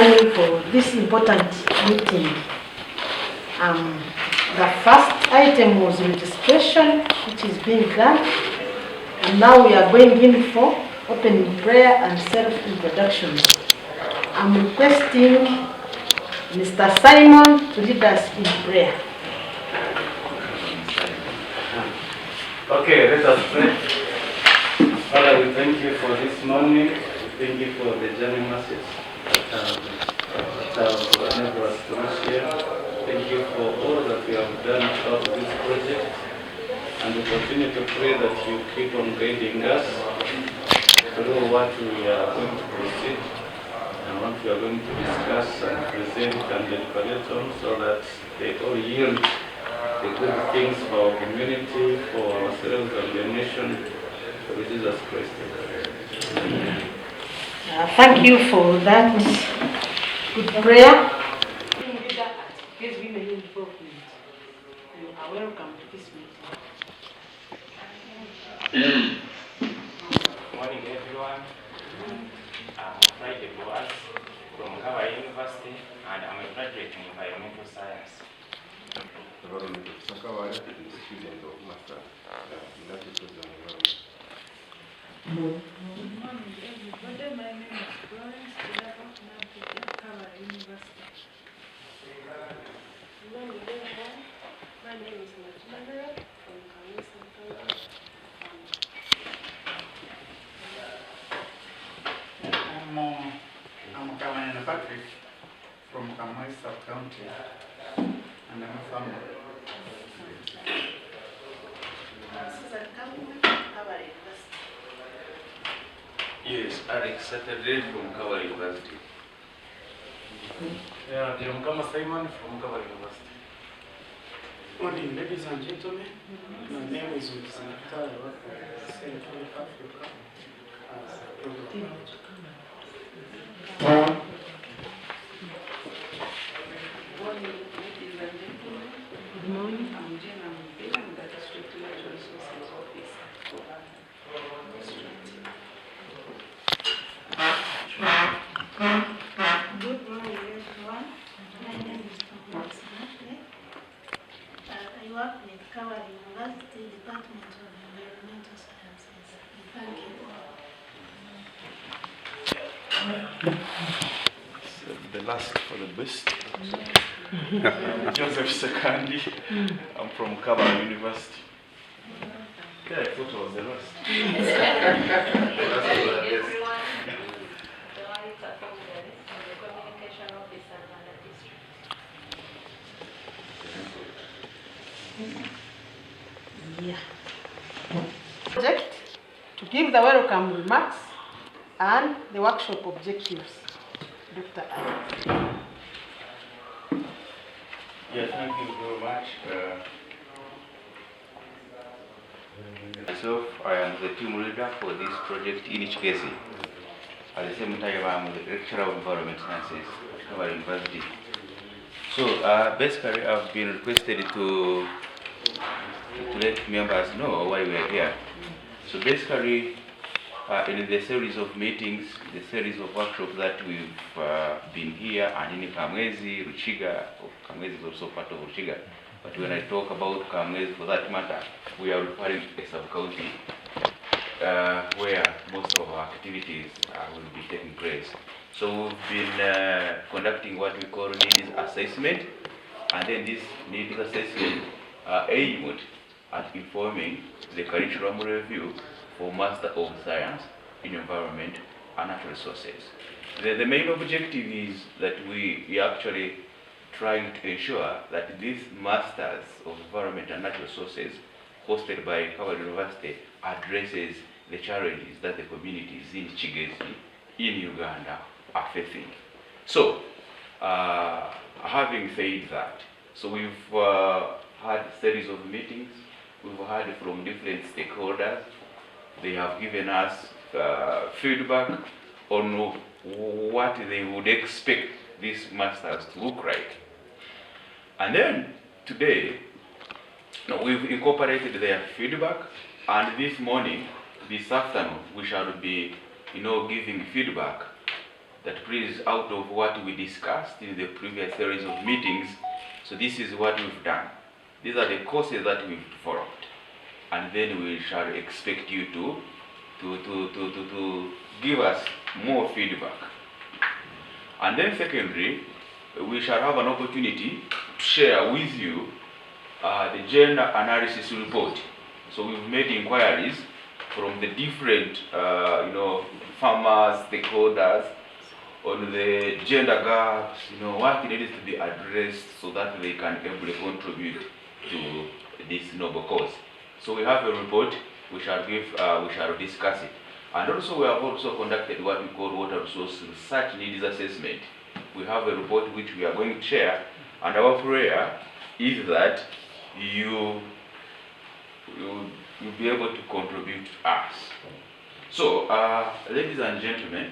planning for this important meeting. The first item was registration, which is being done, and now we are going in for opening prayer and self-introductions. I'm requesting Mr. Simon to lead us in prayer. Okay, let us pray. Father, we thank you for this morning. We thank you for the journey mercies that have enabled us to reach here. Thank you for all that we have done throughout this project. And we continue to pray that you keep on guiding us through what we are going to proceed and what we are going to discuss and present and deliberate on, so that they all yield the good things for our community, for ourselves and the nation, for Jesus Christ. Thank you for that good prayer. You are welcome to this meeting. Morning, everyone. I'm Friday Boaz from Kabale University, and I'm a graduate in environmental science. Environmental Sakawara is a student of Master in Agriculture and Environment. Good morning, everybody. My name is Florence from Kabale University. Good morning, everyone. My name is Matimandra from Kabale Central. I'm Kabale Patrick from Kabale Sub-County, and I'm a farmer. Yes, Alex Saturday from Kabale University. Yeah, I'm Simon from Kabale University. Morning, ladies and gentlemen. My name is Victor from Central Africa as a program manager. Good morning. I'm Jenna Mbila, I'm the District Natural Resources Officer. Good morning, everyone. My name is Thomas Mahle. I work with Kabale University Department of Environmental Sciences. Thank you all. The last for the best. Joseph Sekandi. I'm from Kabale University. Yeah, I thought I was the last. Everyone, the Marita from the communication officer and the district. Yeah. Project to give the welcome remarks and the workshop objectives. Dr. Alex. Yeah, thank you very much. Myself, I am the team leader for this project in Chikesi. At the same time, I'm the lecturer of environmental sciences at Kabale University. So basically, I've been requested to let members know why we are here. So basically, in the series of meetings, the series of workshops that we've been here, and in Kamwezi, Ruchiga, Kamwezi is also part of Ruchiga. But when I talk about Kamwezi, for that matter, we are referring to a sub-county where most of our activities will be taking place. So we've been conducting what we call needs assessment, and then this needs assessment aimed at informing the curriculum review for Master of Science in Environment and Natural Resources. The main objective is that we are actually trying to ensure that these Masters of Environment and Natural Resources hosted by Kabale University addresses the challenges that the communities in Chigezi, in Uganda, are facing. So, having said that, so we've had a series of meetings. We've heard from different stakeholders. They have given us feedback on what they would expect these masters to look like. And then today, we've incorporated their feedback, and this morning, this afternoon, we shall be, giving feedback that please, out of what we discussed in the previous series of meetings, so this is what we've done. These are the courses that we've developed, and then we shall expect you to give us more feedback. And then secondly, we shall have an opportunity to share with you the gender analysis report. So we've made inquiries from the different, farmers, stakeholders, on the gender gaps, what needs to be addressed so that they can ably contribute to this noble cause. So we have a report. We shall discuss it. And also we have also conducted what we call water resource research needs assessment. We have a report which we are going to share, and our prayer is that you'll be able to contribute to us. So, ladies and gentlemen,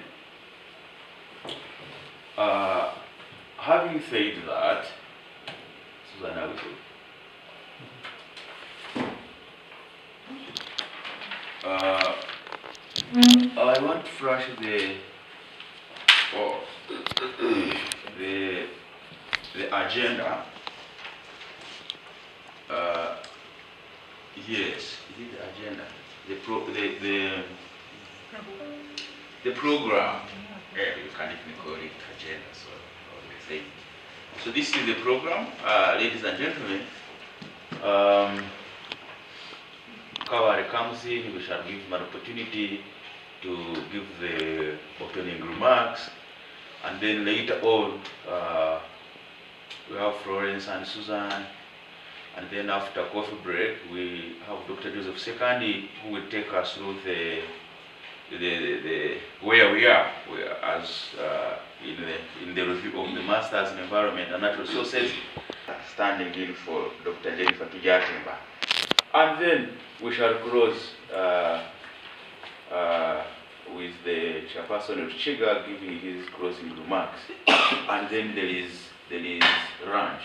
having said that, Susanna, will you? I want to flash the agenda. Yes, is it the agenda? The program. Yeah, you can even call it agenda. So this is the program, ladies and gentlemen. Kabale comes in, we shall give him an opportunity to give the opening remarks, and then later on we have Florence and Susan, and then after coffee break we have Dr. Joseph Sekandi, who will take us through the where we are as in the review of the Masters in Environment and Natural Resources, standing in for Dr. Jennifer Tujatimba. And then we shall close with the chairperson of Chiga giving his closing remarks. And then there is lunch.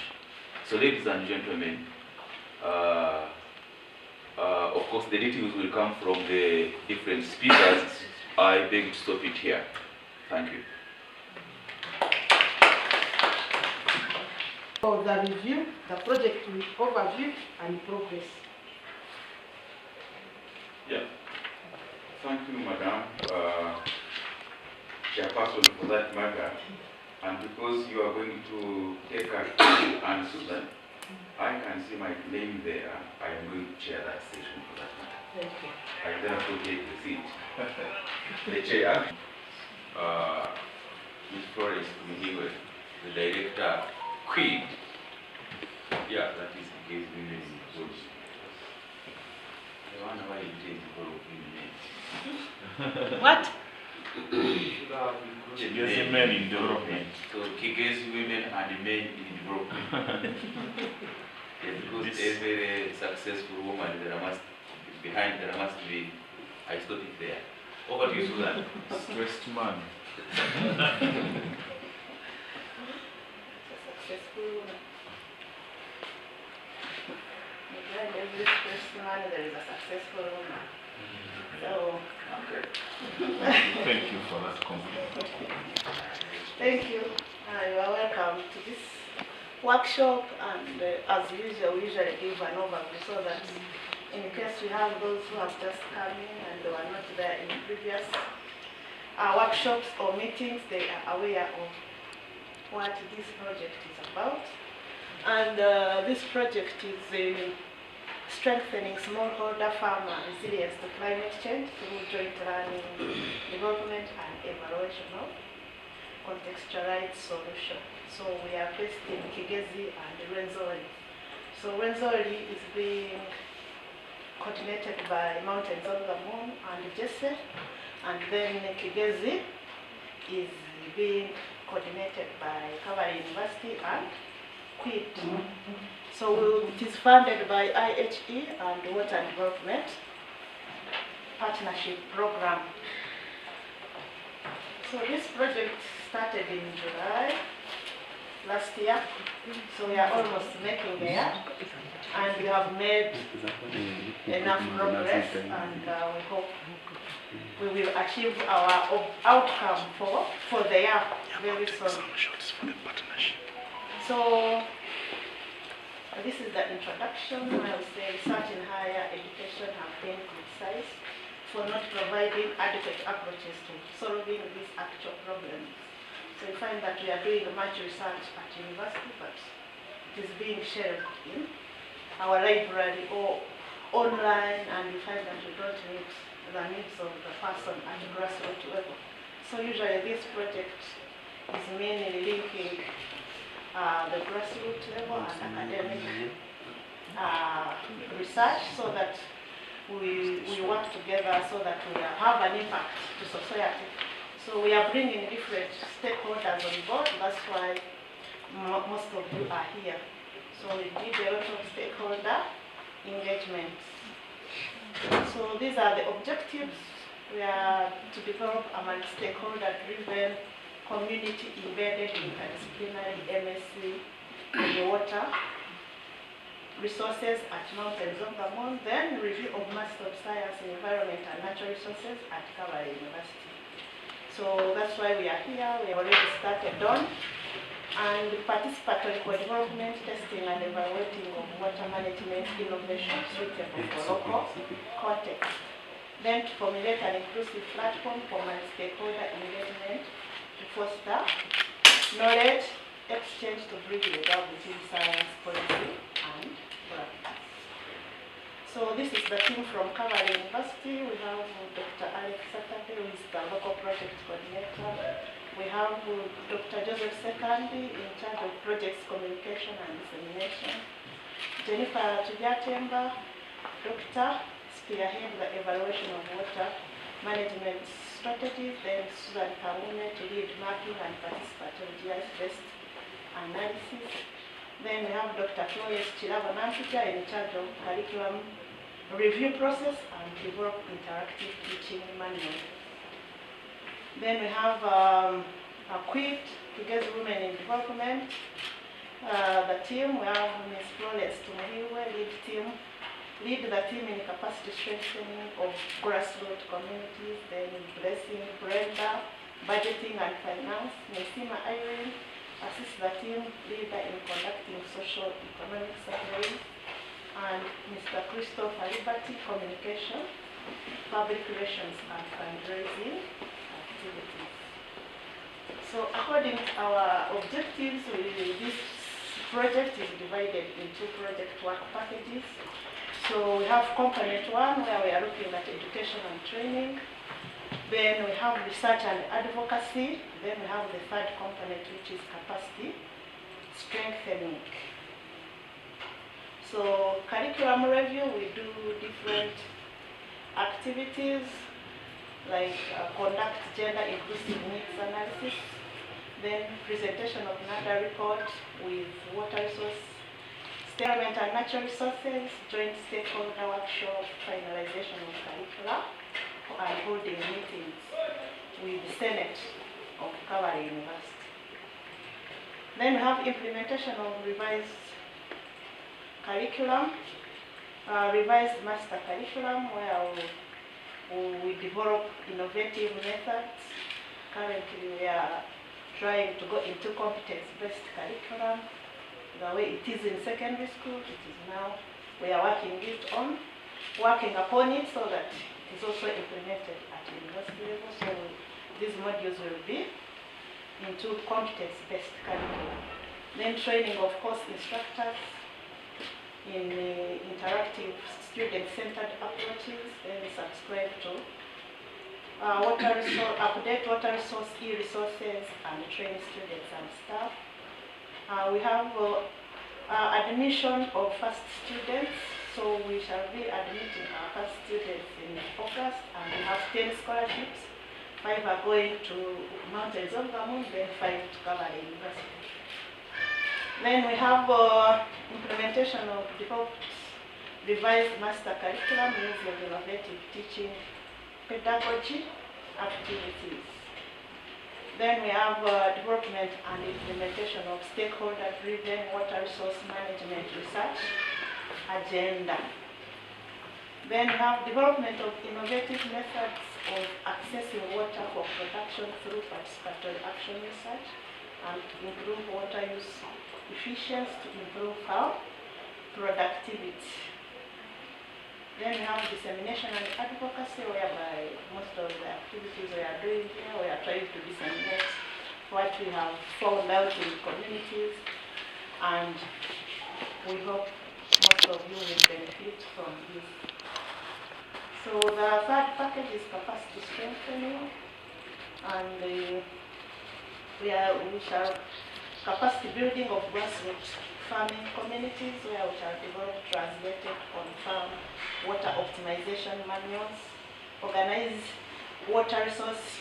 So ladies and gentlemen, of course the details will come from the different speakers. I beg to stop it here. Thank you. For the review, the project overview and progress. Yeah. Thank you, Madam Chairperson, for that matter. And because you are going to take us and Susan, I can see my name there. I am going to chair that session for that matter. Thank you. I therefore take the seat. The chair, Ms. Florence Kumihiwe, the director, Queen. Yeah, that is the case women in Zoos. I wonder why you take the whole women. What? Kigezi men in development. So Kigezi women and men in development. Yeah, because every successful woman there must be. I stood it there. Over to you, Susan. Stressed man. Successful woman. Behind every stressed man, there is a successful woman. So, Thank you for that compliment. thank you. You are welcome to this workshop, and as usual, we usually give an overview so that in case we have those who have just come in and they were not there in previous workshops or meetings, they are aware of what this project is about. And this project is strengthening smallholder farmer resilience to climate change through joint learning, development and evaluation of contextualized solution. So we are based in Kigezi and Rwenzori. So Rwenzori is being coordinated by Mountains of the Moon and Jesse, and then Kigezi is being coordinated by Kabale University and Quit. So it is funded by IHE and Water Development Partnership Program. So this project started in July last year, so we are almost making there, and we have made enough progress, and we hope we will achieve our outcome for the year very soon. So this is the introduction. I would say research in higher education have been criticized for not providing adequate approaches to solving these actual problems. So we find that we are doing much research at university, but it is being shared in our library or online, and we find that we don't meet the needs of the person at the grassroots level. So usually this project is mainly linking the grassroots level and academic research, so that we work together so that we have an impact to society. So we are bringing different stakeholders on board. That's why most of you are here. So we need a lot of stakeholder engagement. So these are the objectives. We are to develop a multi-stakeholder-driven, community-embedded, interdisciplinary MSc in the water resources at Mountains of the Moon, then review of Master of Science in Environment and Natural Resources at Kabale University. So that's why we are here. We already started on, and participatory co-development, testing and evaluating of water management innovation suitable for local context. Then to formulate an inclusive platform for multi-stakeholder engagement to foster knowledge exchange to bridge the gap between science, policy, and practice. So this is the team from Kabale University. We have Dr. Alex Saturday, who is the local project coordinator. We have Dr. Joseph Sekandi, in charge of projects communication and dissemination. Jennifer Tujatemba, Dr. spearhead the evaluation of water management strategies. Then Susan Kamume to lead mapping and participatory GIS-based analysis. Then we have Dr. Flores Chilava Nampija, in charge of curriculum review process and develop interactive teaching manual. Then we have equipped Together Women in Development. The team, we have Ms. Florence Tumuhiwe, lead the team in capacity strengthening of grassroots communities. Then Blessing Brenda, budgeting and finance. Nesima Irene, assist the team leader in conducting social economic surveys. And Mr. Christopher Liberty, communication, public relations and fundraising activities. So according to our objectives, this project is divided into project work packages. So we have component one, where we are looking at education and training. Then we have research and advocacy. Then we have the third component, which is capacity strengthening. So curriculum review, we do different activities like conduct gender inclusive needs analysis, then presentation of another report with water resource, environment and natural resources, joint stakeholder workshop, finalization of curricula, and holding meetings with the Senate of Kabale University. Then we have implementation of revised curriculum, revised master curriculum, where we develop innovative methods. Currently we are trying to go into competence-based curriculum. The way it is in secondary school, it is now, we are working upon it so that it is also implemented at university level. So these modules will be into competence-based curriculum. Then training of course instructors in interactive student-centered approaches. Then subscribe to update water resource e-resources and train students and staff. We have admission of first students. So we shall be admitting our first students in August, and we have 10 scholarships. 5 are going to Mountains of the Moon, then 5 to Kabale University. Then we have implementation of developed revised master curriculum using innovative teaching pedagogy activities. Then we have development and implementation of stakeholder-driven water resource management research agenda. Then we have development of innovative methods of accessing water for production through participatory action research and to improve water use efficiency to improve how productivity. Then we have dissemination and advocacy, whereby most of the activities we are doing here, we are trying to disseminate what we have found out in communities, and we hope most of you will benefit from this. So the third package is capacity strengthening, and we shall capacity building of grassroots farming communities, where we shall develop translated on farm water optimization manuals, organize water resource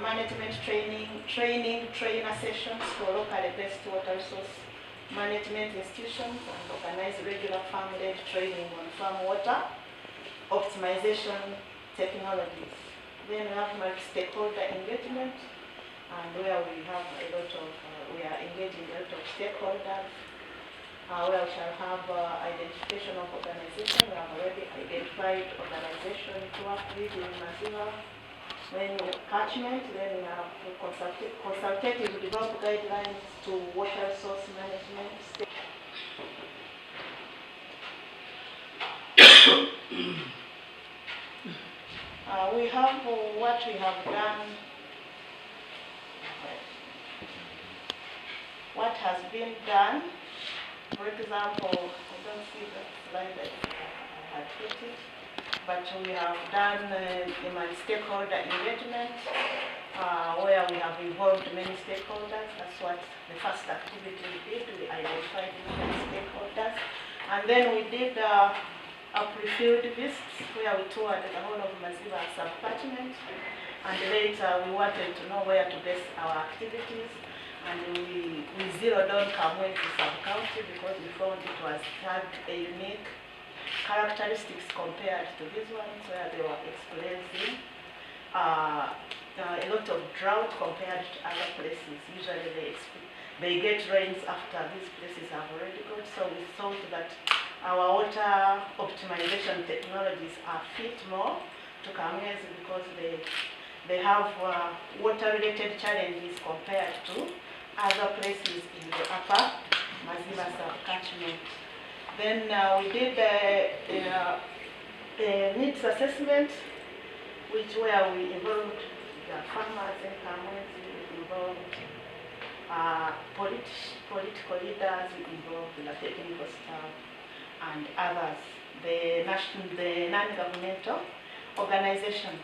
management trainer sessions for locally based water resource management institutions, and organize regular farm-led training on farm water optimization technologies. Then we have multi-stakeholder engagement, and where we have a lot of, we are engaging a lot of stakeholders, where we shall have identification of organization. We have already identified organization to work with in Maziwa. Then catchment, then we have consultative develop guidelines to water resource management. We have what we have done, what has been done. For example, I don't see the slide that I put it, but we have done the stakeholder engagement, where we have involved many stakeholders. That's what the first activity we did. We identified many stakeholders, and then we did a pre-field visits where we toured the whole of Maziwa sub-catchment, and later we wanted to know where to base our activities, and we zeroed on Kamwezi sub-county because we found it had a unique characteristics compared to these ones, where they were experiencing a lot of drought compared to other places. Usually they get rains after these places have already got, so we thought that our water optimization technologies are fit more to Kamwezi because they have water-related challenges compared to other places in the upper Maziwa sub-catchment. Then we did the needs assessment, where we involved the farmers in Kamwezi, we involved political leaders, we involved the technical staff, and others, the non-governmental organizations.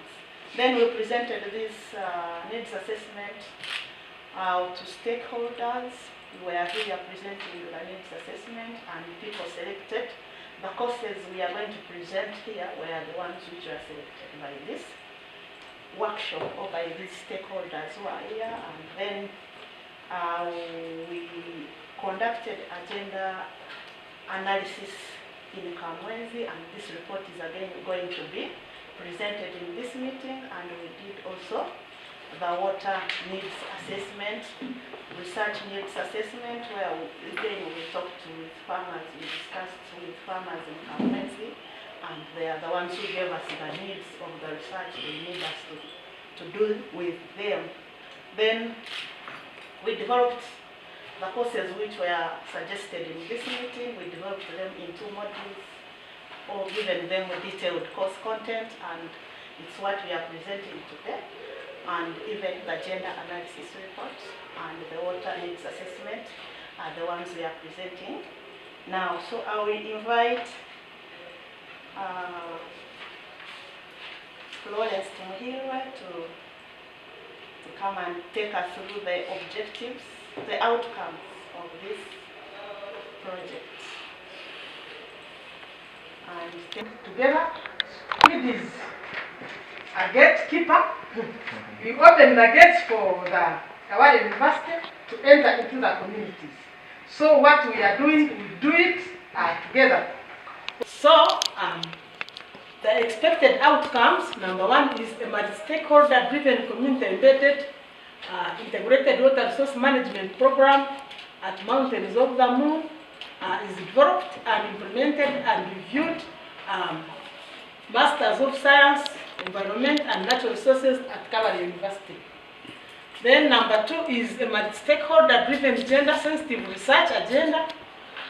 Then we presented this needs assessment to stakeholders. We are here presenting the needs assessment, and people selected. The courses we are going to present here were the ones which were selected by this workshop or by these stakeholders who are here. And then we conducted agenda analysis in Kamwezi, and this report is again going to be presented in this meeting. And we did also the water needs assessment, research needs assessment, where we talked with farmers, we discussed with farmers in Kamwezi, and they are the ones who gave us the needs of the research they need us to do with them. Then we developed the courses which were suggested in this meeting. We developed them in 2 modules, or given them a detailed course content, and it's what we are presenting today. And even the gender analysis report and the water needs assessment are the ones we are presenting now. So I will invite Florence Tumuhirwa to come and take us through the objectives, the outcomes of this project. And Together with this a gatekeeper, we open the gates for the Kabale University to enter into the communities. So what we are doing, we do it together. So the expected outcomes, number 1 is a multi-stakeholder driven community embedded integrated water resource management program at Mountains of the Moon is developed and implemented and reviewed. Masters of Science environment and natural resources at Kabale University. Then number 2 is a multi-stakeholder-driven gender-sensitive research agenda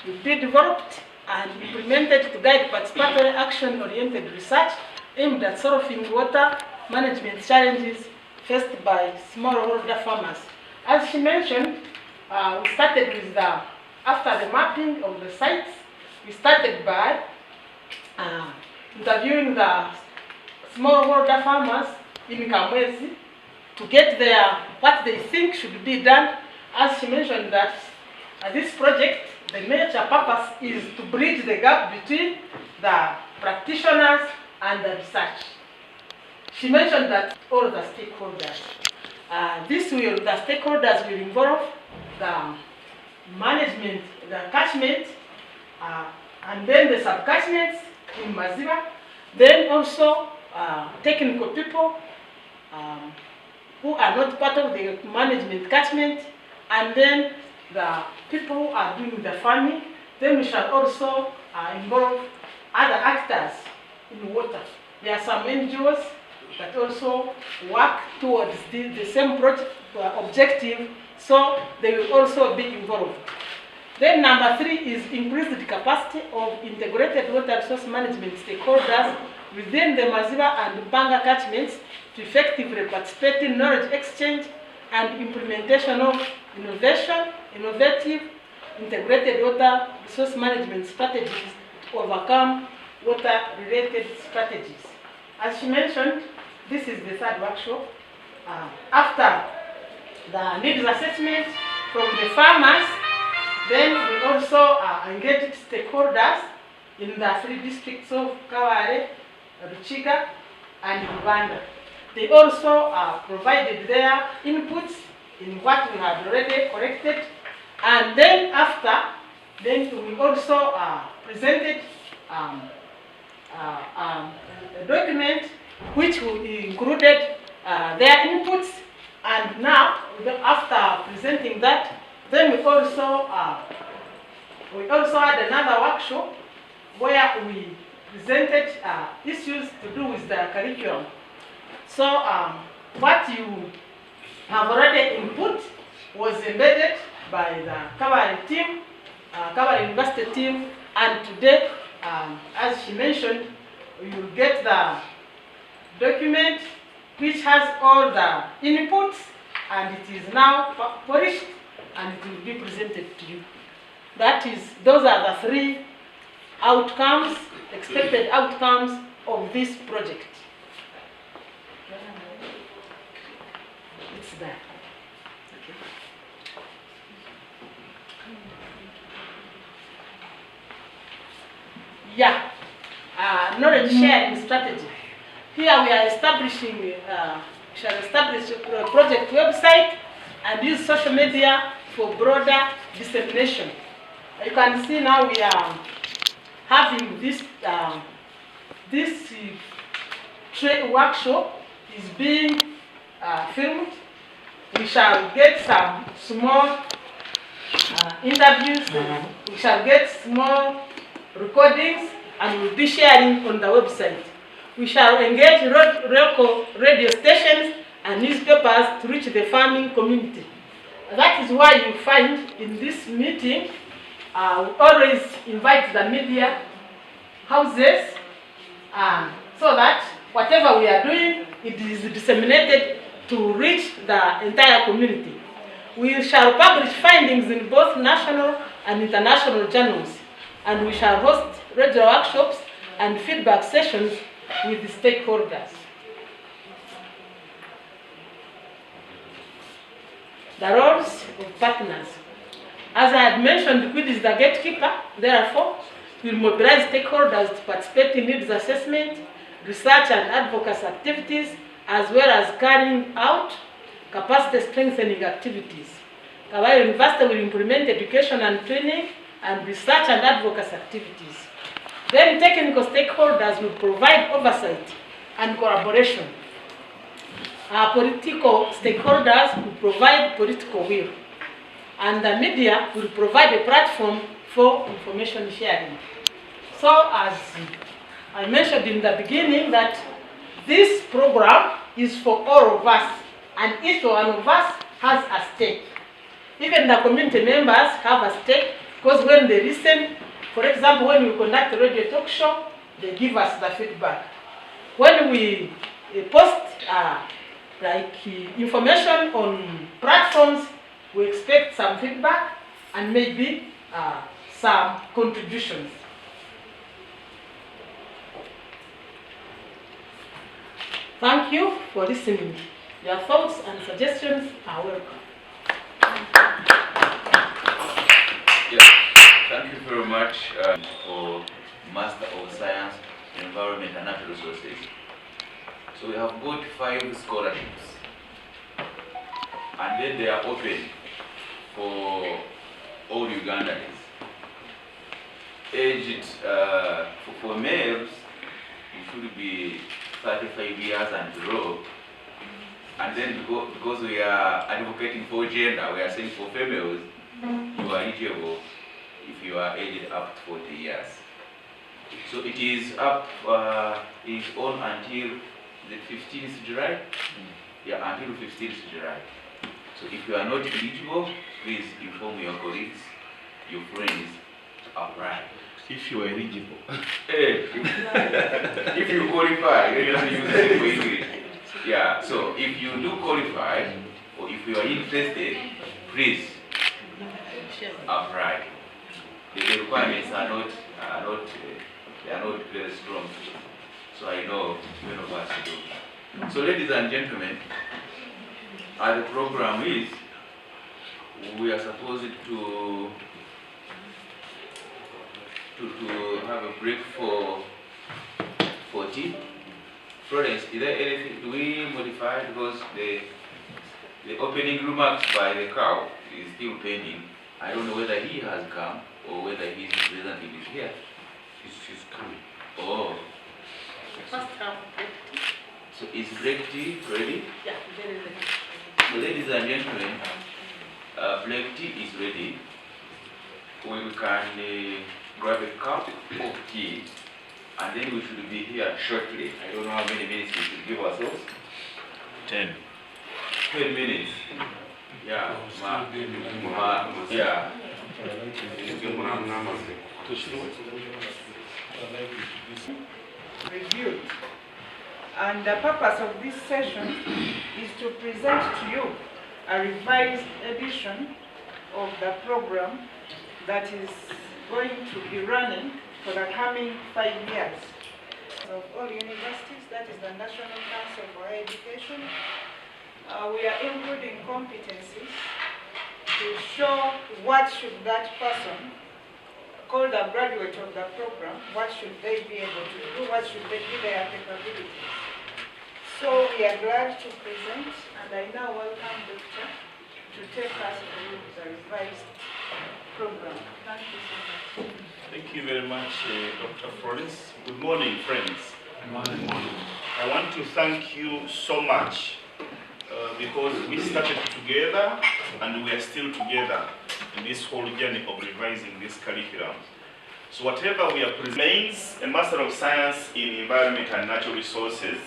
will be developed and implemented to guide participatory action-oriented research aimed at solving water management challenges faced by smallholder farmers. As she mentioned, we started with after the mapping of the sites, we started by interviewing the smallholder farmers in Kamwezi to get what they think should be done. As she mentioned that this project, the major purpose is to bridge the gap between the practitioners and the research. She mentioned that all the stakeholders. The stakeholders will involve the management, the catchment, and then the sub-catchments in Maziba, then also technical people who are not part of the management catchment, and then the people who are doing the farming. Then we shall also involve other actors in water. There are some NGOs that also work towards the same project objective, so they will also be involved. Then number 3 is increase the capacity of integrated water resource management stakeholders within the Maziba and Banga catchments to effectively participate in knowledge exchange and implementation of innovative integrated water resource management strategies to overcome water-related strategies. As she mentioned, this is the 3rd workshop. After the needs assessment from the farmers, then we also engaged stakeholders in the 3 districts of Kabale, Ruchiga, and Uganda. They also provided their inputs in what we had already collected, and then after, we also presented a document which included their inputs, and now after presenting that, then we also had another workshop where we presented issues to do with the curriculum. So what you have already input was embedded by the Kabale team, Kabale University team, and today, as she mentioned, we will get the document which has all the inputs, and it is now polished and it will be presented to you. Those are the 3 outcomes, expected outcomes of this project. It's there. Okay. Yeah, knowledge sharing strategy. Here we are establishing, shall establish a project website and use social media for broader dissemination. You can see now we are having this workshop is being filmed. We shall get some small interviews. We shall get small recordings, and we'll be sharing on the website. We shall engage local radio stations and newspapers to reach the farming community. That is why you find in this meeting, we always invite the media houses so that whatever we are doing, it is disseminated to reach the entire community. We shall publish findings in both national and international journals, and we shall host regular workshops and feedback sessions with the stakeholders. The roles of partners. As I had mentioned, QUID is the gatekeeper. Therefore, we will mobilize stakeholders to participate in needs assessment, research and advocacy activities, as well as carrying out capacity strengthening activities. Kabale University will implement education and training and research and advocacy activities. Then technical stakeholders will provide oversight and collaboration. Our political stakeholders will provide political will. And the media will provide a platform for information sharing. So as I mentioned in the beginning that this program is for all of us, and each one of us has a stake. Even the community members have a stake, because when they listen, for example, when we conduct a radio talk show, they give us the feedback. When we post information on platforms, we expect some feedback and maybe some contributions. Thank you for listening. Your thoughts and suggestions are welcome. Yeah, thank you very much for Master of Science, Environment and Natural Resources. So we have got 5 scholarships, and then they are open for all Ugandans. Aged for males, it should be 35 years and below. And then because we are advocating for gender, we are saying for females, you are eligible if you are aged up to 40 years. So it is up, is on until the 15th July? Yeah, until 15th July. So if you are not eligible, please inform your colleagues, your friends to apply. If you are eligible. If you qualify, let us use the same English. Yeah, so if you do qualify, or if you are interested, please apply. The requirements are not very strong. So I know many of us do. So ladies and gentlemen, as the program is, we are supposed to have a break for tea. Florence, is there anything, do we modify, because the opening remarks by the cow is still pending. I don't know whether he has come or whether his representative is here. She's coming. Oh. First half. So is black tea ready? Yeah, very ready. So ladies and gentlemen, black tea is ready. We can grab a cup of tea, and then we should be here shortly. I don't know how many minutes we should give ourselves. 10. 10 minutes. Yeah. Yeah. Reviewed. And the purpose of this session is to present to you a revised edition of the program that is going to be running for the coming 5 years. Of all universities, that is the National Council for Higher Education, we are including competencies to show what should that person, called a graduate of the program, what should they be able to do, what should they be their capabilities. So we are glad to present, and I now welcome Dr. to take us through the revised program. Thank you so much. Thank you very much, Dr. Florence. Good morning, friends. Good morning. I want to thank you so much because we started together and we are still together in this whole journey of revising this curriculum. So whatever we are remains a Master of Science in Environment and Natural Resources,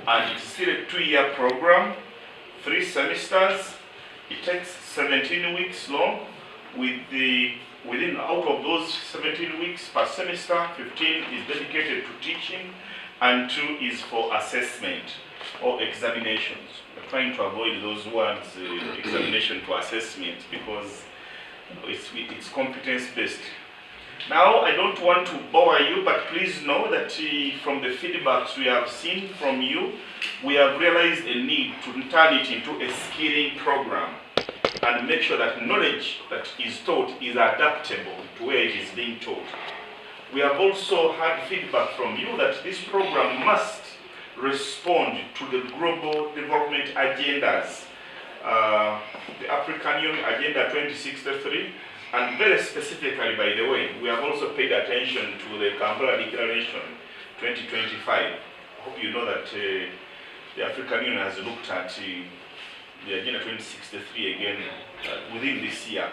and it's still a 2-year program, 3 semesters. It takes 17 weeks long. Within out of those 17 weeks per semester, 15 is dedicated to teaching and 2 is for assessment or examinations. We're trying to avoid those words, examination to assessment, because it's competence-based. Now, I don't want to bore you, but please know that from the feedbacks we have seen from you, we have realized a need to turn it into a skilling program and make sure that knowledge that is taught is adaptable to where it is being taught. We have also had feedback from you that this program must respond to the global development agendas, the African Union Agenda 2063, and very specifically, by the way, we have also paid attention to the Kabale Declaration 2025. I hope you know that the African Union has looked at the Agenda 2063 again within this year.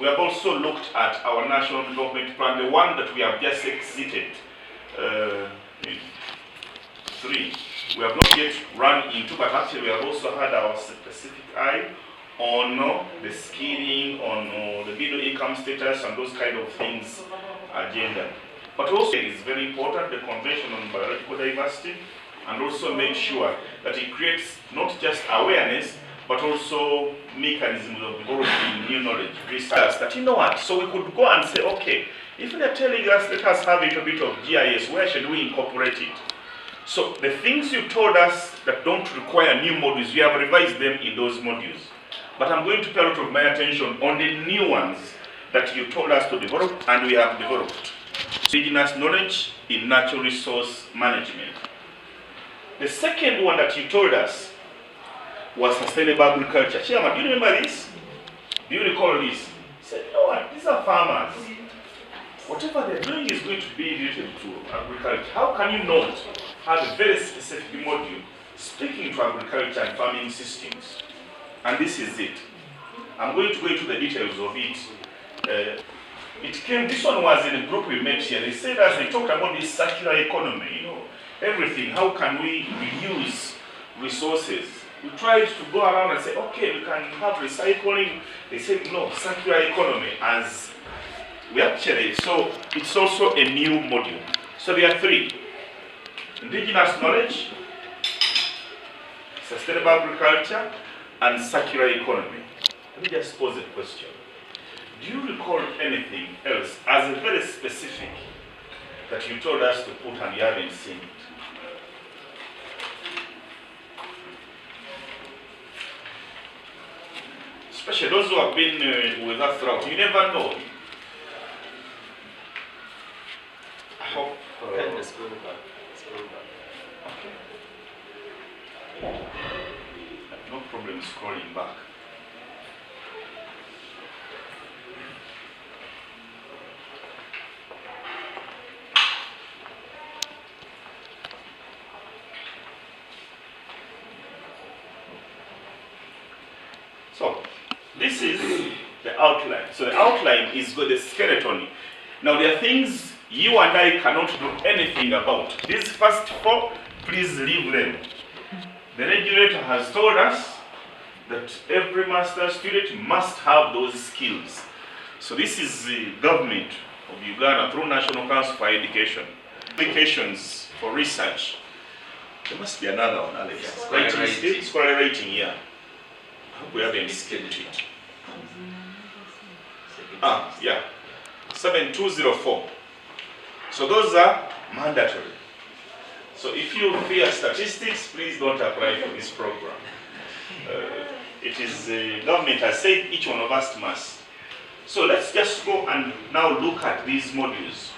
We have also looked at our National Development Plan, the one that we have just exited, 3. we have not yet run into, but actually we have also had our specific eye on the skilling, on the middle income status and those kind of things agenda. But also it is very important, the Convention on Biological Diversity, and also make sure that it creates not just awareness, but also mechanisms of developing new knowledge, research, that you know what, so we could go and say, okay, if they're telling us, let us have a little bit of GIS, where should we incorporate it? So the things you told us that don't require new modules, we have revised them in those modules. But I'm going to pay a lot of my attention on the new ones that you told us to develop, and we have developed. Indigenous knowledge in natural resource management. The second one that you told us was sustainable agriculture. Chairman, do you remember this? Do you recall this? He said, you know what, these are farmers. Whatever they're doing is going to be related to agriculture. How can you not have a very specific module speaking to agriculture and farming systems? And this is it. I'm going to go into the details of it. This one was in a group we met here. They said as they talked about this circular economy, you know, everything, how can we reuse resources? We tried to go around and say, okay, we can have recycling. They said, no, circular economy as we actually, so it's also a new module. So there are three: indigenous knowledge, sustainable agriculture, and circular economy. Let me just pose a question. Do you recall anything else as a very specific that you told us to put and you haven't seen it? Especially those who have been with us throughout, you never know. I hope. Scroll back. Okay. No problem scrolling back. So, this is the outline. So the outline is got the skeleton. Now there are things you and I cannot do anything about. These first four, please leave them. The regulator has told us that every master's student must have those skills. So this is the government of Uganda through National Council for Education. Applications for research. There must be another one, Alex. Yeah, scholarly writing, yeah. I hope we haven't skipped it. Yeah. 7204. So those are mandatory. So if you fear statistics, please don't apply for this program. It is the government has said each one of us must. So let's just go and now look at these modules.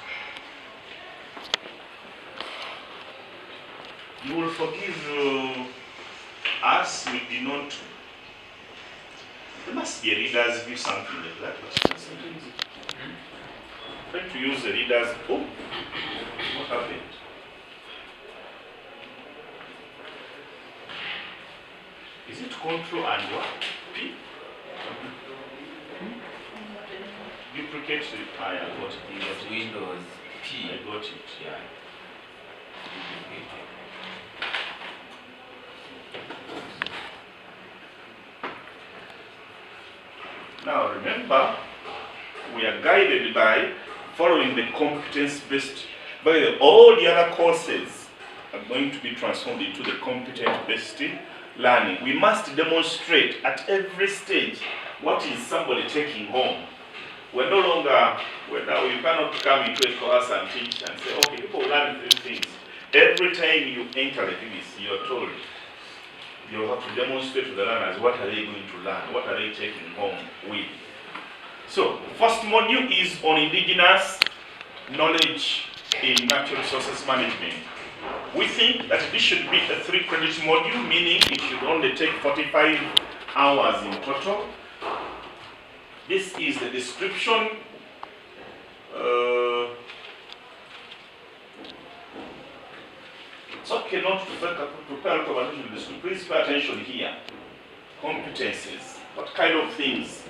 You will forgive us, we did not. There must be a reader's view, something like that. Trying to use the reader's. Oh, what happened? Is it Control and what? P? Duplicate it. I got it. It was Windows P. I got it. Yeah. Now remember, we are guided by following the competence-based. By the way, all the other courses are going to be transformed into the competence-based learning. We must demonstrate at every stage what is somebody taking home. We're no longer, now you cannot come into a class and teach and say, okay, people learn these things. Every time you enter the class, you're told, you have to demonstrate to the learners what are they going to learn, what are they taking home with. So, first module is on indigenous knowledge in natural resources management. We think that this should be a 3-credit module, meaning it should only take 45 hours in total. This is the description. It's okay not to prepare attention to the description. Please pay attention here. Competencies. What kind of things?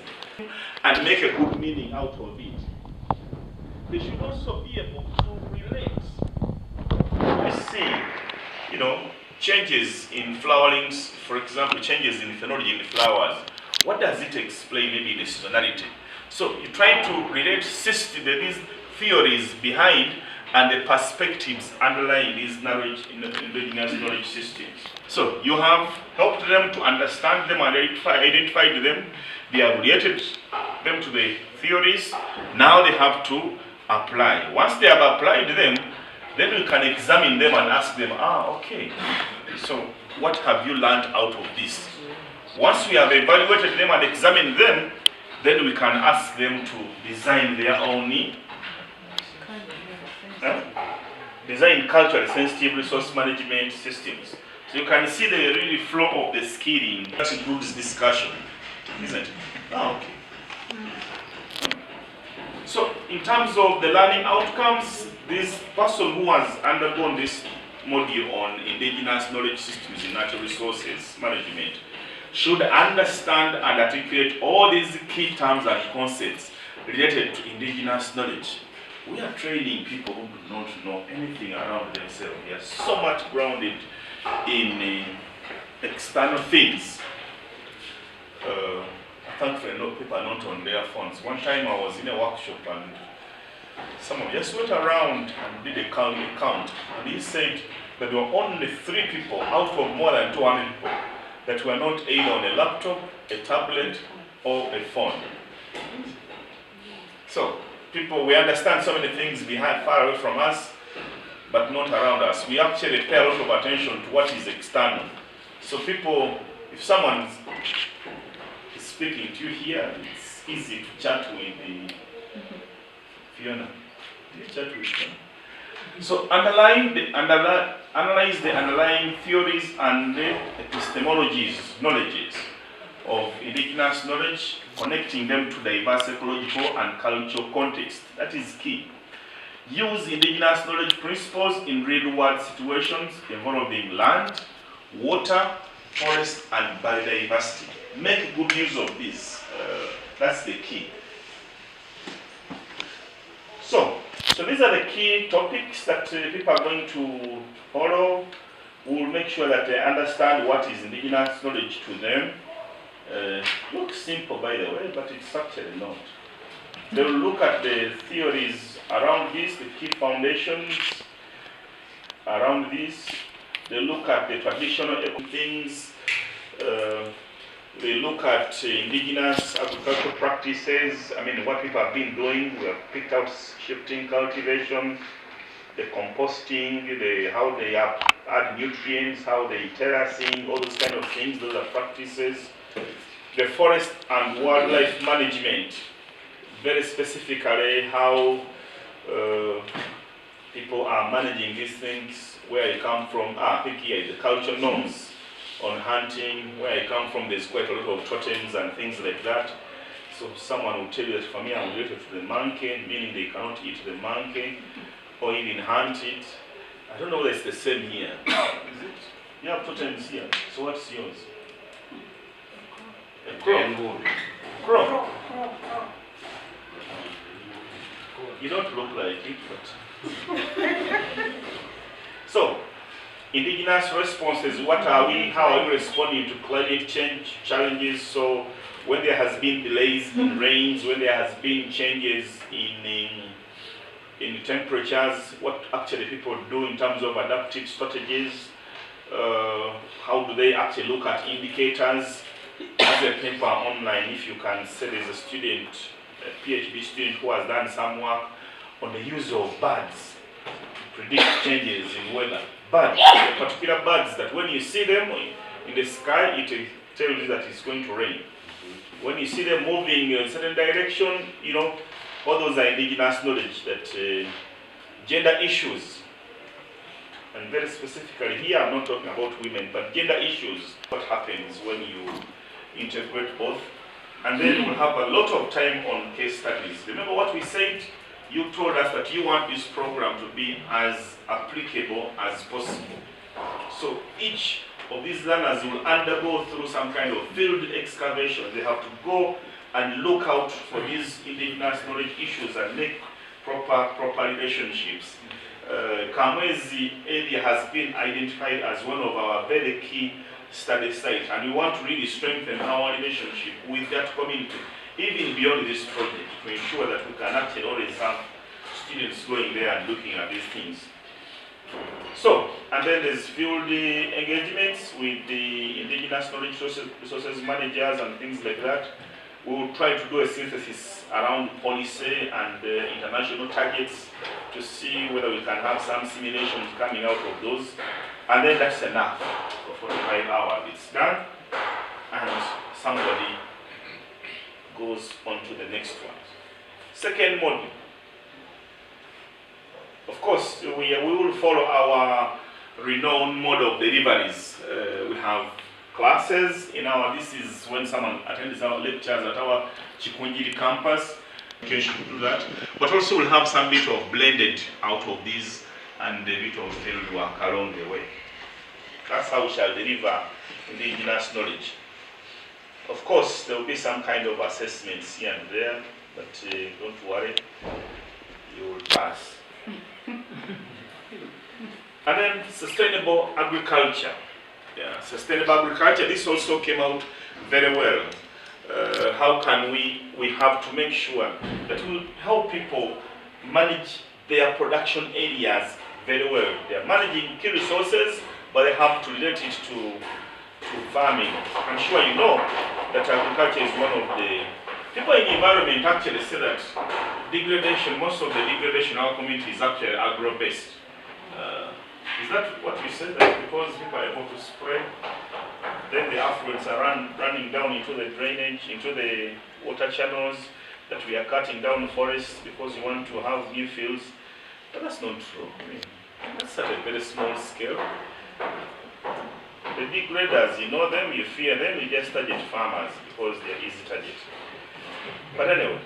And make a good meaning out of it. They should also be able to relate. We see, changes in flowerings, for example, changes in phenology in flowers, what does it explain maybe the seasonality? So you try to relate these theories behind and the perspectives underlying these knowledge, indigenous knowledge systems. So you have helped them to understand them and identified them. They have related them to the theories. Now they have to apply. Once they have applied them, then we can examine them and ask them, okay, so what have you learned out of this? Once we have evaluated them and examined them, then we can ask them to design their own design culturally sensitive resource management systems. So you can see the really flow of the skilling. That includes discussion, isn't it? Okay. So in terms of the learning outcomes, this person who has undergone this module on indigenous knowledge systems in natural resources management should understand and articulate all these key terms and concepts related to indigenous knowledge. We are training people who do not know anything around themselves. They are so much grounded in external things. Thankfully, no people are not on their phones. One time I was in a workshop and someone just went around and did a count, and he said that there were only 3 people out of more than 200 people that were not either on a laptop, a tablet, or a phone. So, people, we understand so many things behind, far away from us, but not around us. We actually pay a lot of attention to what is external. So people, if someone is speaking to you here, it's easy to chat with the Fiona. Do you chat with them? So analyze the underlying theories and the epistemologies, knowledges of indigenous knowledge, connecting them to diverse ecological and cultural context. That is key. Use indigenous knowledge principles in real-world situations involving land, water, forest, and biodiversity. Make good use of this. That's the key. So these are the key topics that people are going to follow. We'll make sure that they understand what is indigenous knowledge to them. Looks simple, by the way, but it's actually not. They will look at the theories around this, the key foundations around this. They look at the traditional things. They look at indigenous agricultural practices. I mean, what people have been doing. We have picked out shifting cultivation, the composting, how they add nutrients, how they terracing, all those kind of things. Those are practices. The forest and wildlife management, very specifically how people are managing these things, where you come from. I think here the cultural norms on hunting, where I come from, there's quite a lot of totems and things like that. So someone will tell you that for me I'm related to the monkey, meaning they cannot eat the monkey or even hunt it. I don't know whether it's the same here. Is it? You have totems here. So what's yours? A crow. Crow. You don't look like it, but... So, indigenous responses, what are we, how are we responding to climate change challenges? So when there has been delays in rains, when there has been changes in temperatures, what actually people do in terms of adaptive strategies, how do they actually look at indicators? As a paper online, if you can say there's a student, a PhD student who has done some work on the use of birds to predict changes in weather. Birds, particular birds that when you see them in the sky, it tells you that it's going to rain. When you see them moving in a certain direction, you know, all those are indigenous knowledge that gender issues, and very specifically here, I'm not talking about women, but gender issues, what happens when you integrate both. And then we'll have a lot of time on case studies. Remember what we said? You told us that you want this program to be as applicable as possible. So each of these learners will undergo through some kind of field excavation. They have to go and look out for these indigenous knowledge issues and make proper relationships. Kamwezi area has been identified as one of our very key study sites, and we want to really strengthen our relationship with that community, even beyond this project, to ensure that we can actually always have students going there and looking at these things. So, and then there's field engagements with the indigenous knowledge resources managers and things like that. We will try to do a synthesis around policy and international targets to see whether we can have some simulations coming out of those. And then that's enough for 45 hours. It's done, and somebody goes on to the next one. Second module. Of course, we will follow our renowned mode of deliveries. We have classes in our, this is when someone attends our lectures at our Chikunjiri campus. Okay, should do that. But also we'll have some bit of blended out of these and a bit of field work along the way. That's how we shall deliver indigenous knowledge. Of course, there will be some kind of assessments here and there, but don't worry, you will pass. And then sustainable agriculture. Yeah, sustainable agriculture, this also came out very well. How can we have to make sure that we help people manage their production areas very well. They are managing key resources, but they have to relate it to farming. I'm sure you know that agriculture is one of the, people in the environment actually say that degradation, most of the degradation in our community is actually agro-based. Is that what you said, that because people are able to spray, then the affluents are running down into the drainage, into the water channels, that we are cutting down forests because we want to have new fields? But that's not true. I mean, that's at a very small scale. The degraders, you know them, you fear them, you just target farmers because they're easy target. But anyway,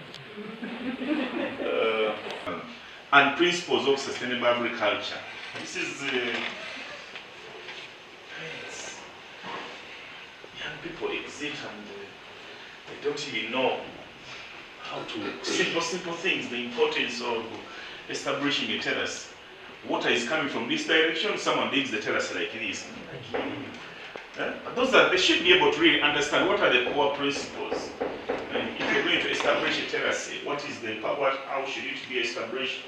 and principles of sustainable agriculture. This is young people exit and they don't even know how to, simple things, the importance of establishing a terrace. Water is coming from this direction, someone digs the terrace like this. But those are, they should be able to really understand what are the core principles. And if you're going to establish a terrace, what is the power, how should it be established,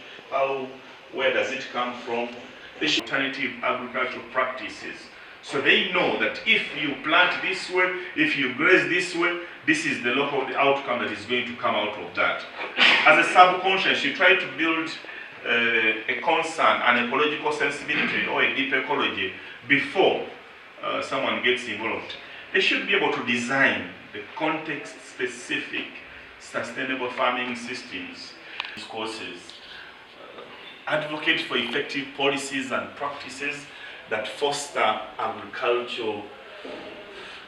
where does it come from? They should alternative agricultural practices. So they know that if you plant this way, if you graze this way, this is the local outcome that is going to come out of that. As a subconscious, you try to build a concern, an ecological sensibility or a deep ecology before someone gets involved. They should be able to design the context-specific sustainable farming systems, courses, advocate for effective policies and practices that foster agricultural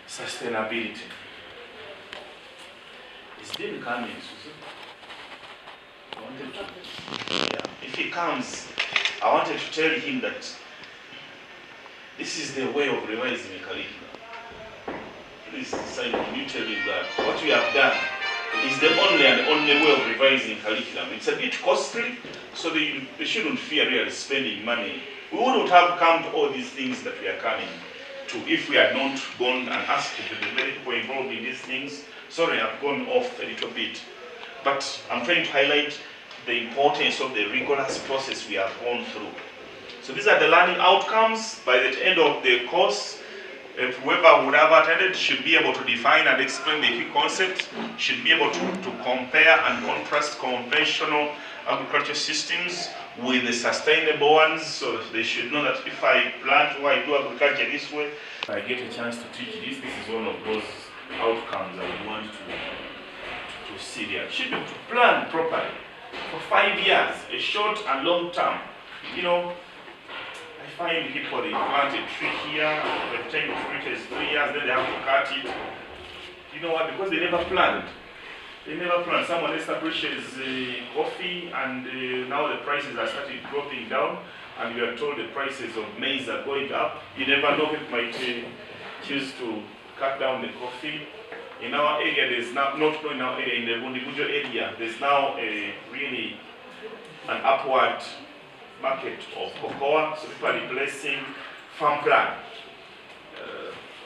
sustainability. It's been coming, Susan. If he comes, I wanted to tell him that this is the way of revising a curriculum. Please, Simon, you tell him that what we have done is the only way of revising curriculum. It's a bit costly, so they shouldn't fear really spending money. We wouldn't have come to all these things that we are coming to if we had not gone and asked the very people involved in these things. Sorry, I've gone off a little bit, but I'm trying to highlight the importance of the rigorous process we have gone through. So these are the learning outcomes. By the end of the course, whoever would have attended should be able to define and explain the key concepts, should be able to compare and contrast conventional agriculture systems with the sustainable ones, so they should know that if I plant or I do agriculture this way, I get a chance to teach this. This is one of those outcomes I would want to see there. Should be able to plan properly for 5 years, a short and long term. You know, I find people, they plant a tree here, by the time the tree is 3 years, then they have to cut it. You know what? Because they never planned. They never planned. Someone establishes coffee, and now the prices are starting dropping down, and you are told the prices of maize are going up. You never know, people might choose to cut down the coffee. In our area, there's now, not in our area, in the individual area, there's now really an upward market of cocoa, so people are replacing farm plan.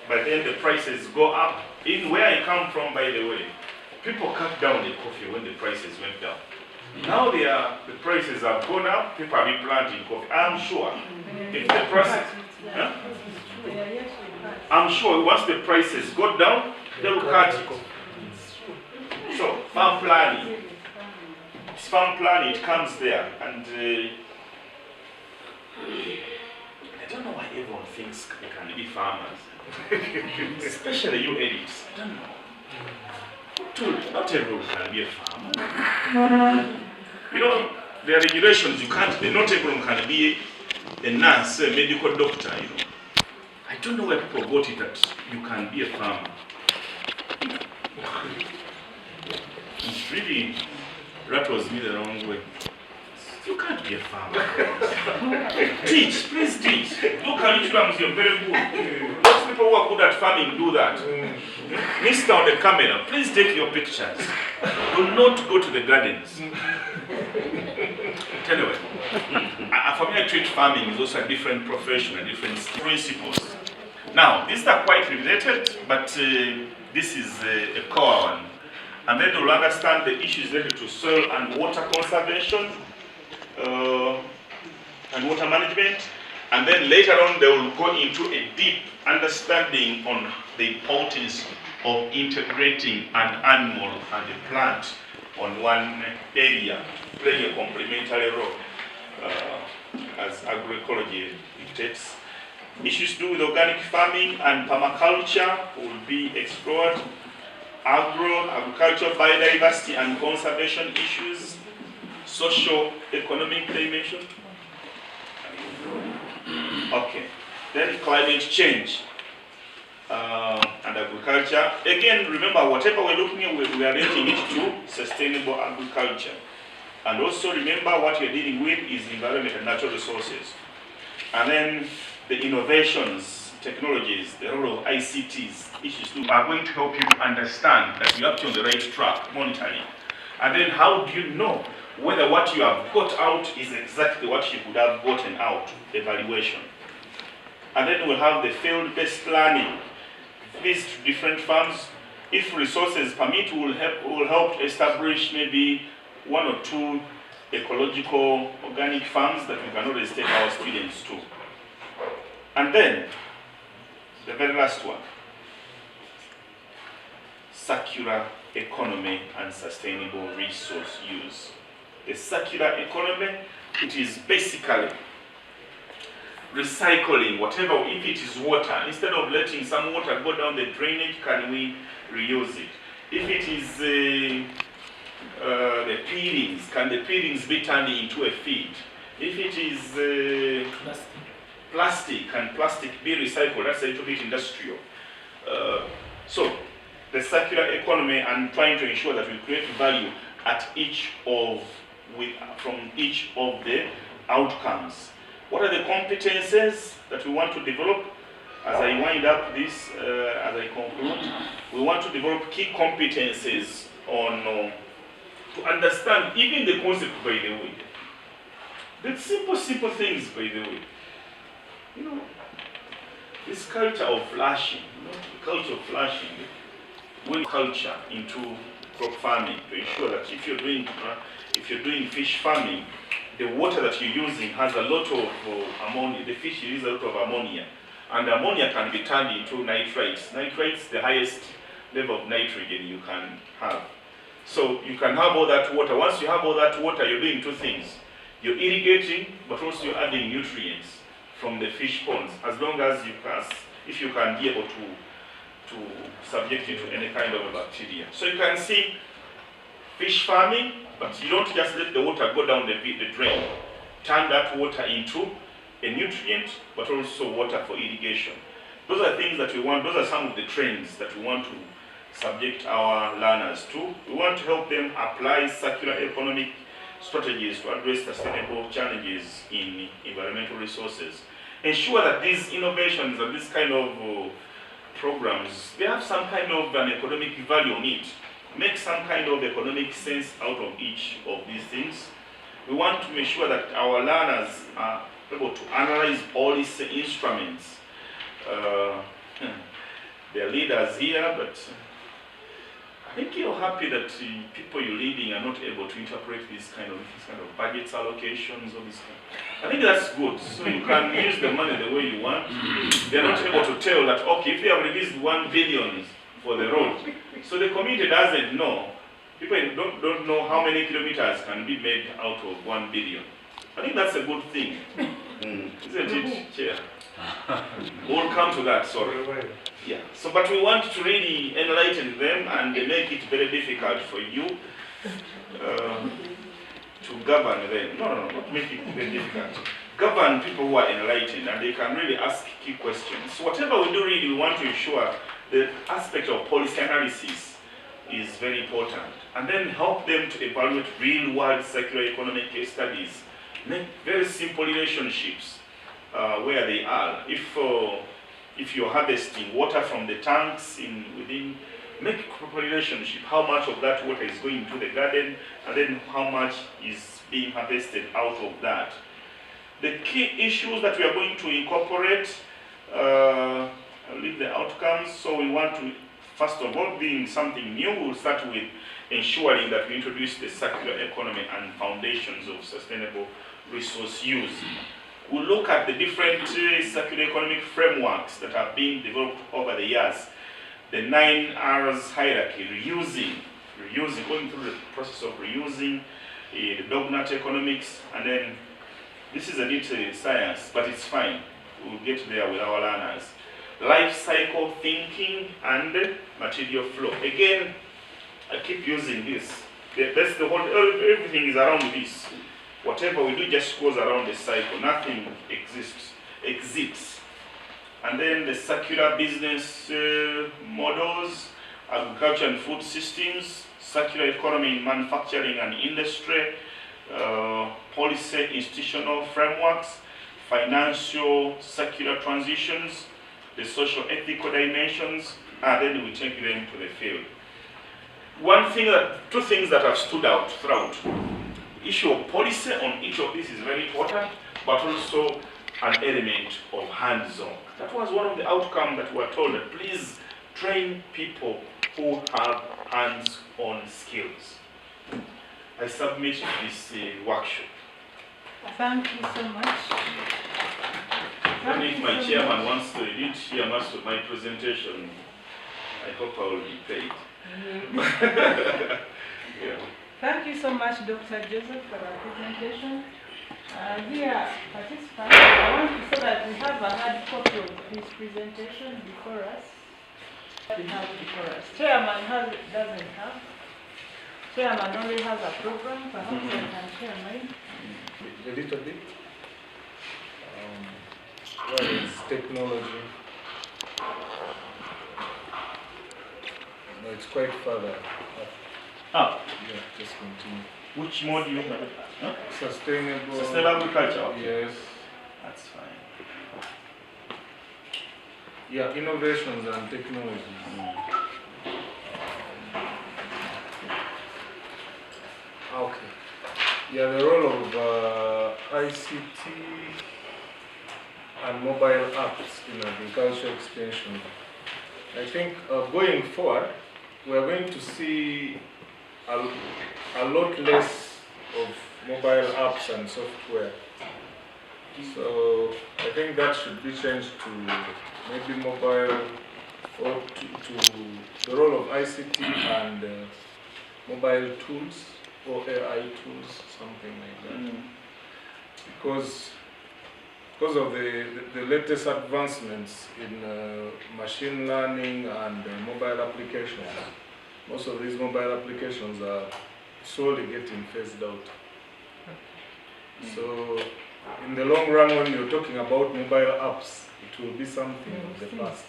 But then the prices go up. In where I come from, by the way, people cut down the coffee when the prices went down. Now the prices have gone up, people are replanting coffee. I'm sure if the prices, I'm sure once the prices go down, they will cut it. So farm planning, it's farm planning, it comes there, and I don't know why everyone thinks they can be farmers, especially you elites. I don't know. Not everyone can be a farmer. You know, there are regulations you can't be. Not everyone can be a nurse, a medical doctor. You know, I don't know where people got it that you can be a farmer. It really rattles me the wrong way. You can't be a farmer. Teach, please teach. Do curriculums, you're very good. Most people who are good at farming do that. Mr. on the camera, please take your pictures. Do not go to the gardens. Anyway, for me I treat farming is also a different profession, a different principles. Now, these are quite related, but this is a core one. And then we'll understand the issues related to soil and water conservation, and water management, and then later on they will go into a deep understanding on the importance of integrating an animal and a plant on one area, playing a complementary role as agroecology dictates. Issues to do with organic farming and permaculture will be explored. Agriculture, biodiversity and conservation issues, social, economic dimension. Okay, then climate change and agriculture. Again, remember, whatever we're looking at, we are linking it to sustainable agriculture. And also remember what you're dealing with is environment and natural resources. And then the innovations, technologies, the role of ICTs, issues are going to help you to understand that you're actually on the right track, monitoring. And then how do you know whether what you have got out is exactly what you could have gotten out, evaluation. And then we'll have the field-based planning. Visit different farms. If resources permit, we'll help to establish maybe 1 or 2 ecological organic farms that we can always take our students to. And then, the very last one, circular economy and sustainable resource use. The circular economy, it is basically recycling whatever, if it is water, instead of letting some water go down the drainage, can we reuse it? If it is the peelings, can the peelings be turned into a feed? If it is plastic, can plastic be recycled? That's a little bit industrial. So, the circular economy and trying to ensure that we create value at from each of the outcomes. What are the competences that we want to develop? As I wind up this, as I conclude, we want to develop key competences on to understand even the concept, by the way. The simple things, by the way. You know, this culture of flashing, the culture of flashing, when culture into crop farming to ensure that if you're doing fish farming, the water that you're using has a lot of ammonia. The fish uses a lot of ammonia, and ammonia can be turned into nitrates. Nitrates, the highest level of nitrogen you can have. So you can have all that water. Once you have all that water, you're doing 2 things. You're irrigating, but also you're adding nutrients from the fish ponds, as long as you can, if you can be able to subject it to any kind of a bacteria. So you can see fish farming, but you don't just let the water go down the drain. Turn that water into a nutrient, but also water for irrigation. Those are things that we want, those are some of the trends that we want to subject our learners to. We want to help them apply circular economic strategies to address sustainable challenges in environmental resources. Ensure that these innovations and this kind of programs, they have some kind of an economic value on it. Make some kind of economic sense out of each of these things. We want to make sure that our learners are able to analyze policy instruments. There are leaders here, but I think you're happy that people you're leading are not able to interpret these kind of budget allocations or this kind. I think that's good. So you can use the money the way you want. They're not able to tell that, okay, if they have released 1 billion for the road, so the community doesn't know. People don't know how many kilometers can be made out of 1 billion. I think that's a good thing. Isn't it, Chair? We'll come to that, sorry. Yeah. So, but we want to really enlighten them and make it very difficult for you to govern them. No, not make it very difficult. Govern people who are enlightened and they can really ask key questions. So whatever we do, really, we want to ensure the aspect of policy analysis is very important. And then help them to evaluate real-world circular economic case studies. Make very simple relationships where they are. If you're harvesting water from the tanks within, make a proper relationship. How much of that water is going to the garden, and then how much is being harvested out of that. The key issues that we are going to incorporate, I'll leave the outcomes. So we want to, first of all, being something new, we'll start with ensuring that we introduce the circular economy and foundations of sustainable resource use. We'll look at the different circular economic frameworks that have been developed over the years. The 9 R's hierarchy, reusing, going through the process of reusing, the dogmat economics, and then this is a bit science, but it's fine. We'll get there with our learners. Life cycle thinking and material flow. Again, I keep using this. That's the whole, everything is around this. Whatever we do just goes around the cycle. Nothing exits. And then the circular business models, agriculture and food systems, circular economy in manufacturing and industry, policy institutional frameworks, financial circular transitions, the social ethical dimensions, and then we take them to the field. Two things that have stood out throughout. Issue of policy on each of these is very important, but also an element of hands-on. That was one of the outcomes that we were told that please train people who have hands-on skills. I submit this workshop. Thank you so much. And if my chairman wants to edit here most of my presentation, I hope I will be paid. Yeah. Thank you so much, Dr. Joseph, for our presentation. Dear participants, I want to say that we have a hard copy of this presentation before us. We have before us. Chairman doesn't have. Chairman only has a program. Perhaps I can share mine. A little bit. Well, it's technology. No, it's quite further. Ah. Yeah, just continue. Which more do you have? Huh? Sustainable agriculture. Okay. Yes. That's fine. Yeah, innovations and technology. Okay. Yeah, the role of ICT and mobile apps in agriculture extension. I think going forward, we're going to see a lot less of mobile apps and software. So I think that should be changed to maybe mobile, or to the role of ICT and mobile tools or AI tools, something like that. Because of the latest advancements in machine learning and mobile applications, most of these mobile applications are slowly getting phased out. So in the long run, when you're talking about mobile apps, it will be something of the past.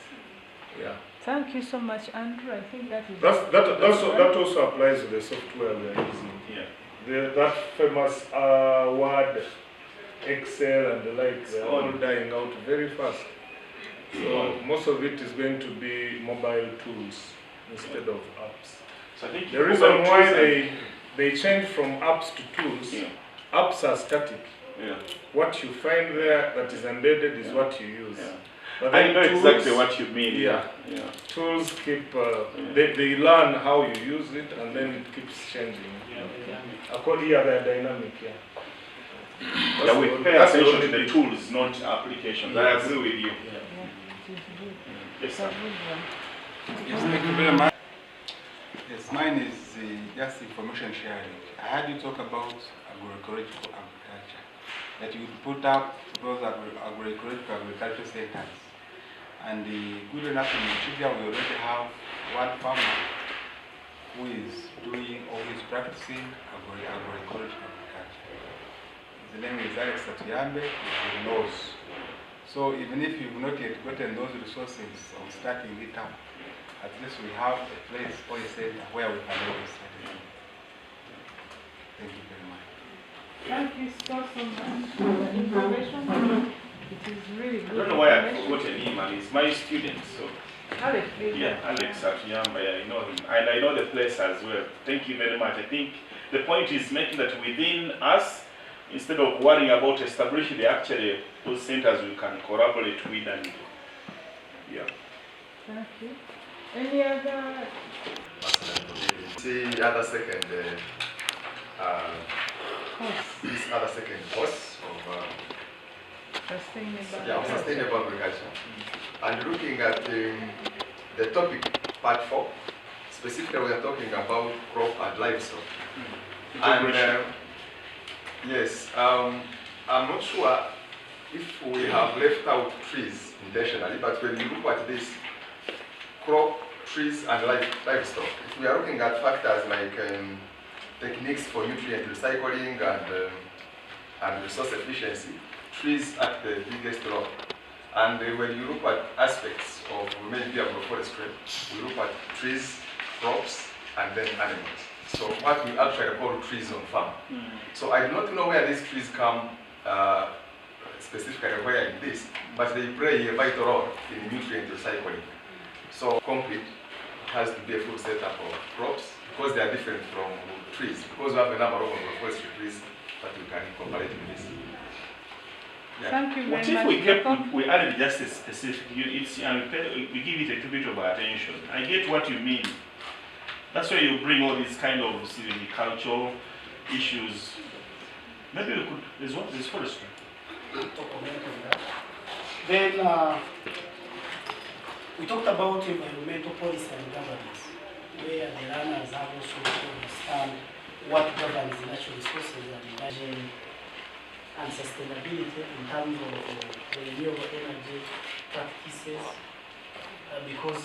Yeah. Thank you so much, Andrew. I think that is... That also applies to the software we are using. Yeah. That famous Word, Excel and the like, they're all dying out very fast. So most of it is going to be mobile tools instead of apps. So I think the reason why they changed from apps to tools apps are static. Yeah. What you find there that is embedded is what you use. Yeah. But I then know tools, exactly what you mean. Yeah. Yeah. Tools keep, they learn how you use it and then it keeps changing. According to their dynamic, Yeah, we pay attention to the tools, not applications. I agree with you. Yes, sir. Yes, thank you very much. Yes, mine is just information sharing. I heard you talk about agroecological agriculture, that you would put up those agroecological agriculture centers. And good enough in Nigeria, we already have one farmer who is doing or is practicing agroecological agriculture. His name is Alex Satuyambe, he knows. So even if you've not yet gotten those resources of starting it up, at least we have a place or a center where we can always start it. Thank you very much. Thank you so much for the information. It is really good. I don't know why I forgot an email. It's my student, so. Alex, yeah, Alex Atuyamba, I know him. And I know the place as well. Thank you very much. I think the point is making that within us, instead of worrying about establishing those centers we can collaborate with and yeah. Thank you. Any other? The other second, this other second course of sustainable agriculture. And looking at the topic, part 4, specifically we are talking about crop and livestock. And yes, I'm not sure if we have left out trees intentionally, but when you look at this crop, trees and livestock, if we are looking at factors like techniques for nutrient recycling and resource efficiency, trees at the biggest role. And when you look at aspects of maybe agroforestry, we look at trees, crops, and then animals. So what we actually call trees on farm. So I do not know where these trees come specifically where in this, but they play a vital role in nutrient recycling. So concrete has to be a full setup of crops because they are different from trees, because we have a number of agroforestry trees that we can incorporate in this. Yeah. Thank you very What if much. we added just a specific, we give it a little bit of attention. I get what you mean. That's why you bring all these kind of silvicultural issues. Maybe we could, there's forestry. Then we talked about environmental policy and governance, where the learners have also to understand what governs natural resources and emerging and sustainability in terms of the renewable energy practices, because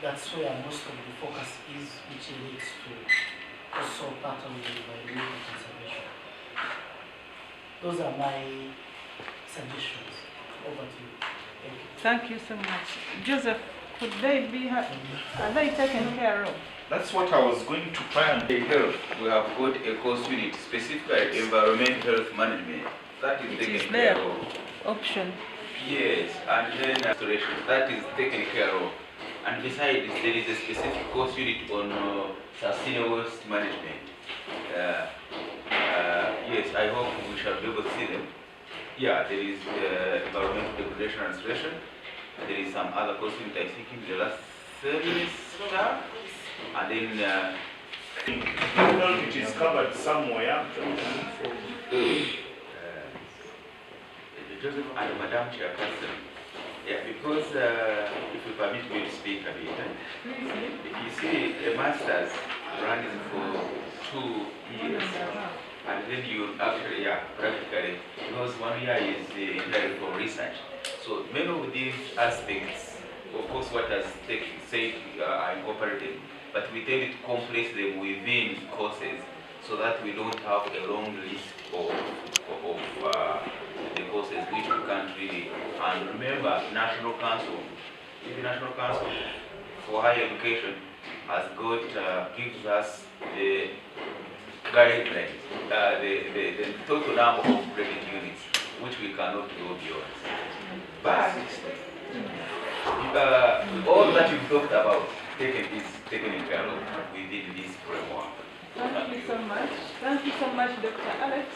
that's where most of the focus is, which leads to also part of the environmental conservation. Those are my suggestions. Over to you. Thank you. Thank you so much. Joseph, could they be, are they taken care of? That's what I was going to try and do. Health, we have got a course unit, specifically environmental health management. That is taken care of. Option. Yes, and then restoration, that is taken care of. And besides, there is a specific course unit on sustainable waste management. Yes, I hope we shall be able to see them. Yeah, there is environmental degradation and restoration. There is some other course unit, I think, in the last semester. And then it is covered somewhere. Joseph and Madam Chairperson. Yeah, because if you permit me to speak a bit, you see, a master's runs for 2 years. And then you actually, practically, because 1 year is entirely for research. So many of these aspects, of course, what has said are incorporated, but we tend to compress them within courses so that we don't have a long list of the courses which we can't really. And remember, National Council, the National Council for Higher Education has got, gives us the guidelines, the total number of credit units, which we cannot go beyond. But all that you've talked about is taken care of within this framework. Thank you so much. Thank you so much, Dr. Alex.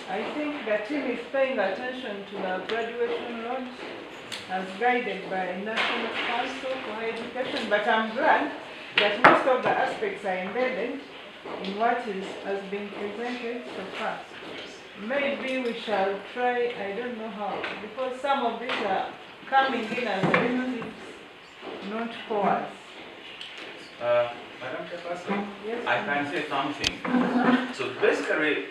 I think the team is paying attention to the graduation launch as guided by National Council for Higher Education, but I'm glad that most of the aspects are embedded in what has been presented so far. Maybe we shall try, I don't know how, because some of these are coming in as electives, not cores. Madam Chairperson, Yes, I can say something. So basically,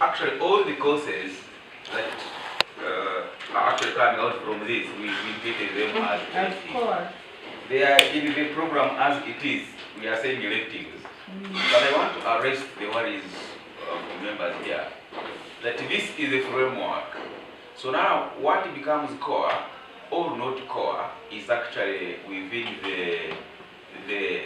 actually all the courses that are actually coming out from this, we treated them as electives. Cores. They are in the program as it is. We are saying electives. But I want to arrest the worries of members here that this is a framework. So now what becomes core or not core is actually within the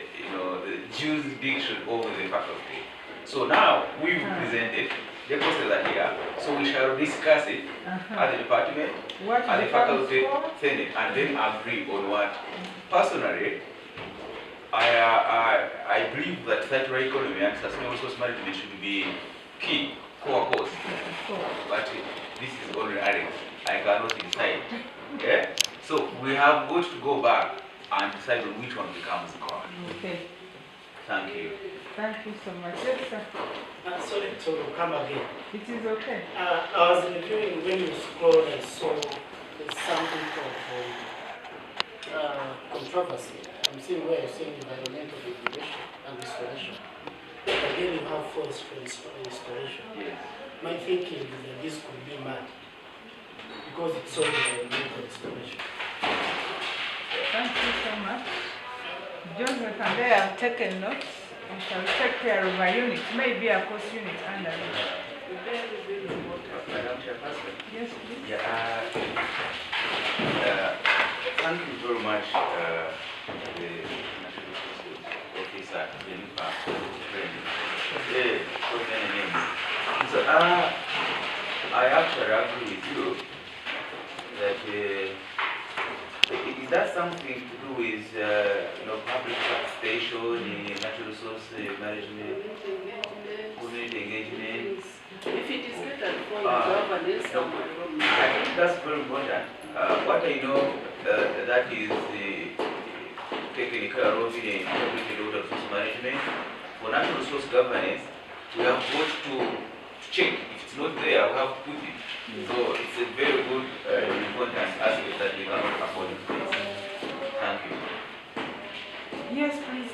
jurisdiction of the faculty. So now we've presented the courses are here. So we shall discuss it at the department, at the faculty senate, and then agree on what. Personally, I believe that circular economy and sustainable resource management should be key core course. But this is only Alex. I cannot decide. Yeah? So we have got to go back and decide on which one becomes core. Okay. Thank you. Thank you so much. Yes, sir. Sorry to come again. It is okay. I was reviewing when you scrolled, I saw there's something of controversy. I'm seeing where you're saying environmental degradation and restoration. Again, you have forestry restoration. Yes. My thinking is that this could be mad because it's all environmental restoration. Thank you so much. Joseph and I have taken notes. We shall take care of a unit, maybe a course unit under it. Madam Chairperson. Yes, please. Yeah, thank you very much, the National Resources Officer, Jennifer, for many names. So, I actually agree with you that is that something to do with public participation in natural resource management, community engagement? If it is catered for governance, I think that's very important. What I know that is taking care of in integrated water resource management. For natural resource governance, we have got to check. If it's not there, we have to put it. So it's a very good important aspect that we cannot afford to miss. Thank you. Yes, please.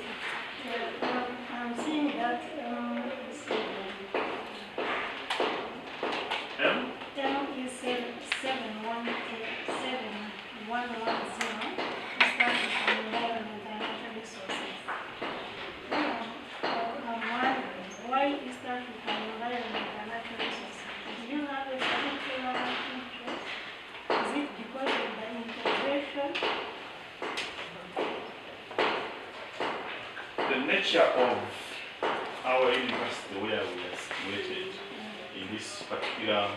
I'm seeing that is 71110. Starting from environment and natural resources. I'm wondering why is starting from environment and natural resources? Do you have a particular interest? Is it because of the integration? The nature of our university where we are situated in this particular,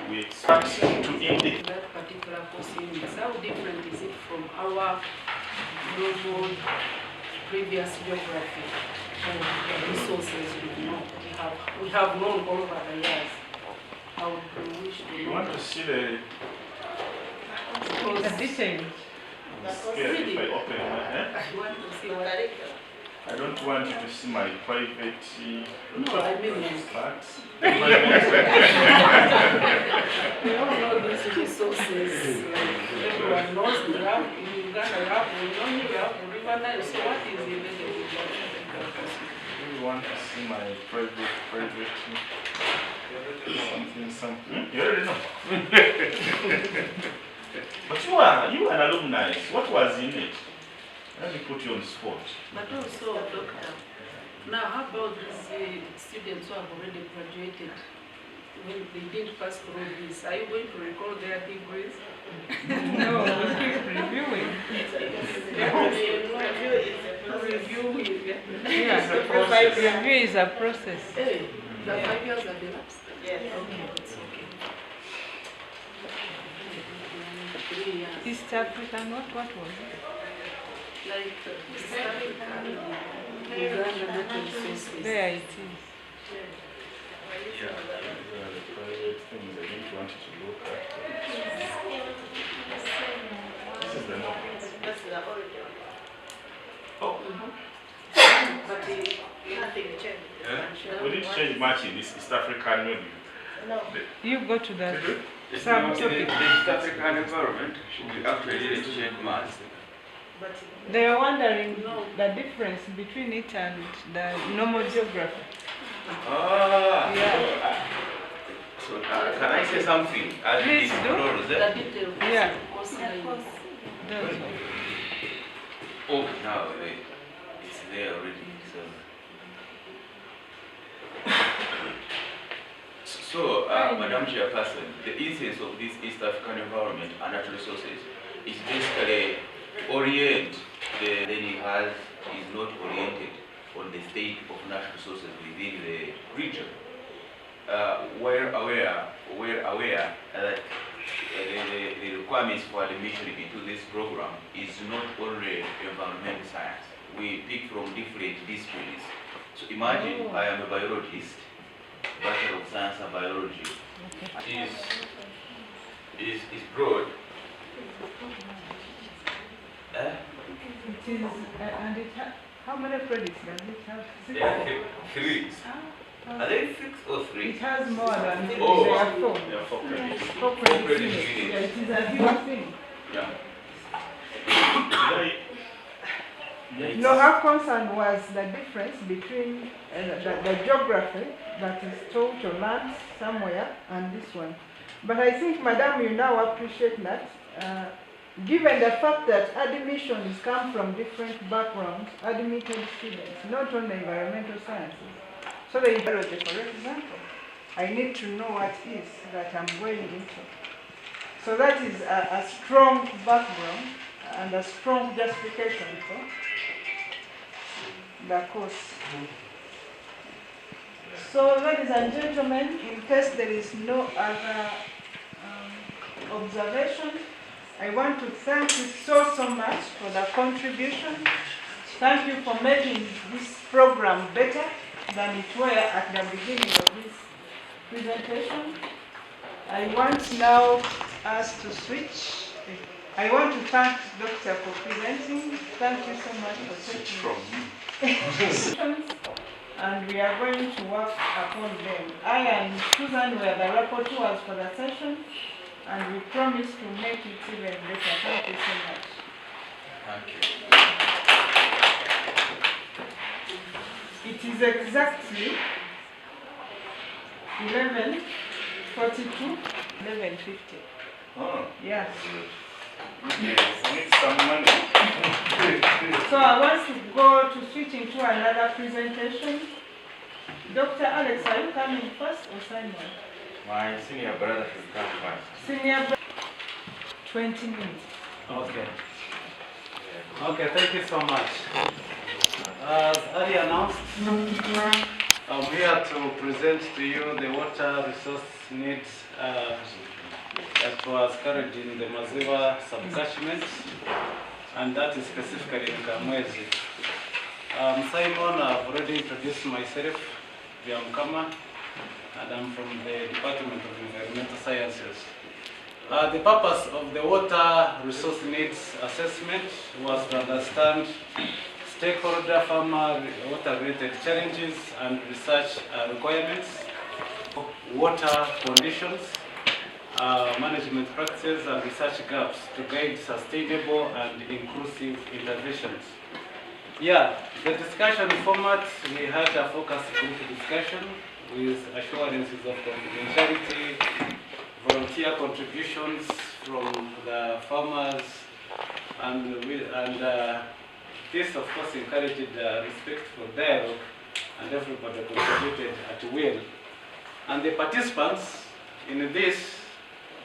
we expect to indicate that particular course units, how different is it from our global previous geography and the resources we have known over the years? How do we wish to you know? want to see the The details. scale if I open my hand. I want to see what I don't want you to see my private no, I mean, parts. we all know these resources. Everyone knows the rap, in Uganda, rap, we know you have River Nile. So what is embedded in that? You want to see my private something. You already know. But you are an alumni. What was in it? Let me put you on the spot. But also, Doctor, now how about these students who have already graduated? When they didn't pass through this, are you going to record their degrees? No, we keep reviewing. Review. Yeah, review is a process. Hey, the 5 years have elapsed. Yes. Okay, it's okay. 3 years. East African, what was it? Like East Africa, Uganda natural resources. There it is. Yeah, the private things I didn't want you to look at. This is the norm. That's the original. Oh, But nothing changed. yeah. We didn't change much in this East African menu. No. You go to that. It's not the East African environment. We actually didn't change much. But They are wondering the difference between it and the normal geography. Ah, Yeah. so can I say something? As Please it do. grows, The detail. Yeah. Also, That's Oh, now it's there already. So, Madam Chairperson, the essence of this East African environment and natural resources is basically orient the then is not oriented on the state of natural resources within the region. We're aware that the requirements for admission into this program is not only environmental science. We pick from different disciplines. So imagine I am a biologist, Bachelor of Science and Biology. Is broad. It is, and it how many credits does it have? Six? Yeah, 3. Are they 6 or 3? It has more than three. Oh. There are four. There are 4 credits. Four credits. credits in it. in it. Yeah, it is a huge thing. Yeah. No, her concern was the difference between the geography that is taught or learned somewhere and this one. But I think, Madam, you now appreciate that. Given the fact that admissions come from different backgrounds, admitted students, not only environmental sciences. So the biology, for example, I need to know what is that I'm going into. So that is a strong background and a strong justification for the course. So, ladies and gentlemen, in case there is no other observation, I want to thank you so much for the contribution. Thank you for making this program better than it were at the beginning of this presentation. I want now us to switch. I want to thank Doctor for presenting. Thank you so much for taking and we are going to work upon them. I and Susan were the rapporteurs for the session, and we promise to make it even better. Thank you so much. Thank you. It is exactly 11:42, 11:50. Oh. Yes. Yes, need some money. So I want to go to switch into another presentation. Dr. Alex, are you coming first or Simon? My senior brother should come first. Senior brother, 20 minutes. Okay. Okay, thank you so much. As earlier announced, I'm here to present to you the water resource needs that was carried in the Maziwa subcatchment, and that is specifically in Kamwezi. Simon, I've already introduced myself. I'm Kama, and I'm from the Department of Environmental Sciences. The purpose of the water resource needs assessment was to understand stakeholder farmer water-related challenges and research requirements, water conditions, management practices and research gaps to guide sustainable and inclusive interventions. Yeah, the discussion format, we had a focus group discussion with assurances of confidentiality, volunteer contributions from the farmers, and this of course encouraged respectful dialogue, and everybody contributed at will. And the participants in this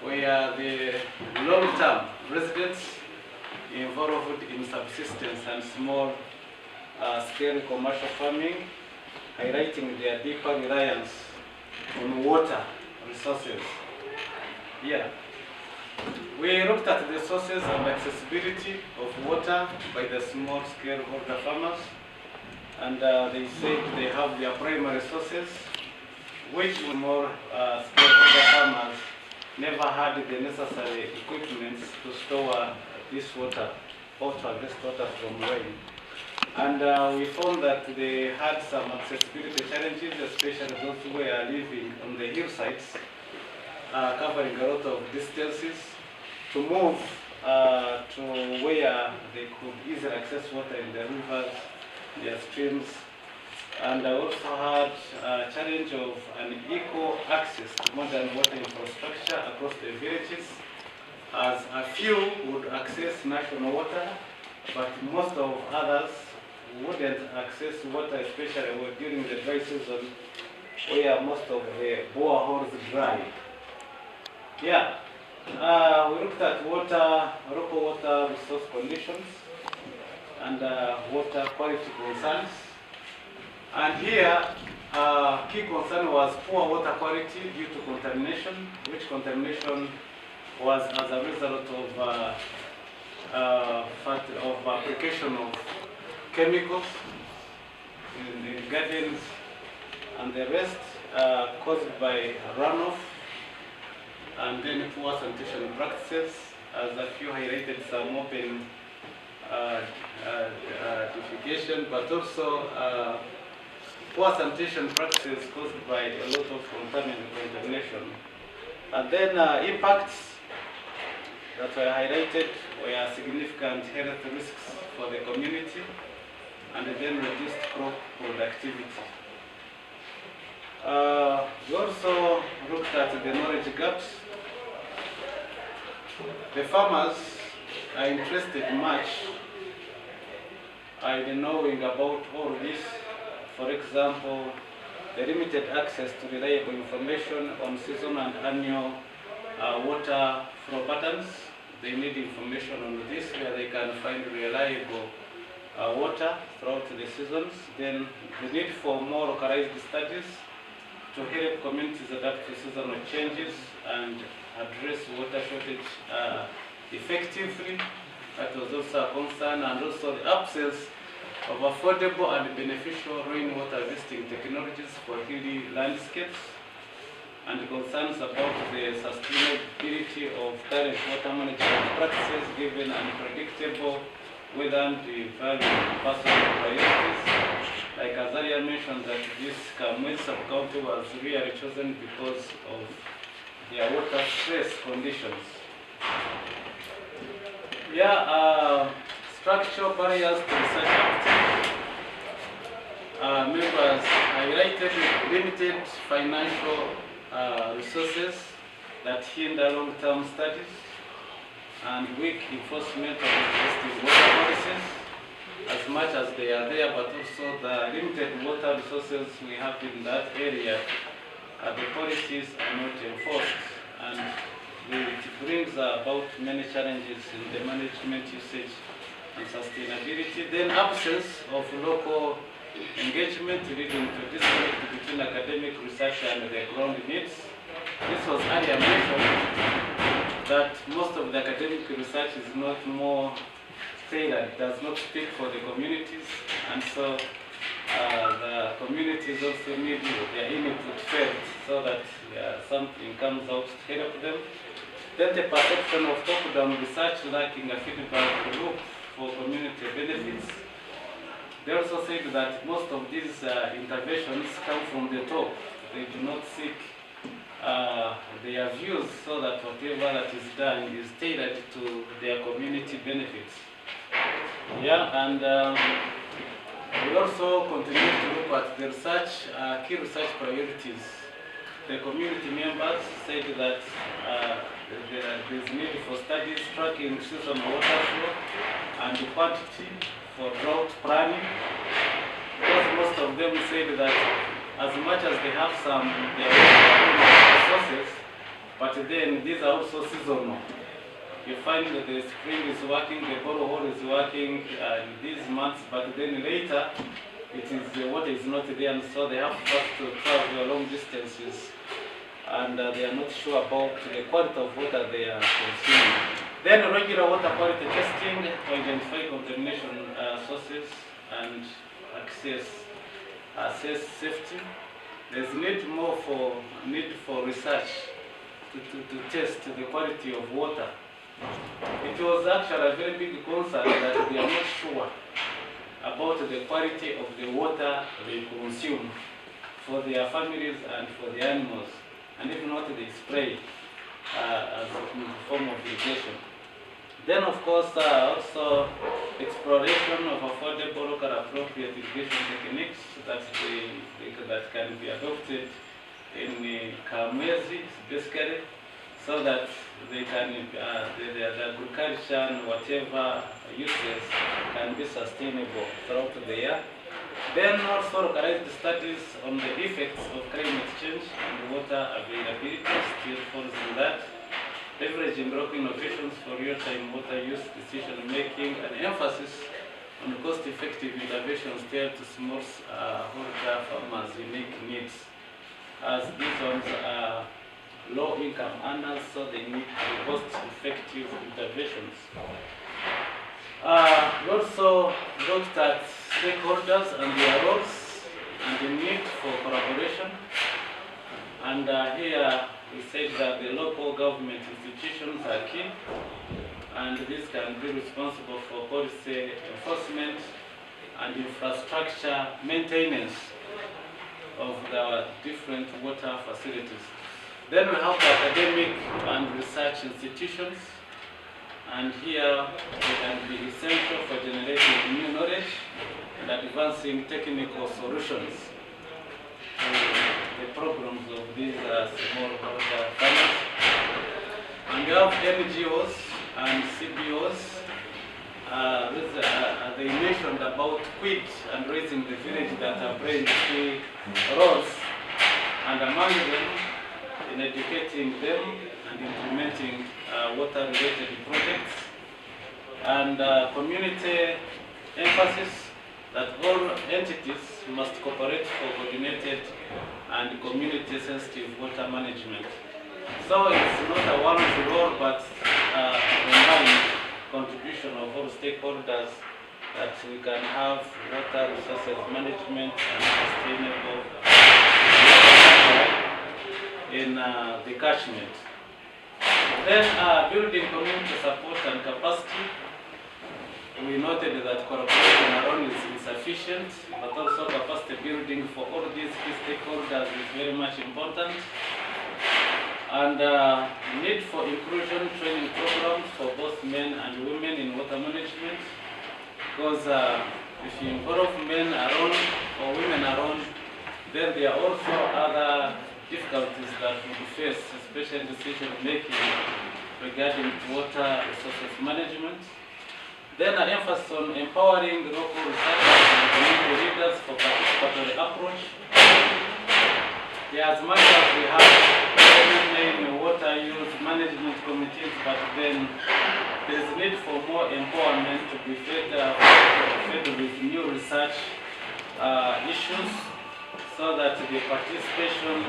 were the long-term residents involved in subsistence and small scale commercial farming, highlighting their deeper reliance on water resources. Yeah. We looked at the sources and accessibility of water by the small scale holder farmers, and they said they have their primary sources, which more smallholder farmers never had the necessary equipment to store this water or to harvest water from rain. And we found that they had some accessibility challenges, especially those who were living on the hillsides, covering a lot of distances to move to where they could easily access water in the rivers, their streams. And I also had a challenge of an equal access to modern water infrastructure across the villages, as a few would access national water, but most of others wouldn't access water, especially during the dry season, where most of the boreholes dry. Yeah, we looked at local water resource conditions and water quality concerns. And here, key concern was poor water quality due to contamination, which contamination was as a result of application of chemicals in gardens and the rest, caused by runoff, and then poor sanitation practices, as a few highlighted some open defecation, but also poor sanitation practices caused by a lot of contamination. And then impacts that were highlighted were significant health risks for the community, and then reduced crop productivity. We also looked at the knowledge gaps. The farmers are interested much in knowing about all this. For example, the limited access to reliable information on seasonal and annual water flow patterns. They need information on this where they can find reliable water throughout the seasons. Then the need for more localized studies to help communities adapt to seasonal changes and address water shortage effectively. That was also a concern, and also the absence of affordable and beneficial rainwater harvesting technologies for hilly landscapes, and concerns about the sustainability of current water management practices given unpredictable weather and environment personal priorities. Like Azaria mentioned, that this Kamwe sub-county was really chosen because of their water stress conditions. Yeah, structural barriers to research activity. Members highlighted limited financial resources that hinder long-term studies and weak enforcement of existing water policies, as much as they are there, but also the limited water resources we have in that area, the policies are not enforced, and it brings about many challenges in the management, usage, and sustainability. Then absence of local engagement leading to disconnect between academic research and the ground needs. This was earlier mentioned that most of the academic research is not more tailored, does not speak for the communities, and so the communities also need their input felt so that something comes out to help them. Then the perception of top-down research lacking a feedback loop for community benefits. They also said that most of these interventions come from the top. They do not seek their views so that whatever that is done is tailored to their community benefits. Yeah, and we also continue to look at the research, key research priorities. The community members said that there is need for studies tracking seasonal water flow and quantity for drought planning, because most of them said that as much as they have some resources, but then these are also seasonal. You find that the spring is working, the borehole is working in these months, but then later it is the water is not there, and so they have to travel long distances, and they are not sure about the quality of water they are consuming. Then regular water quality testing to identify contamination sources and assess safety. there's need for research to test the quality of water. It was actually a very big concern that they are not sure about the quality of the water they consume for their families and for the animals, and if not, they spray as a form of irrigation. Then, of course, also exploration of affordable local appropriate irrigation techniques that can be adopted in Kamwezi, basically, so that they can the agriculture and whatever uses can be sustainable throughout the year. Then also localized studies on the effects of climate change and water availability still falls in that. Leveraging local innovations for real-time water use decision making, and emphasis on cost-effective interventions tailored to smallholder farmers' unique needs, as these ones are low-income earners, so they need cost-effective interventions. We also looked at stakeholders and their roles and the need for collaboration. And here we said that the local government institutions are key, and these can be responsible for policy enforcement and infrastructure maintenance of the different water facilities. Then we have the academic and research institutions, and here they can be essential for generating new knowledge and advancing technical solutions to the problems of these smallholder farmers. And we have NGOs and CBOs. They mentioned about quit and raising the village that are playing key roles, and among them in educating them and implementing water-related projects, and community emphasis that all entities must cooperate for coordinated and community-sensitive water management. So it's not a one-to-all, but a combined contribution of all stakeholders that we can have water resources management and sustainable in the catchment. Then building community support and capacity. We noted that cooperation alone is insufficient, but also capacity building for all these key stakeholders is very much important. And need for inclusion training programs for both men and women in water management, because if you involve men alone or women alone, then there are also other difficulties that we face, especially decision making regarding water resources management. Then an emphasis on empowering local researchers and community leaders for participatory approach. As much as we have many water use management committees, but then there is need for more empowerment to be fed with new research issues, so that the participation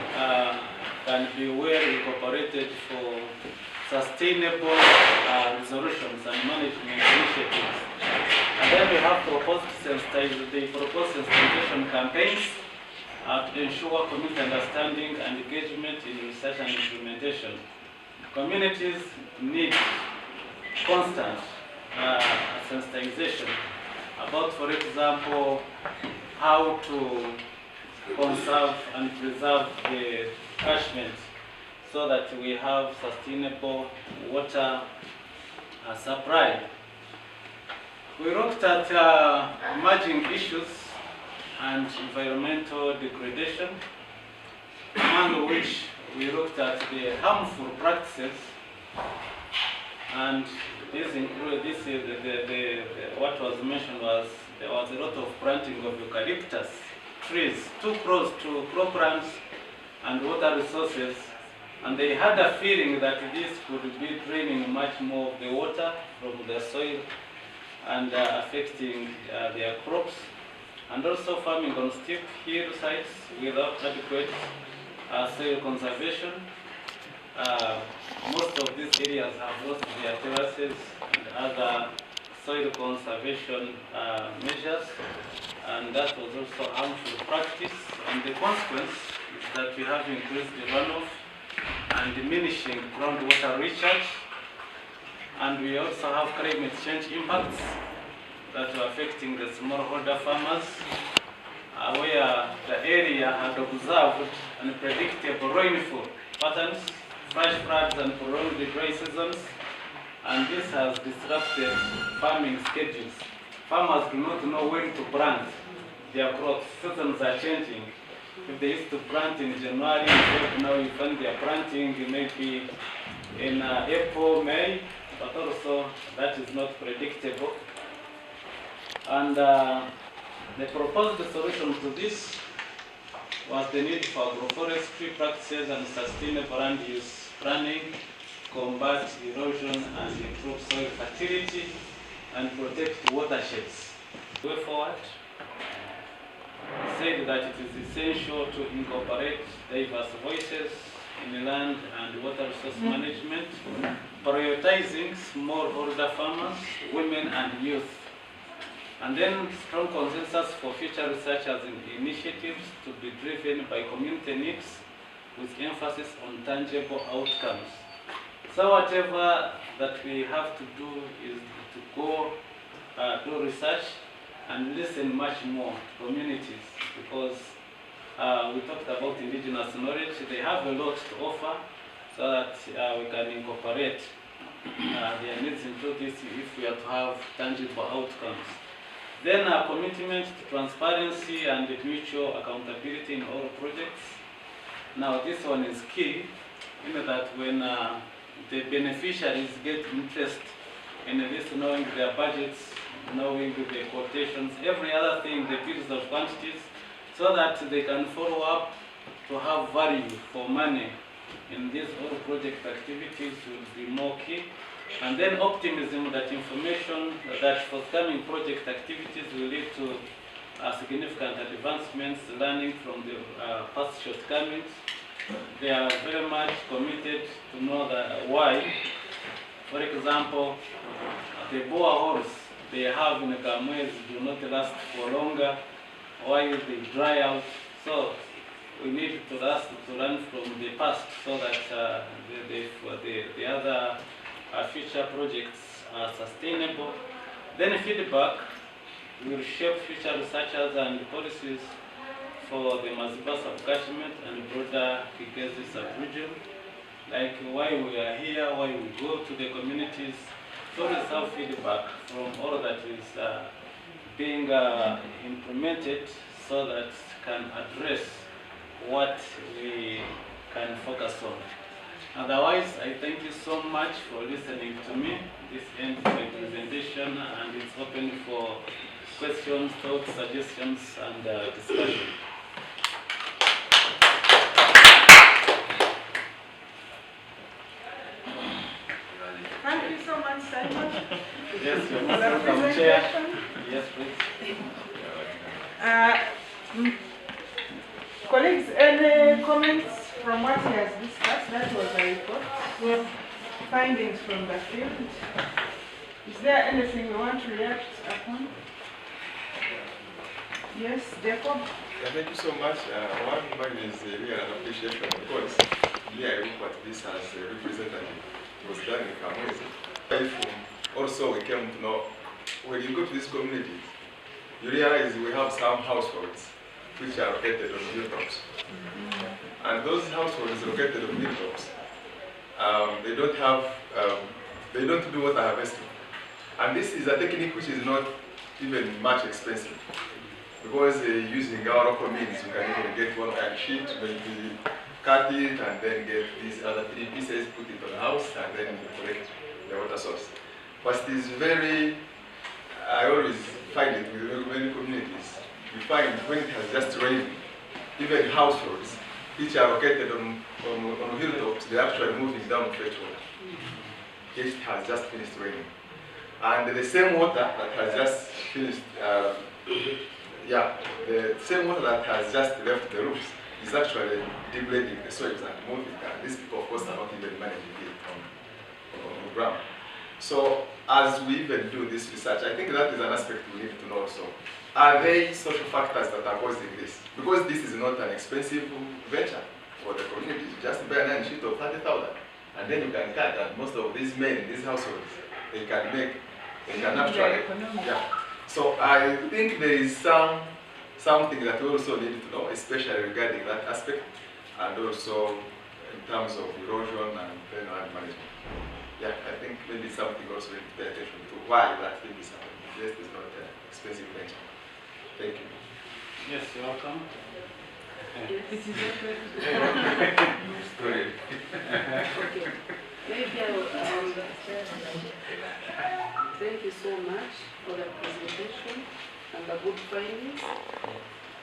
can be well incorporated for sustainable resolutions and management initiatives. And then we have proposed sensitization campaigns to ensure community understanding and engagement in research and implementation. Communities need constant sensitization about, for example, how to conserve and preserve the catchment so that we have sustainable water supply. We looked at emerging issues and environmental degradation, among which we looked at the harmful practices, and this include what was mentioned was there was a lot of planting of eucalyptus trees too close to croplands and water resources, and they had a feeling that this could be draining much more of the water from the soil and affecting their crops, and also farming on steep hillsides without adequate soil conservation. Most of these areas have lost their terraces and other soil conservation measures, and that was also harmful practice, and the consequence is that we have increased the runoff and diminishing groundwater recharge, and we also have climate change impacts that are affecting the smallholder farmers, where the area had observed unpredictable rainfall patterns, flash floods, and prolonged dry seasons, and this has disrupted farming schedules. Farmers do not know when to plant their crops. Seasons are changing. If they used to plant in January, now you find they are planting maybe in April, May, but also that is not predictable. And the proposed solution to this was the need for agroforestry practices and sustainable land use planning to combat erosion and improve soil fertility and protect watersheds. Way forward, said that it is essential to incorporate diverse voices in land and water resource management, prioritizing smallholder farmers, women and youth. And then strong consensus for future research as initiatives to be driven by community needs with emphasis on tangible outcomes. So whatever that we have to do is to go do research and listen much more to communities, because we talked about indigenous knowledge. They have a lot to offer, so that we can incorporate their needs into this if we are to have tangible outcomes. Then a commitment to transparency and mutual accountability in all projects. Now this one is key, in that when the beneficiaries get interest in this, knowing their budgets, knowing the quotations, every other thing, the bills of quantities, so that they can follow up to have value for money in these all project activities will be more key. And then optimism that information, that forthcoming project activities will lead to significant advancements, learning from the past shortcomings. They are very much committed to know that why. For example, the boreholes they have in Kamwezi do not last for longer, while they dry out. So we need to learn from the past, so that the other future projects are sustainable. Then feedback will shape future researchers and policies for the Maziba subcatchment and broader Kigezi sub-region, like why we are here, why we go to the communities. So we have feedback from all that is being implemented, so that can address what we can focus on. Otherwise, I thank you so much for listening to me. This ends my presentation, and it's open for questions, thoughts, suggestions, and discussion. Thank you so much, Simon. Yes, you're most welcome, Chair. Yes, please. Colleagues, any comments from what he has discussed? That was a report. Well, findings from the field. Is there anything you want to react upon? Yes, Jacob? Yeah, thank you so much. One is really an appreciation, because I look what this as a representative was done in Kamwezi. Also, we came to know, when you go to these communities, you realize we have some households which are located on hilltops. And those households located on hilltops, they don't have, they don't do water harvesting. And this is a technique which is not even much expensive, because using our local means, you can even get one iron sheet, maybe cut it, and then get these other 3 pieces, put it on the house, and then collect the water source. But it is very, I always find it with many communities, you find when it has just rained, even households which are located on hilltops, they're actually moving down to fetch water. It has just finished raining. And the same water that has just finished, the same water that has just left the roofs is actually degrading the soils and moving. And these people, of course, are not even managing it on the ground. So as we even do this research, I think that is an aspect we need to know also. are they social factors that are causing this? Because this is not an expensive venture for the community. You just buy a 9 sheet of 30,000, and then you can cut. And most of these men in these households, they can actually, yeah. So I think there is something that we also need to know, especially regarding that aspect, and also in terms of erosion and land management. Yeah, I think maybe something also we need to pay attention to why that thing is happening. This is not an expensive venture. Thank you. Yes, you're welcome. It is okay. Sorry. Okay. Maybe thank you so much for the presentation and the good findings.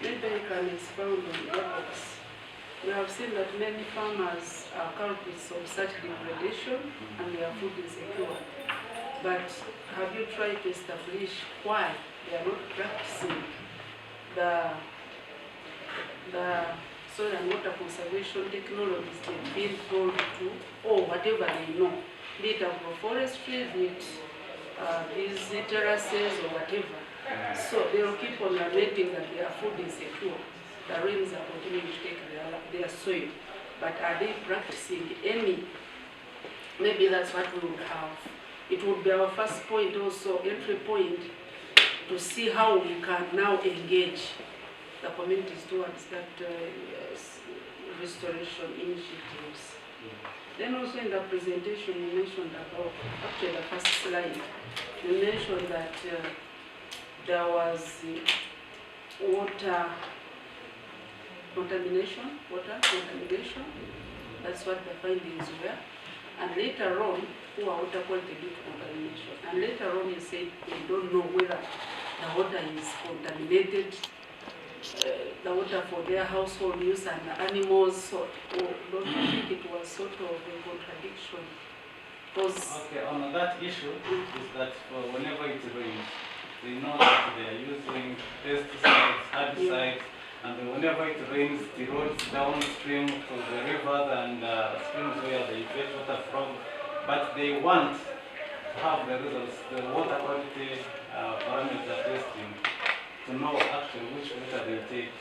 Maybe I can expound on efforts. We have seen that many farmers are culprits of such degradation and their food insecure. But have you tried to establish why they are not practicing the soil and water conservation technologies they've been told to, or whatever they know, be it agroforestry, be it these terraces or whatever. So they'll keep on lamenting that their food is secure. The rains are continuing to take their soil. But are they practicing any? Maybe that's what we would have. It would be our first point also, entry point, to see how we can now engage the communities towards that restoration initiatives. Then also in the presentation you mentioned about, after the first slide, you mentioned that there was water contamination, that's what the findings were. And later on, water quality due to contamination. And later on you said we don't know whether the water is contaminated, the water for their household use and the animals, so don't you think it was sort of a contradiction? Okay, on that issue is that whenever it rains, they know that they are using pesticides, herbicides, and whenever it rains, it rolls downstream to the rivers and streams where they get water from. But they want to have the results, the water quality parameter testing, to know actually which water they take.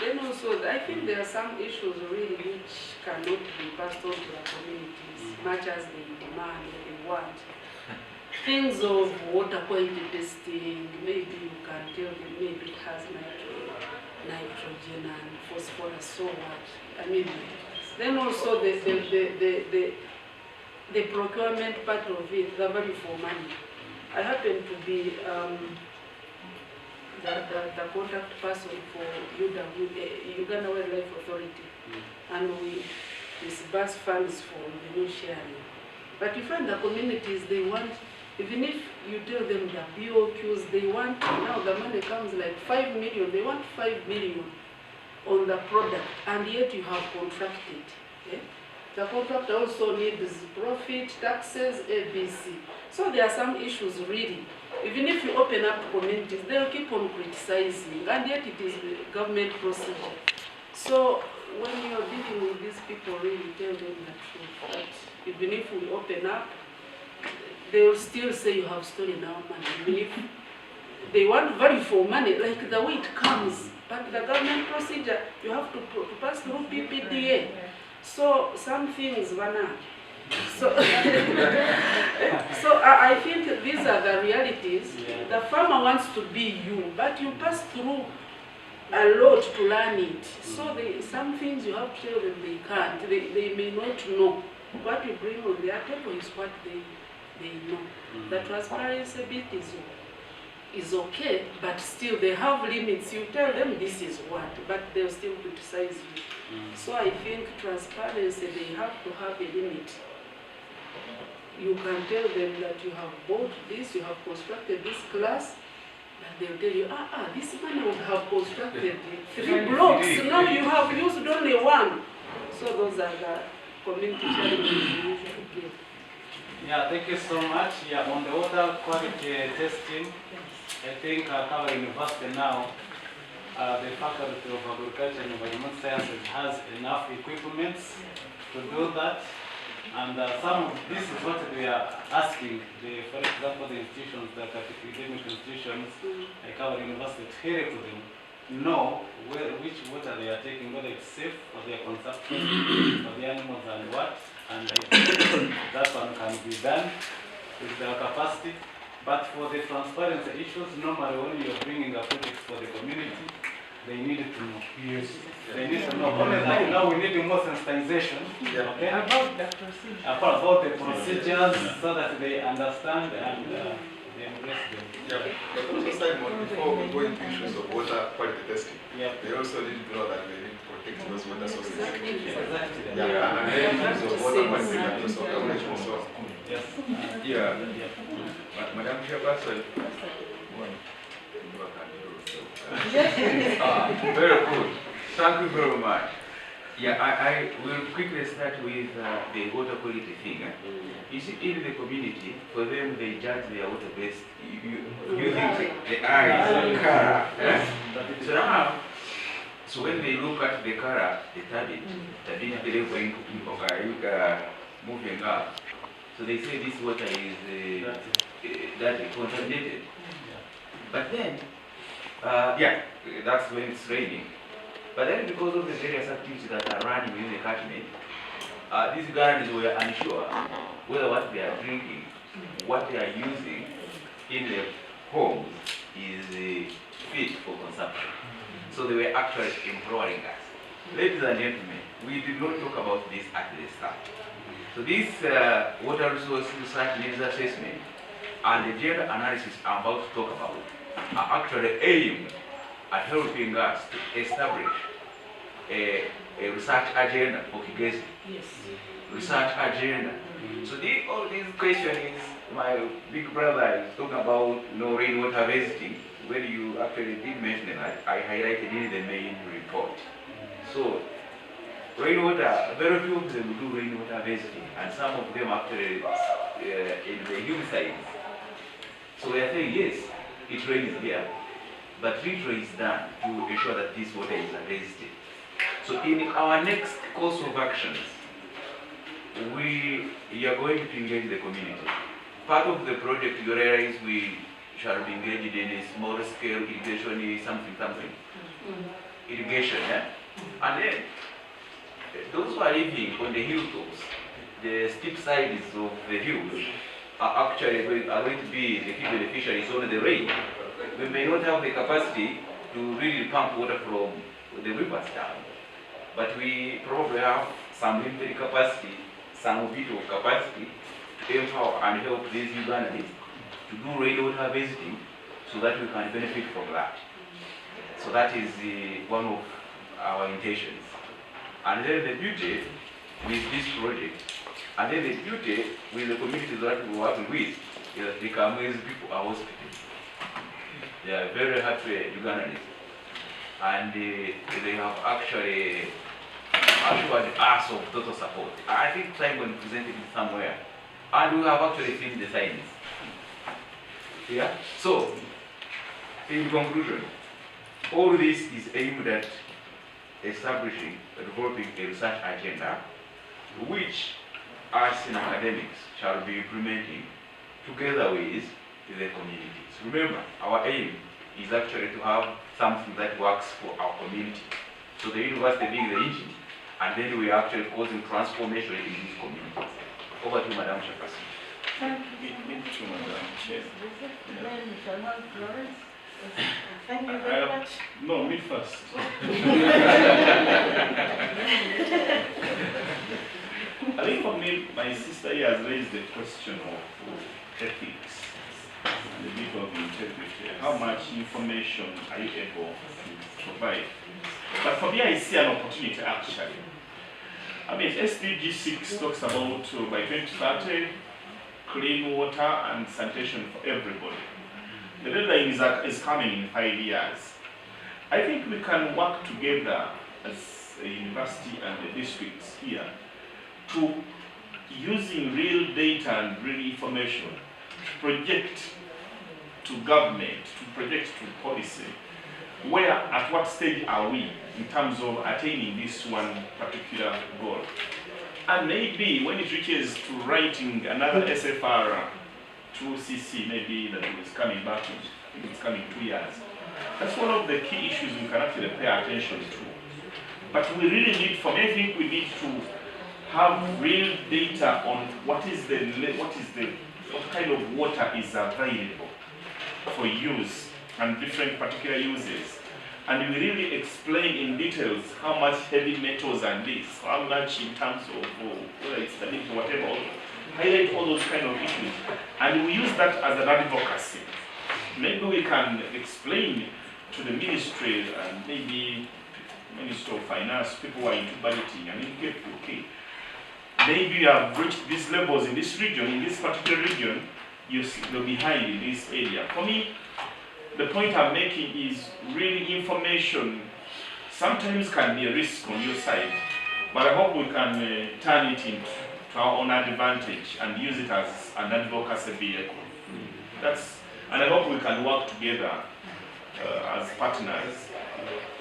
Then also, I think there are some issues really which cannot be passed on to the communities, much as they demand or they want. Things of water quality testing, maybe you can tell them maybe it has nitrogen and phosphorus, so what? I mean, then also the procurement part of it, the value for money. I happen to be the contact person for Uganda Wildlife Authority, and we disburse funds for revenue sharing. But you find the communities, they want, even if you tell them the BOQs, they want, now the money comes like 5 million, they want 5 million on the product, and yet you have contracted. Okay? The contract also needs profit, taxes, ABC. So there are some issues really. Even if you open up communities, they'll keep on criticizing, and yet it is government procedure. So when you're dealing with these people, really tell them the truth, that even if we open up, they will still say you have stolen our money. Even if they want value for money, like the way it comes, but the government procedure, you have to pass through PPDA. So some things run out. So, so I think these are the realities. The farmer wants to be you, but you pass through a lot to learn it. So some things you have to tell them they can't. They may not know. What you bring on their table is what they know. The transparency bit is okay, but still they have limits. You tell them this is what, but they'll still criticize you. So I think transparency, they have to have a limit. You can tell them that you have bought this, you have constructed this class, and they'll tell you, this man would have constructed 3 blocks, now you have used only 1. So those are the community challenges we usually give. Yeah, thank you so much. Yeah, on the water quality testing, I think Kabale University now, the Faculty of Agriculture and Environmental Sciences has enough equipment to do that. And some of this is what we are asking, for example, the institutions, the academic institutions, like our university, to help them know which water they are taking, whether it's safe for their consumption, for the animals and what. And I think that one can be done with their capacity. But for the transparency issues, normally when you're bringing a project for the community, they need to know. Yes. They need to know. Only that now we need more sensitization. Okay? About the procedure. About the procedures so that they understand and they embrace them. Yeah, but also Simon, before we go into issues of water quality testing, they also need to know that they need to protect those water sources. Exactly. Yeah, and then issues of water quality and also coverage also. Yes. Yeah. Madam Chairperson. Very good. Thank you very much. Yeah, I will quickly start with the water quality thing. You see, in the community, for them, they judge their water based using the eyes and color. So now, so when they look at the color, the tablet they're going moving up. So they say this water is contaminated. But then, that's when it's raining. But then because of the various activities that are running within the catchment, these gardens were unsure whether what they are drinking, what they are using in their homes is fit for consumption. So they were actually imploring us. Ladies and gentlemen, we did not talk about this at the start. So this water resource research needs assessment and the gender analysis I'm about to talk about are actually aimed at helping us to establish a research agenda for Kigezi. Yes. Research agenda. So all these questions, my big brother is talking about rainwater visiting. When you actually did mention it, I highlighted in the main report. So rainwater, very few of them do rainwater visiting, and some of them actually in the hillsides. So we are saying yes, it rains here, but retro is done to ensure that this water is harvested. So in our next course of actions, we are going to engage the community. Part of the project, you realize we shall be engaged in a small scale irrigation, something. Irrigation, yeah? And then, those who are living on the hilltops, the steep sides of the hills, are actually going to be the key beneficiaries on the rain. We may not have the capacity to really pump water from the rivers down, but we probably have some limited capacity, some bit of capacity to empower and help these Ugandans to do rainwater visiting so that we can benefit from that. So that is one of our intentions. And then the beauty with this project, and then the beauty with the communities that we're working with, is that the Kamwezi people are hospitable. They are very happy Ugandans. And they have actually assured us of total support. I think Simon presented it somewhere. And we have actually seen the signs. Yeah? So, in conclusion, all this is aimed at establishing, developing a research agenda, which us in academics shall be implementing together with the communities. Remember, our aim is actually to have something that works for our community. So the university being the engine, and then we are actually causing transformation in these communities. Over to Madam Cephas. Thank you, Madam Chair. Thank you very much. No, me first. I think for me, my sister here has raised the question of ethics and a bit of integrity. How much information are you able to provide? But for me, I see an opportunity actually. I mean, SDG 6 talks about by 2030, clean water and sanitation for everybody. The deadline is coming in 5 years. I think we can work together as a university and the districts here to using real data and real information to project to government, to project to policy, where, at what stage are we in terms of attaining this one particular goal. And maybe when it reaches to writing another SFR 2CC, maybe that is coming back, it's coming 2 years. That's one of the key issues we can actually pay attention to. But we really need, for me, I think we need to have real data on what kind of water is available for use and different particular uses. And we really explain in details how much heavy metals and this, how much in terms of whether it's the limit or whatever, highlight all those kind of issues. And we use that as an advocacy. Maybe we can explain to the ministry and maybe Minister of Finance, people who are into budgeting, and indicate, okay, maybe you have reached these levels in this region, in this particular region, you're behind in this area. For me, the point I'm making is really information sometimes can be a risk on your side, but I hope we can turn it into our own advantage and use it as an advocacy vehicle. And I hope we can work together as partners.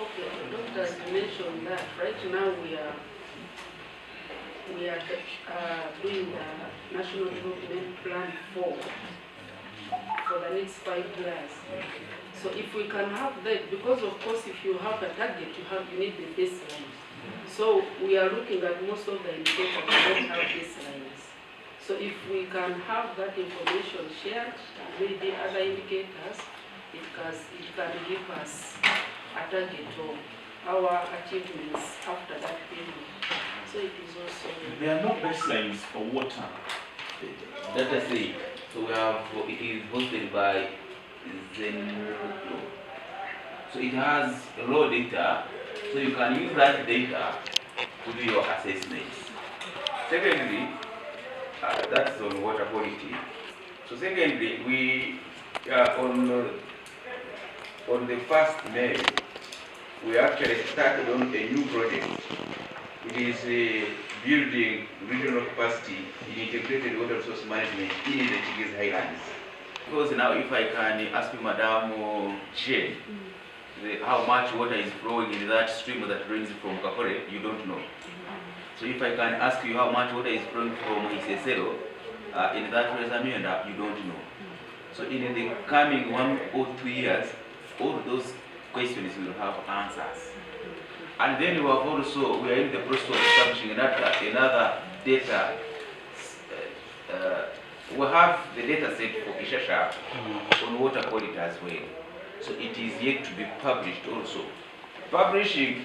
Okay, Doctor, you mentioned that right now we are doing the National Development Plan 4 for the next 5 years. So if we can have that, because of course if you have a target, you need the baseline. So we are looking at most of the indicators that don't have baselines. So if we can have that information shared, and maybe other indicators, it can give us a target of our achievements after that period. So it is also... There are no baselines for water. Let us say, so we have, it is hosted by Zen. So it has raw data, so you can use that data to do your assessments. Secondly, that's on water quality. So secondly, we on the 1st May, we actually started on a new project. It is building regional capacity in integrated water resource management in the Tigis Highlands. Because now if I can ask you, Madam Chair, how much water is flowing in that stream that runs from Kabale, you don't know. So if I can ask you how much water is flowing from Isesero, in that reservoir, you don't know. So in the coming 1 or 2 years, all those questions will have answers. And then we are in the process of establishing another data. We have the data set for Ishasha on water quality as well. So it is yet to be published also. Publishing,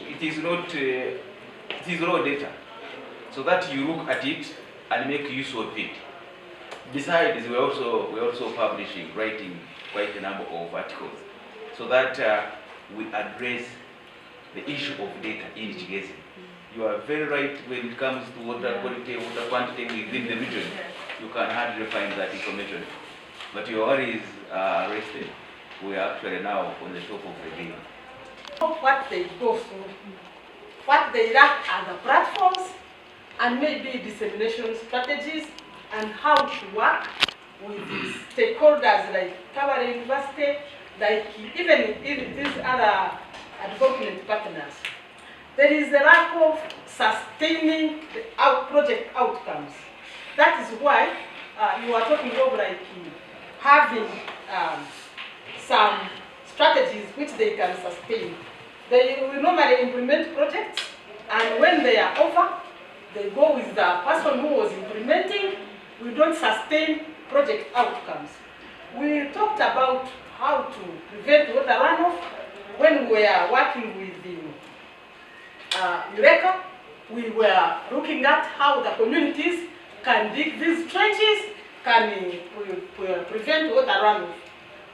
it is not, it is raw data. So that you look at it and make use of it. Besides, we're also publishing, writing quite a number of articles, so that we address the issue of data in Chigezi. You are very right when it comes to water quality, water quantity within the region. You can hardly find that information. But your worries are rested. We are actually now on the top of the game. What they go through, what they lack are the platforms, and maybe dissemination strategies, and how to work with the stakeholders like Kabale University, like even these other development partners. There is a lack of sustaining the project outcomes. That is why you are talking of like having some strategies which they can sustain. They will normally implement projects, and when they are over, they go with the person who was implementing. We don't sustain project outcomes. We talked about how to prevent water runoff when we are working with the Eureka. We were looking at how the communities can dig these trenches, can prevent water runoff.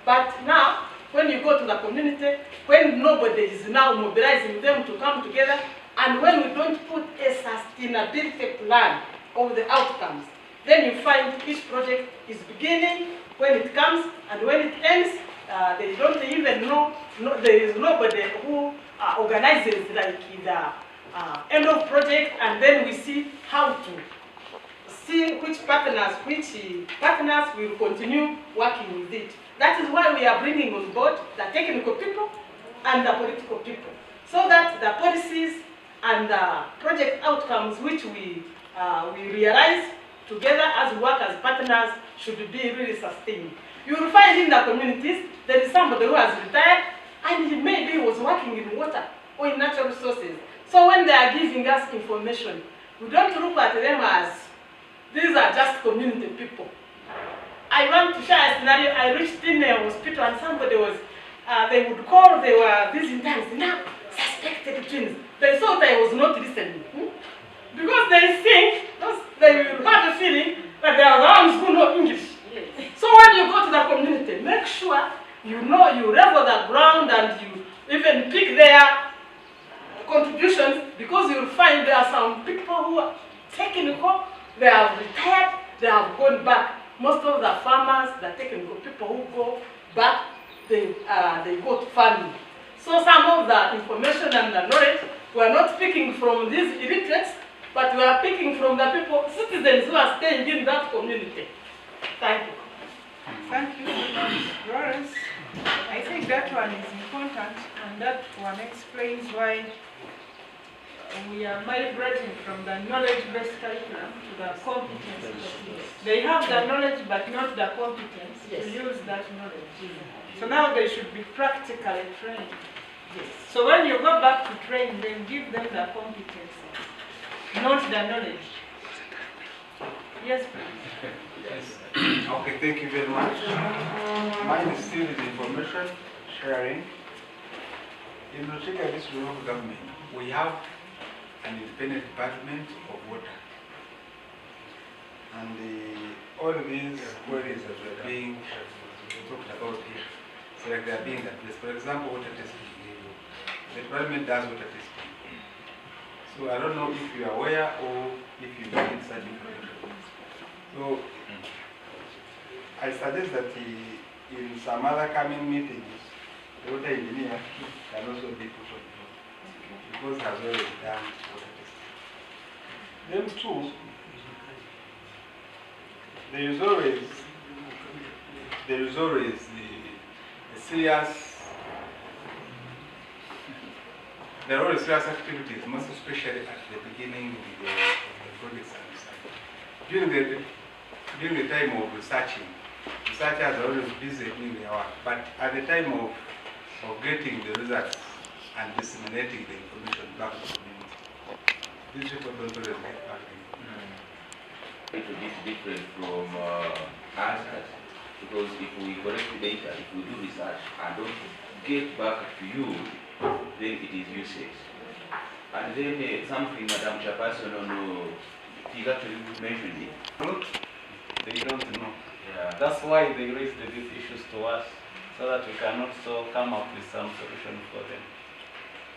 But now, when you go to the community, when nobody is now mobilizing them to come together, and when we don't put a sustainability plan of the outcomes, then you find each project is beginning, when it comes, and when it ends, they don't even know, there is nobody who organizes like the end of project, and then we see how to see which partners will continue working with it. That is why we are bringing on board the technical people and the political people, so that the policies and project outcomes which we realize together as workers, partners, should be really sustained. You will find in the communities there is somebody who has retired and he maybe was working in water or in natural resources. So when they are giving us information, we don't look at them as these are just community people. I want to share a scenario. I reached in a hospital and somebody was, they would call, they were these interns, now suspected twins. They thought I was not listening. Because they think, they will have a feeling that they are the ones who know English. Yes. So when you go to the community, make sure you know, you level the ground and you even pick their contributions, because you'll find there are some people who are technical, they have retired, they have gone back. Most of the farmers, the technical people who go back, they go to farming. So some of the information and the knowledge, we are not picking from these illiterates, but we are picking from the people, citizens who are staying in that community. Thank you. Thank you, Lawrence. I think that one is important, and that one explains why we are migrating from the knowledge-based curriculum to the competence. They have the knowledge but not the competence to use that knowledge. So now they should be practically trained. Yes. So when you go back to train them, give them the competence, not the knowledge. Yes, please. Yes. Okay, thank you very much. Mine is still the information sharing. In Rochester District Local Government, we have an independent department of water. And all these queries that were being talked about here, so like they are being addressed. For example, water testing. The department does water testing. So I don't know if you are aware or if you get such information. So I suggest that in some other coming meetings, the water engineer can also be put on board, because has already done water testing. Then two, there is always the serious, there are always serious activities, most especially at the beginning of the projects and research. During the time of researching, researchers are always busy doing their work, but at the time of getting the results and disseminating the information back to the community, these people don't always get back the information. It will be different from us, because if we collect the data, if we do research and don't get back to you, then it is useless. And then something Madam Chairperson he actually mentioned it. They don't know. Yeah. That's why they raised these issues to us, so that we can also come up with some solution for them.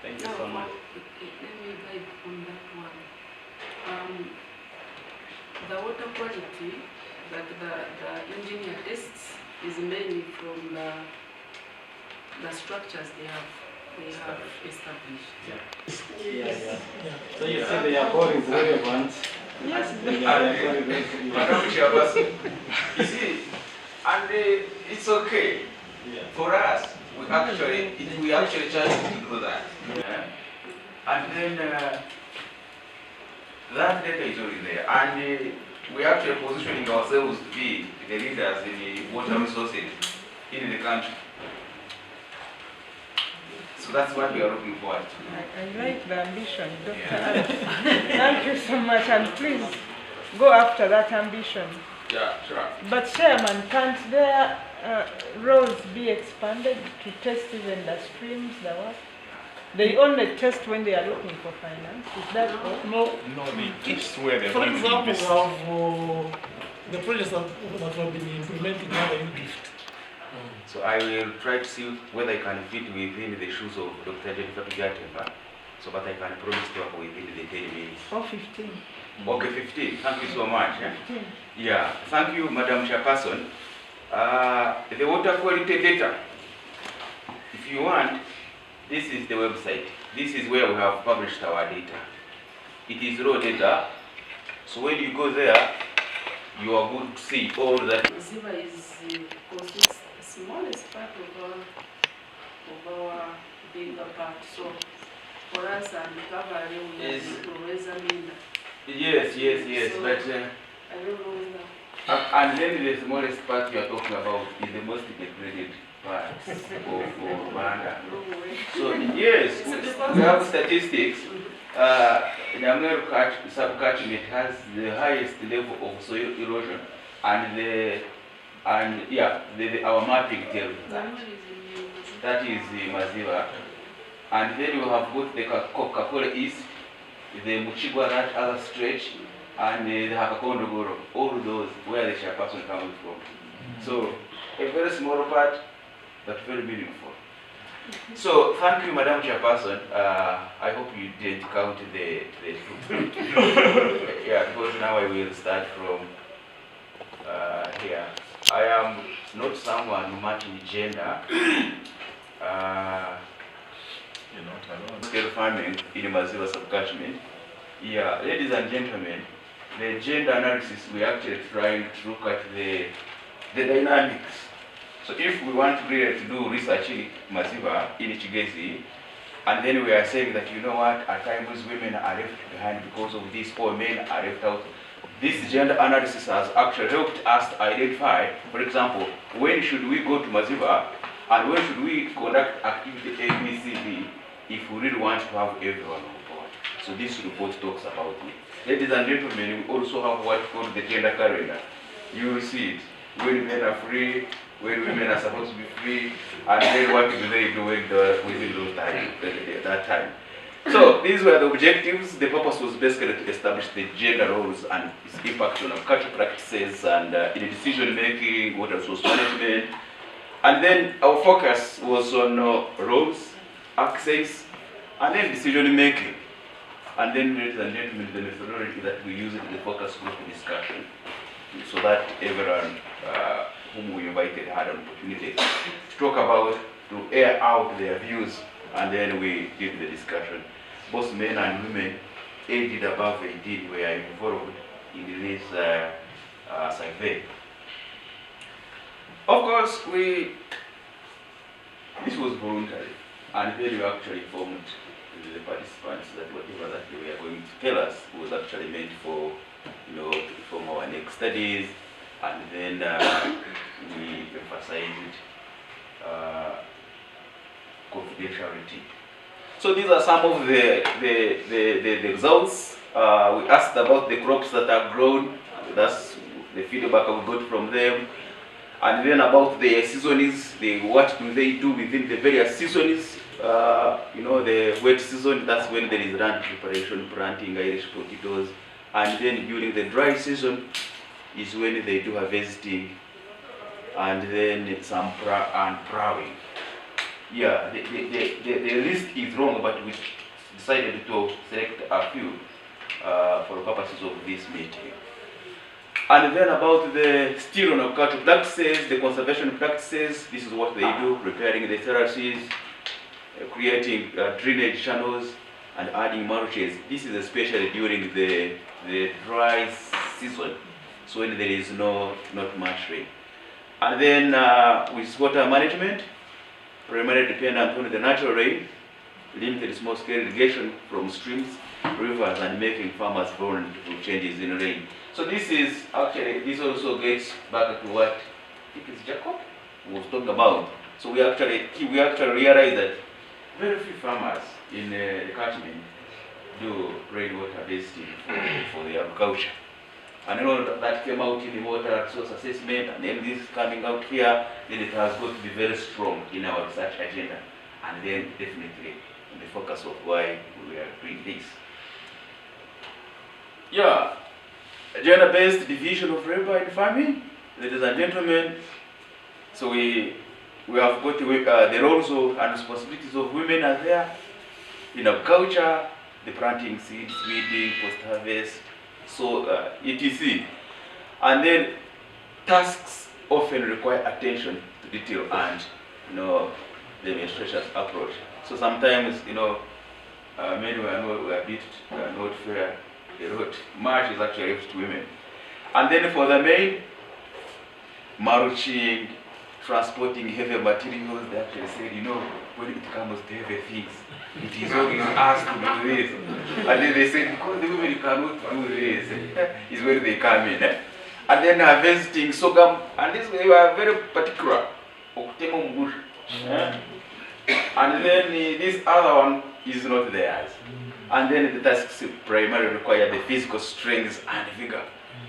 Thank you so much. Let me guide on that one. The water quality that the engineer tests is mainly from the structures they have established. Yeah. So you see the board is relevant. Yes, Madam Chairperson, you see, and it's okay. For us, we actually try to do that. Yeah. And then that data is already there, and we are actually positioning ourselves to be the leaders in the water resources in the country. So that's what we are looking forward to. I like the ambition, Dr. Yeah. Thank you so much, and please go after that ambition. Yeah, sure. But Chairman, can't their roles be expanded to test even the streams, the work? They only test when they are looking for finance. Is that all? No, they test where they're For going to example, we invest. have the projects that have been implemented now in gift. So I will try to see whether I can fit within the shoes of Dr. Jennifer Tugatemba, so that I can promise to work within the 10 minutes. Or 15. Okay, 15. Thank you so much. 15. Yeah, thank you, Madam Chairperson. The water quality data, if you want, this is the website. This is where we have published our data. It is raw data, so when you go there, you are going to see all that. Cephas consists the smallest part of our bigger part. So for us and Kabale, we have to raise a mean. Yes, So, but I don't know whether. and then the smallest part you are talking about is the most degraded part of Rwanda. So yes, we have statistics. The American subcatchment has the highest level of soil erosion, and our mapping tells that. That is Maziba. And then you have got the Kabale East, the Muchigwa, that other stretch, and the Hakakondogoro, all those where the chairperson comes from. So a very small part, but very meaningful. So thank you, Madam Chairperson. I hope you didn't count the yeah, because now I will start from here. I am not someone much in gender. You're not alone. Scale farming in Maziwa subcatchment. Yeah, ladies and gentlemen, the gender analysis, we are actually trying to look at the dynamics. So if we want really to do research in Maziwa, in Chigezi, and then we are saying that, you know what, at times women are left behind because of this, or men are left out. This gender analysis has actually helped us to identify, for example, when should we go to Maziwa, and when should we conduct activity A, B, C, D, if we really want to have everyone on board. So this report talks about it. Ladies and gentlemen, we also have what called the gender calendar. You will see it. When men are free, when women are supposed to be free, and then what do they do within those time, that time. So these were the objectives. The purpose was basically to establish the gender roles and its impact on cultural practices and in decision making, water resource management. And then our focus was on roles, access, and then decision making. And then, ladies and gentlemen, the methodology that we use in the focus group discussion, so that everyone whom we invited had an opportunity to talk about, to air out their views, and then we did the discussion. Both men and women, aged above 18, were involved in this survey. Of course, this was voluntary, and then we actually informed the participants that whatever that they were going to tell us was actually meant for, from our next studies, and then we emphasized confidentiality. So these are some of the results. We asked about the crops that are grown. That's the feedback we got from them. And then about the seasons, what do they do within the various seasons? The wet season, that's when there is land preparation, planting Irish potatoes. And then during the dry season is when they do harvesting, and then some plowing. Yeah, the list is wrong, but we decided to select a few for the purposes of this meeting. And then about the still on agricultural practices, the conservation practices, this is what they do, repairing the terraces, creating drainage channels, and adding mulches. This is especially during the dry season, so when there is not much rain. And then with water management, primarily dependent on the natural rain, limited small-scale irrigation from streams, rivers, and making farmers vulnerable to changes in rain. So this also gets back to what I think it's Jacob was talking about. So we actually realized that very few farmers in the catchment do rainwater harvesting for the agriculture. And that came out in the water resource assessment, and then this is coming out here, then it has got to be very strong in our research agenda, and then definitely in the focus of why we are doing this. Yeah, gender-based division of labor in farming, ladies and gentlemen. So we have got the roles and responsibilities of women are there in agriculture, the planting seeds, weeding, post-harvest, so etc. And then tasks often require attention to detail and the administration's approach. So sometimes men were a bit not fair. Much is actually left to women. And then for the men, mulching, transporting heavy materials, they actually said, when it comes to heavy things, It is always us to do this. And then they said, because the women cannot do this, is when they come in. And then harvesting sorghum, and this they were very particular. And then this other one is not theirs. And then the tasks primarily require the physical strength and vigor.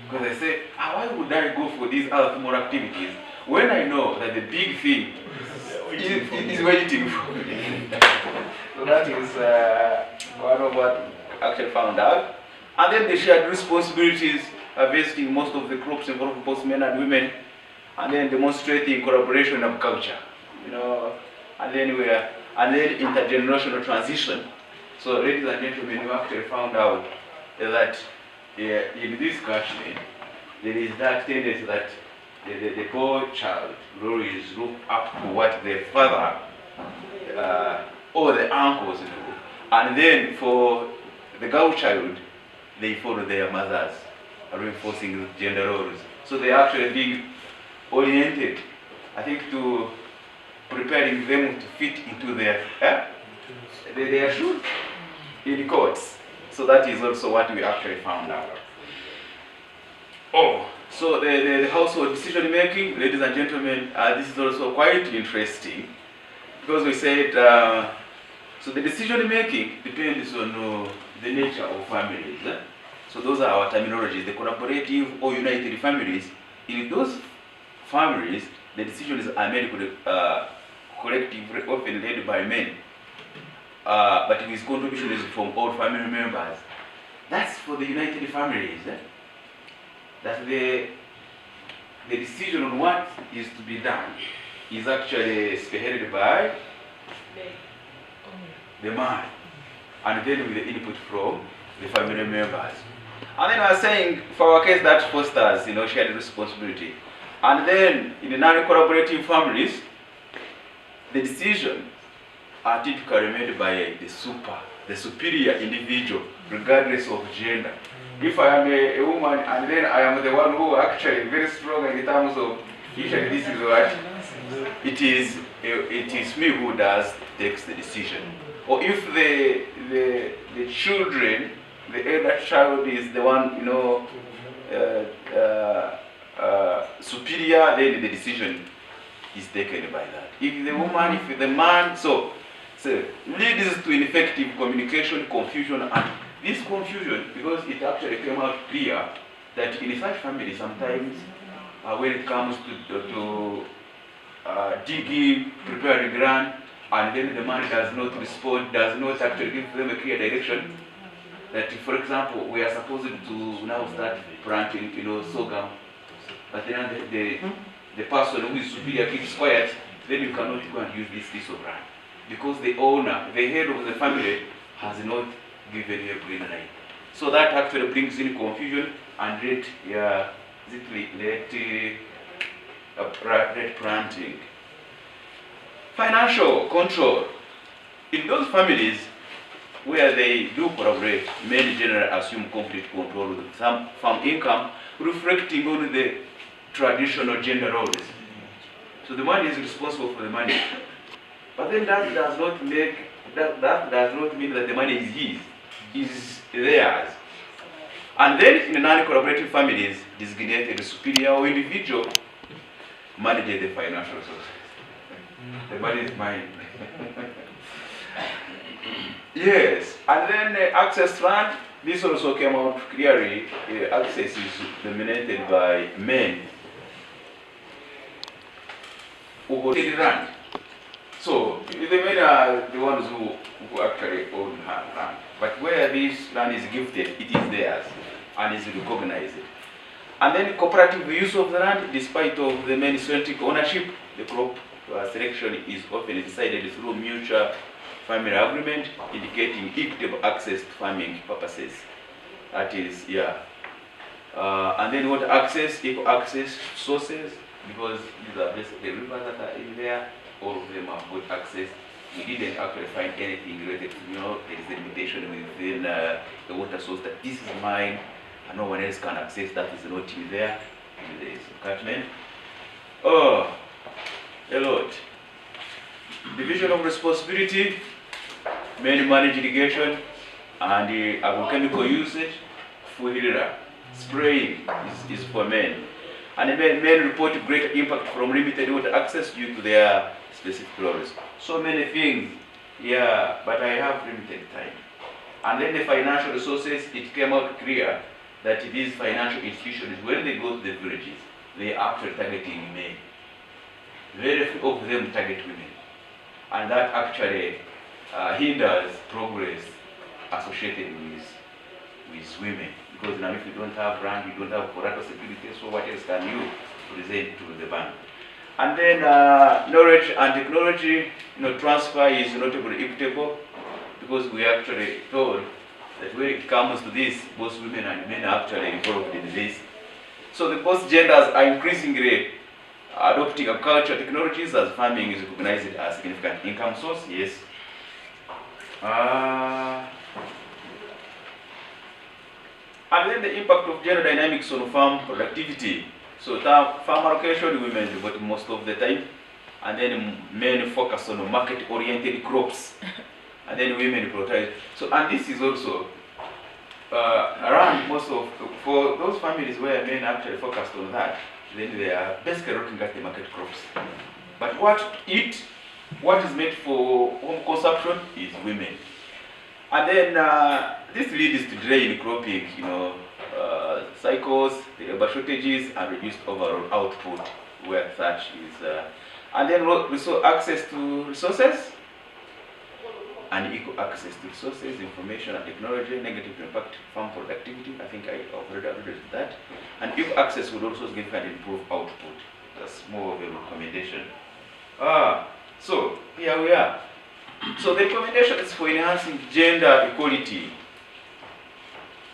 Because I say, why would I go for these other more activities when I know that the big thing is waiting for me? So that is one of what I actually found out. And then the shared responsibilities, harvesting most of the crops involving both men and women, and then demonstrating collaboration of culture, and then intergenerational transition. So, ladies and gentlemen, we actually found out that in this country, there is that tendency that the boy child will always look up to what their father or the uncles do, and then for the girl child, they follow their mothers, reinforcing gender roles. So they are actually being oriented, I think, to preparing them to fit into their shoes in courts. So that is also what we actually found out. So the household decision making, ladies and gentlemen, this is also quite interesting, because we said, so the decision making depends on the nature of families. So those are our terminologies, the collaborative or united families. In those families, the decisions are made collectively, often led by men, but with contributions from all family members. That's for the united families. That the decision on what is to be done is actually spearheaded by the man, and then with the input from the family members. And then I was saying, for our case, that fosters, shared responsibility. And then in the non-collaborative families, the decisions are typically made by the superior individual, regardless of gender. If I am a woman and then I am the one who actually very strong in terms of usually this is what it is me who takes the decision. Or if the children, the elder child is the one superior, then the decision is taken by that. If the woman, if the man, so leads to ineffective communication, confusion, and this confusion, because it actually came out clear that in such families sometimes when it comes to digging, preparing ground, and then the man does not respond, does not actually give them a clear direction, that for example, we are supposed to now start planting, sorghum, but then the person who is superior keeps quiet, then you cannot go and use this piece of land. Because the owner, the head of the family, has not given you a green light. So that actually brings in confusion and late planting. Financial control. In those families where they do collaborate, men generally assume complete control with some farm income, reflecting on the traditional gender roles. So the man is responsible for the money. But then that does not mean that the money is his. Is theirs. And then in the non-collaborative families, designated superior or individual manages the financial resources. The money is mine. Yes, and then access to land, this also came out clearly. Access is dominated by men who hold the land. So the men are the ones who actually own land. But where this land is gifted, it is theirs and is recognized. And then cooperative use of the land, despite of the men's centric ownership, the crop selection is often decided through mutual family agreement, indicating equitable access to farming purposes. That is, and then what access? Equal access sources, because these are basically the rivers that are in there. All of them have good access. We didn't actually find anything related to, there is a limitation within the water source that this is mine and no one else can access, that is not in there. There is catchment. Oh, a lot. Division of responsibility. Men manage irrigation and agrochemical usage. Fuhirira, spraying is for men. And men report great impact from limited water access due to their specific roles. So many things, yeah, but I have limited time. And then the financial resources, it came out clear that these financial institutions, when they go to the villages, they are actually targeting men. Very few of them target women. And that actually hinders progress associated with women. Because now if you don't have land, you don't have collateral security, so what else can you present to the bank? And then knowledge and technology, transfer is notably equitable, because we actually told that when it comes to this, both women and men are actually involved in this. So the both genders are increasingly adopting agricultural technologies, as farming is recognized as a significant income source. Yes. And then the impact of gender dynamics on farm productivity. So farm allocation, women devote most of the time, and then men focus on market-oriented crops, and then women prioritize. So, and this is also around for those families where men actually focused on that, then they are basically looking at the market crops. But what is meant for home consumption is women. And then this leads to delay in cropping, cycles, labor shortages, and reduced overall output where such is. And then access to resources, and equal access to resources, information, and technology, negative impact farm productivity. I think I already alluded to that. And equal access would also significantly improve output. That's more of a recommendation. So here we are. So the recommendation is for enhancing gender equality.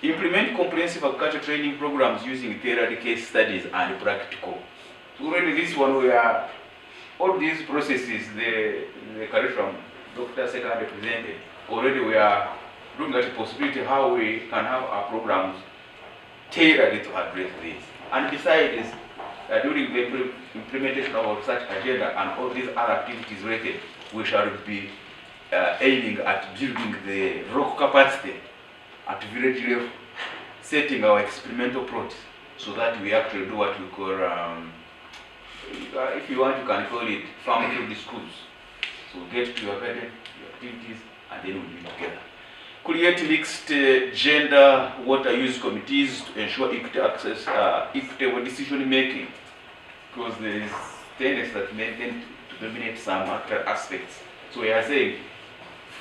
Implement comprehensive agriculture training programs using tailored case studies and practical. So already this one we are, all these processes, the curriculum Dr. Second presented, already we are looking at the possibility how we can have our programs tailored to address this. And besides, during the implementation of such agenda and all these other activities related, we shall be aiming at building the local capacity at village level, setting our experimental projects so that we actually do what we call, if you want, you can call it farm field schools. So get to your garden, your activities, and then we do it together. Create mixed gender water use committees to ensure equity access, equitable decision making, because there is tendency that men tend to dominate some other aspects. So we are saying,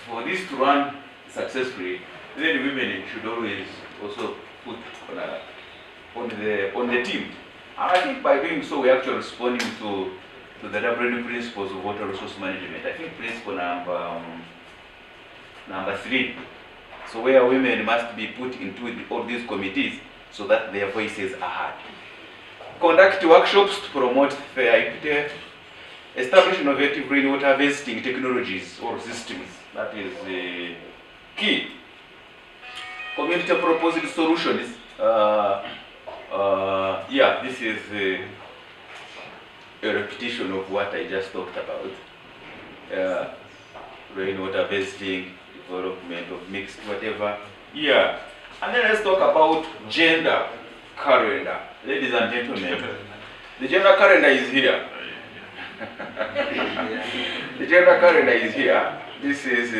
for this to run successfully, then women should always also put on the team. And I think by doing so, we're actually responding to the WN principles of water resource management. I think principle number 3. So where women must be put into all these committees so that their voices are heard. Conduct workshops to promote fair equity. Establish innovative rainwater harvesting technologies or systems. That is key. Community proposed solutions. Yeah, this is a repetition of what I just talked about. Rainwater harvesting, development of mixed whatever. Yeah. And then let's talk about gender calendar. Ladies and gentlemen, the gender calendar is here. The gender calendar is here. This is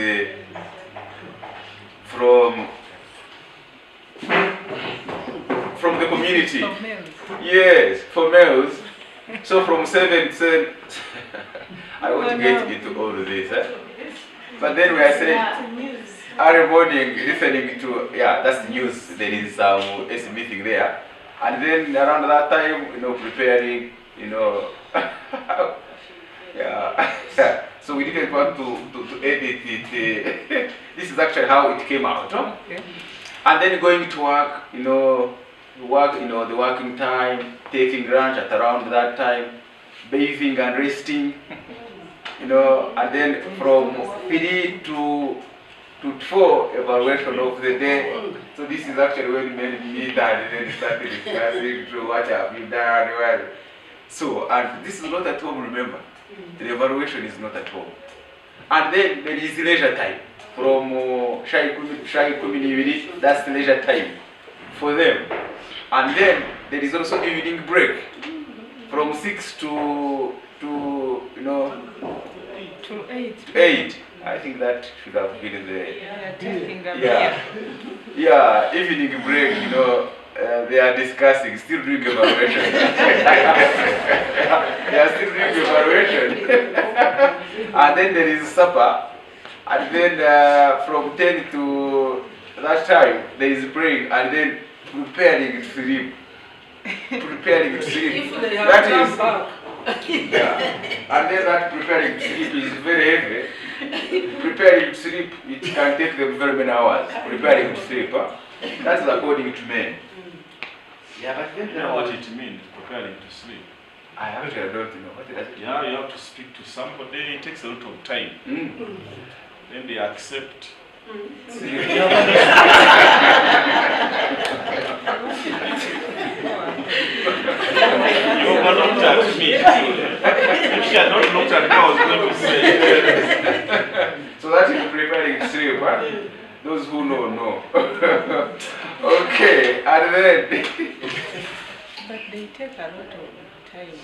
from the community. Yes, for males. So from 7 I want to get into all of this. But then we are saying early morning listening to, that's the news. There is some AC meeting there. And then around that time, preparing, So we didn't want to edit it. This is actually how it came out. Okay. And then going to work, the working time, taking lunch at around that time, bathing and resting, and then from 3 to 4 evaluation of the day. So this is actually when men meet and then started discussing through what have you done, well. So, and this is not at home, remember. The evaluation is not at home. And then there is leisure time. from shayi kumi n'ibiri, that's the leisure time for them. And then there is also evening break from 6 to 8. I think that should have been the evening break. They are discussing, still doing evaluation. They are still doing evaluation. And then there is supper. And then from 10 to that time, there is praying, and then preparing to sleep. Preparing to sleep. If they have That come is, back. And then that preparing to sleep is very heavy. Preparing to sleep, it can take them very many hours. Preparing to sleep, that's according to men. Yeah, but then You know what it means, preparing to sleep. I actually don't know what it is. Yeah, you have to speak to somebody, it takes a lot of time. Then they accept. You overlooked at me. If she had not looked at me, I was going to say. So that is preparing to sleep, huh? Those who know. Okay, and then But they take a lot of time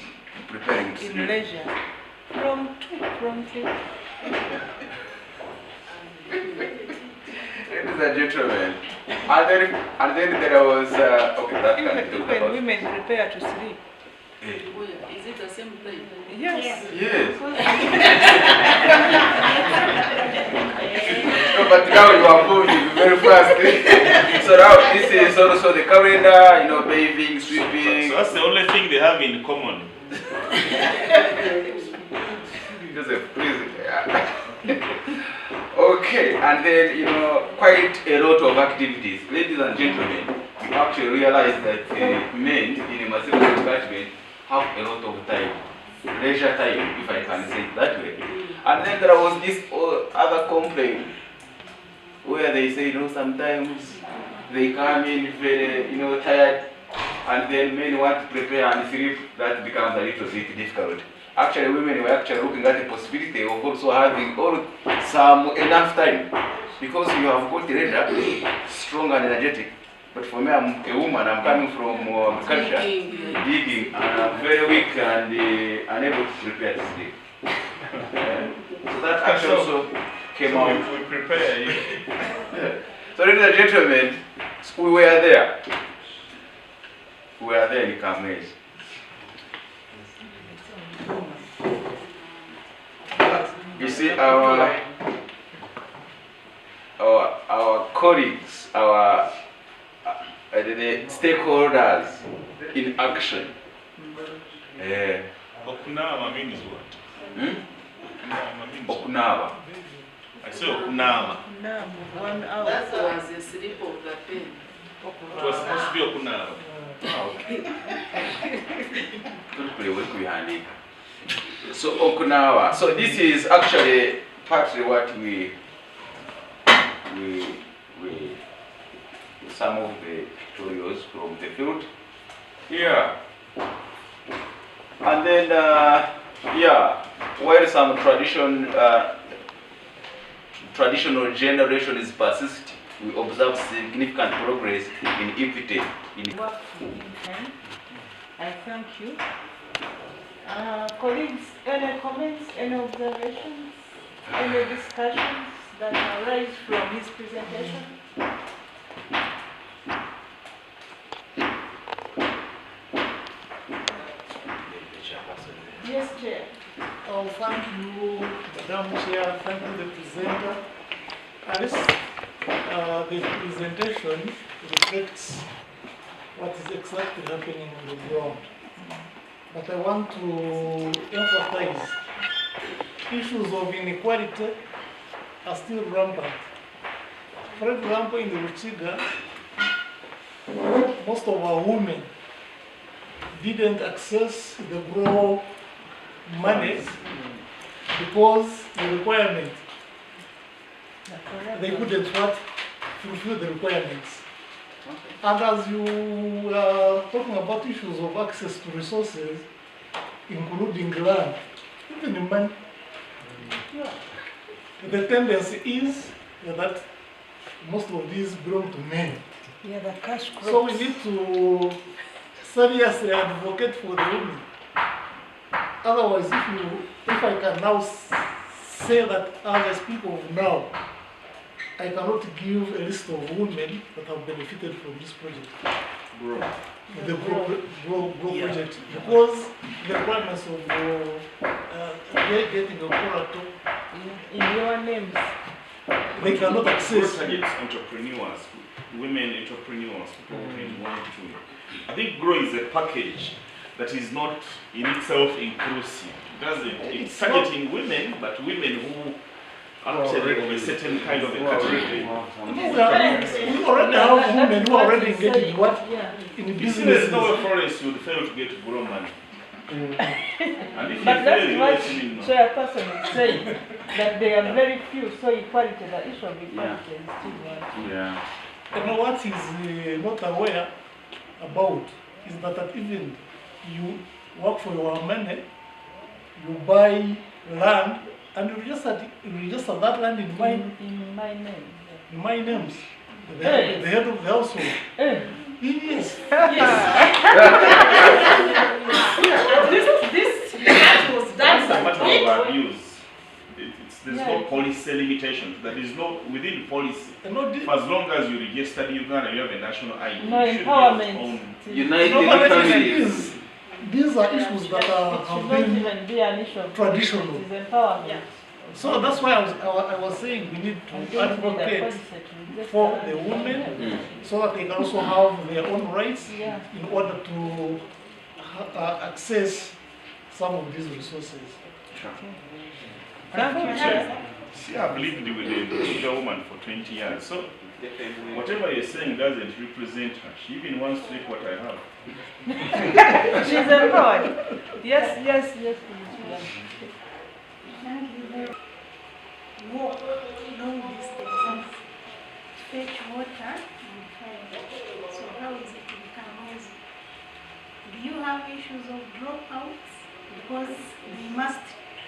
preparing to in sleep. leisure. From 3. Ladies and gentlemen, and then there was okay, that can be talked Even about. women prepare to sleep. Is it the same thing? Yes. Yes. No, but now you are moving very fast. So now this is also the calendar, bathing, sweeping. So that's the only thing they have in common. Joseph, please. Okay, and then quite a lot of activities. Ladies and gentlemen, you actually realize that men in a massive catchment have a lot of time, leisure time, if I can say it that way. And then there was this other complaint where they say, sometimes they come in very, tired, and then men want to prepare and sleep. That becomes a little bit difficult. Actually, women were actually looking at the possibility of also having some enough time, because you have got leisure, strong and energetic. But for me, I'm a woman. I'm coming from culture, digging, and I'm very weak and unable to prepare to sleep. So that actually also came out. We prepare you. So, ladies and gentlemen, we were there. We were there in Kabale. You see, our colleagues, the stakeholders in action. Okunawa means what? Okunawa. I say okunawa. Now, 1 hour. That was the sleep of the pen. It was supposed to be okunawa. So Okunawa. So this is actually partly what we some of the pictorials from the field here. And then while some traditional generations persist, we observe significant progress in equity. I thank you. Colleagues, any comments, any observations, any discussions that arise from his presentation? Yes, Chair. Oh, thank you, Madam Chair, thank you, the presenter. Alice, the presentation reflects what is exactly happening on the ground. But I want to emphasize issues of inequality are still rampant. For example, in the Ruchiga, most of our women didn't access the grow money because the requirement, they couldn't fulfill the requirements. And as you are talking about issues of access to resources, including land, even in money, the tendency is that most of these belong to men. Yeah, the cash crops. So we need to seriously advocate for the women. Otherwise, if I can now say that as I speak of now, I cannot give a list of women that have benefited from this project. The Grow project, because the requirements of getting a quota in your names, they cannot access. Entrepreneurs, women entrepreneurs, people who want to. I think Grow is a package that is not in itself inclusive. It's targeting women, but women who actually of a certain kind of a category. We already have women who are already engaged in what? In business. There's no forest would fail to get Grow money. And if but that's what the chairperson is saying, that they are very few, so equality, the issue of equality is still one. Yeah. And what is not aware about is that even you work for your money, you buy land, and you register that land in my name. In my names. The head of the household. Yes. This was done. It's a matter of abuse. There's no policy limitation. There is no within policy. As long as you register Uganda, you have a national ID. No empowerment. United families. These are issues that have been traditional. It is empowerment. So that's why I was saying we need to advocate for the women so that they can also have their own rights in order to access some of these resources. Sure. Thank you, Chair. See, I've lived with a woman for 20 years, so whatever you're saying doesn't represent her. She even wants to take what I have. She's empowered. Yes, please. Walk long distances, fetch water and fire. So how is it in Kabale? Do you have issues of dropouts? Because they must,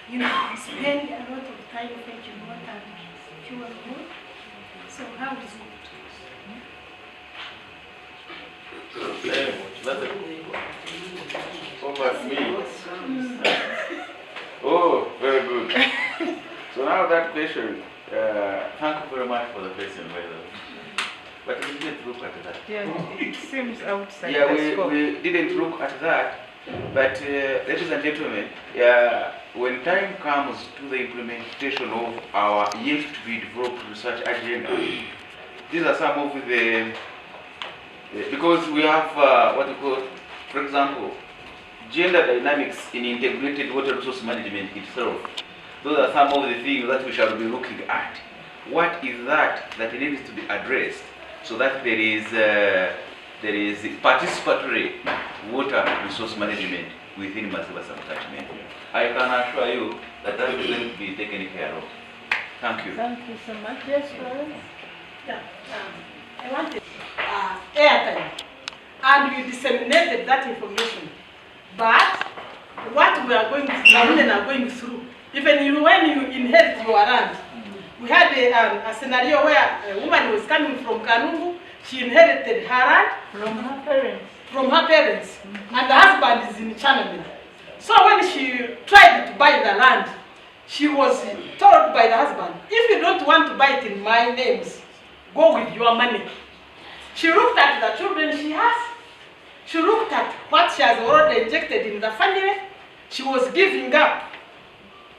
spend a lot of time fetching water and fuel wood. So how is it? Oh, very good. So now that question, thank you very much for the question, by the way. But we didn't look at that. Yeah, it seems outside yeah, the scope. we didn't look at that. But ladies and gentlemen, when time comes to the implementation of our yet to be developed research agenda, these are some of the, because we have what we call, for example, gender dynamics in integrated water resource management itself. Those are some of the things that we shall be looking at. What is that needs to be addressed so that there is participatory water resource management within Masiba subcatchment. I can assure you that that is going to be taken care of. Thank you. Thank you so much. Yes, Florence? Yeah, I wanted airtime, and we disseminated that information. But what we are going through, the women are going through, even when you inherit your land, we had a scenario where a woman was coming from Kanungu, she inherited her land from her parents. And the husband is in Chinaman. So when she tried to buy the land, she was told by the husband, if you don't want to buy it in my names, go with your money. She looked at the children she has. She looked at what she has already injected in the family. She was giving up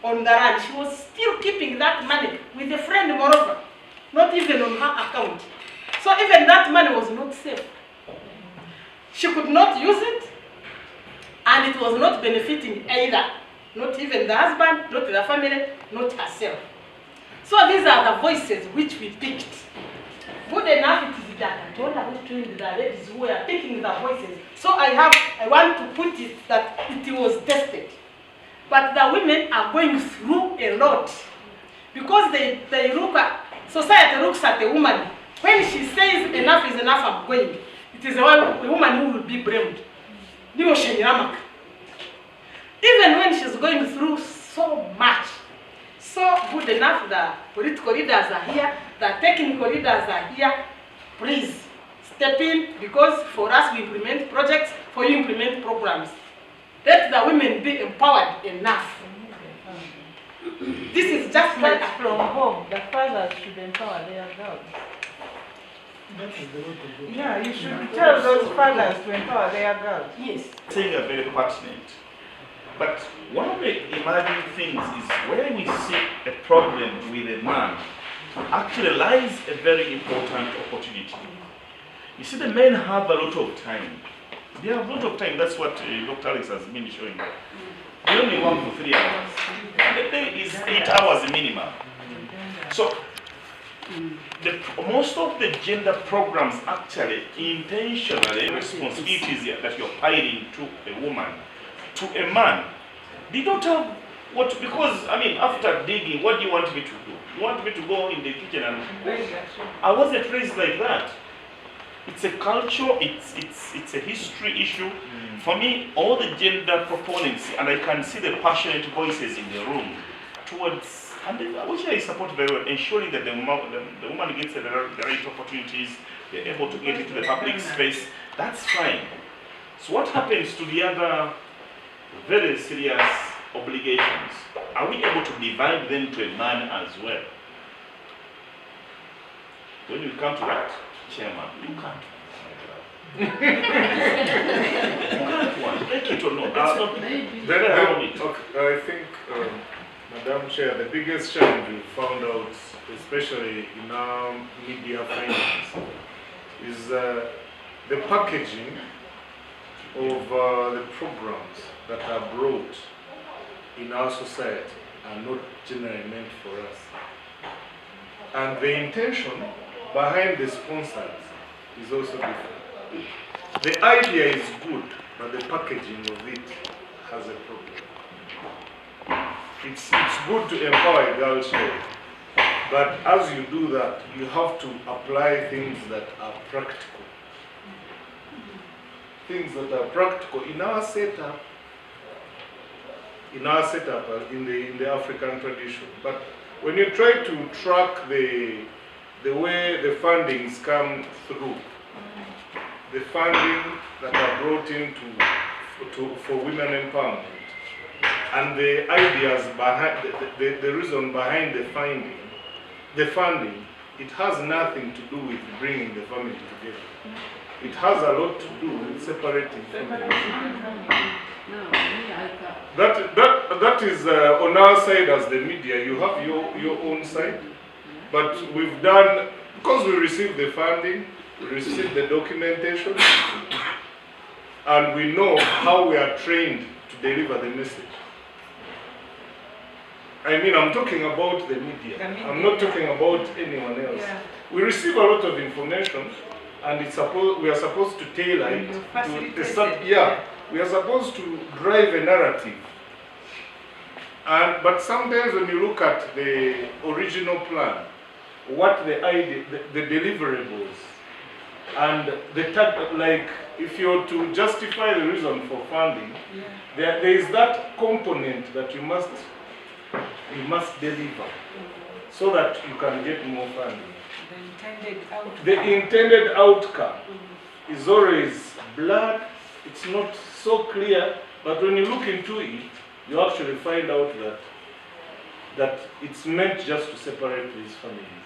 on the land. She was still keeping that money with a friend, moreover, not even on her account. So even that money was not safe. She could not use it, and it was not benefiting either. Not even the husband, not the family, not herself. So these are the voices which we picked. Good enough it is that I told her who trained the ladies who were picking the voices. So I want to put it that it was tested. But the women are going through a lot. Because they look at, society looks at a woman. When she says enough is enough, I'm going. It is a woman who will be blamed. Even when she's going through so much, so good enough, the political leaders are here, the technical leaders are here. Please step in, because for us we implement projects, for you implement programs. Let the women be empowered enough. This is just like from home. The fathers should empower their girls. Yeah, you should tell those fathers to empower their girls. Yes. Saying are very pertinent. But one of the emerging things is where we see a problem with a man actually lies a very important opportunity. You see, the men have a lot of time. They have a lot of time. That's what Dr. Alex has been showing. They only work for 3 hours. And the day is 8 hours minimum. So, most of the gender programs actually intentionally responsibilities that you're piling to a woman, to a man, they don't have what, because I mean, after digging, what do you want me to do? You want me to go in the kitchen and cook? I wasn't raised like that. It's a culture, it's a history issue. For me, all the gender proponents, and I can see the passionate voices in the room towards, and which I support very well, ensuring that the woman gets the right opportunities, they're able to get into the public space, that's fine. So what happens to the other very serious obligations? Are we able to divide them to a man as well? When we come to that, Chairman, you can't. You can't one. Take it or not. That's not very ironic. I think, Madam Chair, the biggest challenge we found out, especially in our media findings, is the packaging of the programs that are brought in our society are not generally meant for us. And the intention behind the sponsors is also different. The idea is good, but the packaging of it has a problem. It's good to empower a girl child, but as you do that, you have to apply things that are practical. Things that are practical in our setup, in the African tradition. But when you try to track the way the fundings come through, the funding that are brought in for women empowerment, and the ideas behind the reason behind the funding, it has nothing to do with bringing the family together. It has a lot to do with separating families. That is on our side as the media. You have your own side, but we've done, because we received the funding, we received the documentation, and we know how we are trained to deliver the message. I mean, I'm talking about the media. I'm not talking about anyone else. Yeah. We receive a lot of information, and we are supposed to tailor it. We are supposed to drive a narrative. But sometimes when you look at the original plan, what the idea, the deliverables, and like if you're to justify the reason for funding, there is that component that you must deliver so that you can get more funding. The intended outcome is always blurred. It's not so clear, but when you look into it, you actually find out that it's meant just to separate these families.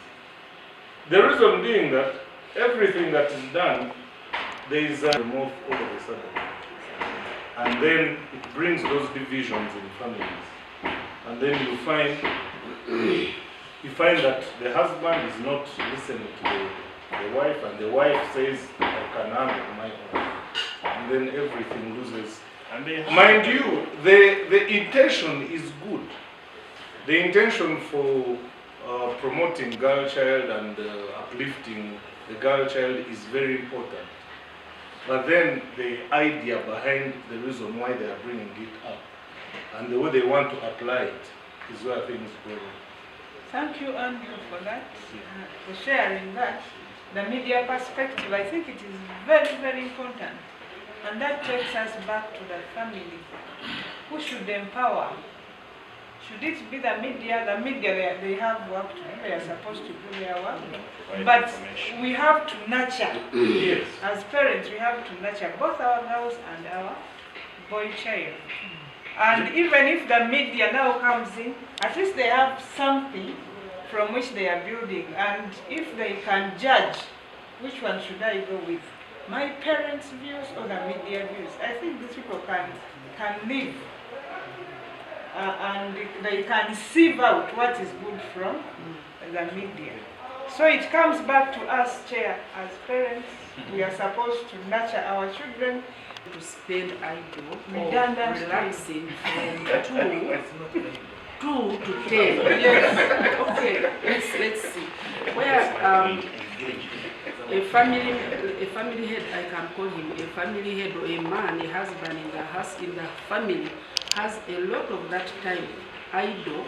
The reason being that everything that is done, there is a remove all of a sudden. And then it brings those divisions in families. And then you find that the husband is not listening to the wife, and the wife says, I can handle my own. And then everything loses. And mind you, the intention is good. The intention for promoting girl child and uplifting the girl child is very important. But then the idea behind the reason why they are bringing it up and the way they want to apply it is where things go wrong. Thank you, Andrew, for that, for sharing that. The media perspective, I think it is very, very important. And that takes us back to the family. Who should empower? Should it be the media? The media, they have work to do. They are supposed to do their work. But we have to nurture. Yes. As parents, we have to nurture both our girls and our boy child. And even if the media now comes in, at least they have something from which they are building. And if they can judge, which one should I go with? My parents' views or the media views? I think these people can live. And they can sieve out what is good from the media. So it comes back to us, Chair, as parents. We are supposed to nurture our children. To spend idle or Redundant relaxing from 2 to 10. Yes. Okay, let's see. Where a family head, I can call him a family head, or a man, a husband in the house, in the family, has a lot of that time idle,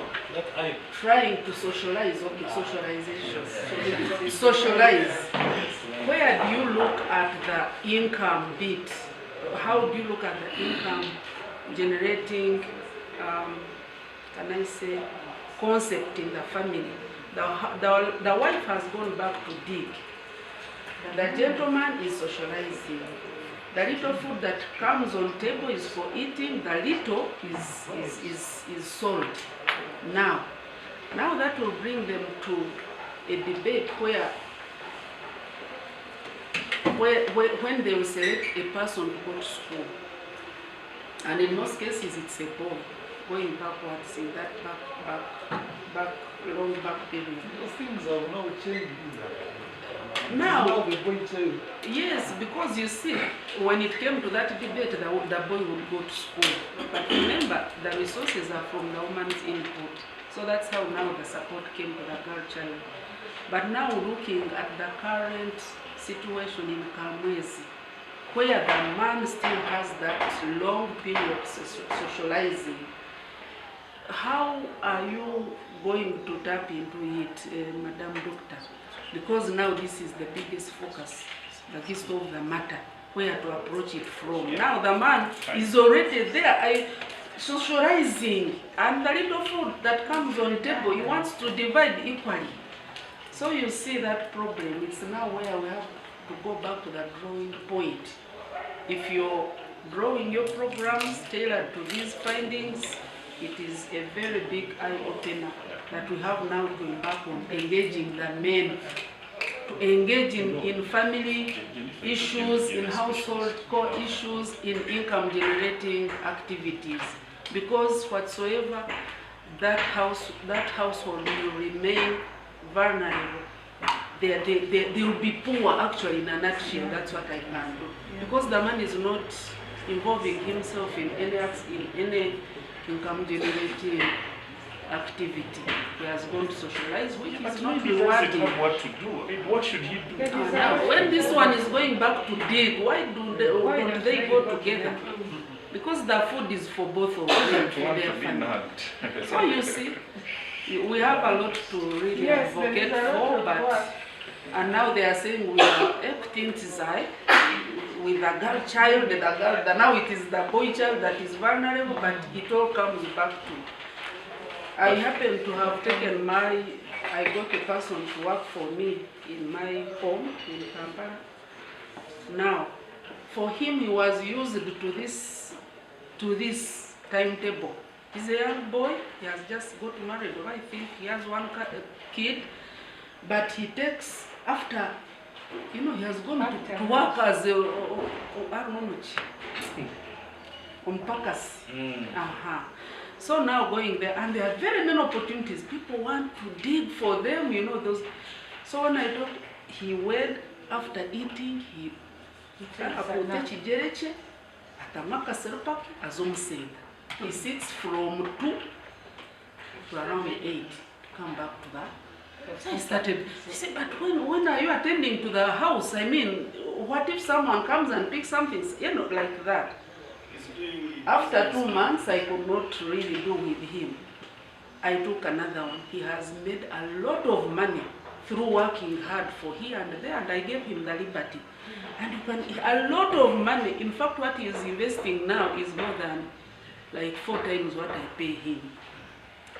trying to socialize. Okay, socialization. Socialize. Where do you look at the income bit? How do you look at the income generating, can I say, concept in the family? The wife has gone back to dig. The gentleman is socializing. The little food that comes on table is for eating. The little is sold. Now that will bring them to a debate when they will select a person to go to school. And in most cases, it's a boy going backwards in that long back period. Those things have now changed. Now, yes, because you see, when it came to that debate, the boy would go to school. But remember, the resources are from the woman's input. So that's how now the support came to the girl child. But now looking at the current situation in Kamwezi, where the man still has that long period of socializing, how are you going to tap into it, Madam Doctor? Because now this is the biggest focus, the gist of the matter, where to approach it from. Now the man is already there, socializing, and the little food that comes on the table, he wants to divide equally. So you see that problem. It's now where we have to go back to the drawing point. If you're drawing your programs tailored to these findings, it is a very big eye-opener that we have now to embark on engaging the men, to engage in family issues, in household core issues, in income-generating activities. Because whatsoever that household will remain vulnerable. They will be poor, actually, in a nutshell. That's what I can do. Because the man is not involving himself in any income-generating activity. He has gone to socialize, which is not rewarding. What to do? What should he do? Now, when this one is going back to dig, why don't they go together? Because the food is for both of them, for their family. So you see, we have a lot to really advocate for, but and now they are saying we are acting with the girl child, now it is the boy child that is vulnerable, but it all comes back to. I happen to have taken I got a person to work for me in my home in Kampala. Now, for him, he was used to this timetable. He's a young boy, he has just got married, or I think he has one kid, but he takes, after, he has gone to work as a, So now going there, and there are very many opportunities. People want to dig for them, those. So when I talked, he went after eating, he he sits from 2 to around 8 to come back to that. So he started, he said, but when are you attending to the house? I mean, what if someone comes and picks something, like that? After 2 months, I could not really do with him. I took another one. He has made a lot of money through working hard for here and there, and I gave him the liberty. And a lot of money. In fact, what he is investing now is more than like 4 times what I pay him.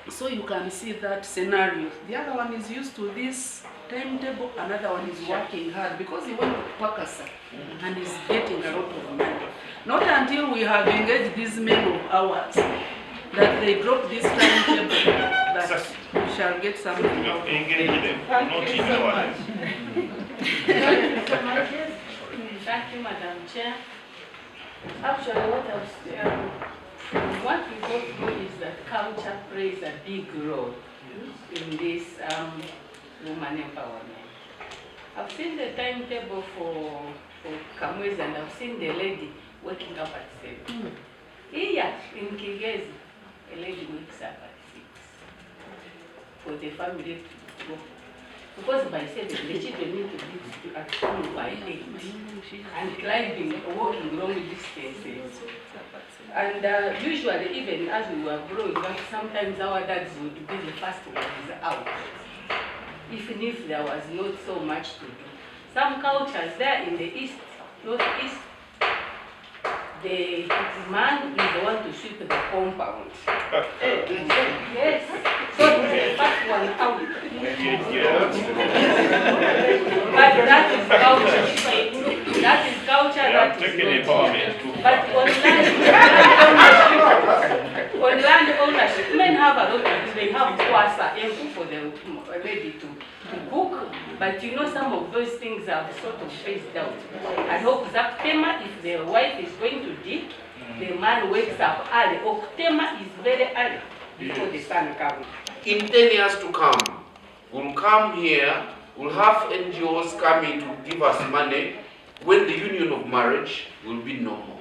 So you can see that scenario. The other one is used to this timetable, another one is working hard because he went to Pakasa and is getting a lot of money. Not until we have engaged these men of ours that they drop this timetable that we shall get something out of Engage them, not in our lives. Thank you, Madam Chair. Actually, what we go through is that culture plays a big role in this woman empowerment. I've seen the timetable for Kamwezi and I've seen the lady waking up at 7. Here in Kigezi, a lady wakes up at 6 for the family to go. Because by 7, the children need to be at school by 8 and climbing, walking long distances. And usually, even as we were growing up, sometimes our dads would be the first ones out, even if there was not so much to do. Some cultures there in the east, northeast, the man is the one to sweep the compound. Yes. So he's the first one out. But that is culture. That is culture. That is not. But on land ownership, men have a lot of things. They have kwasa and for the lady to cook. But you know, some of those things are sort of phased out. I hope Zaptema, if the wife is going to dig, the man wakes up early. Octema is very early before the sun comes. In 10 years to come, we'll come here, we'll have NGOs coming to give us money when the union of marriage will be normal.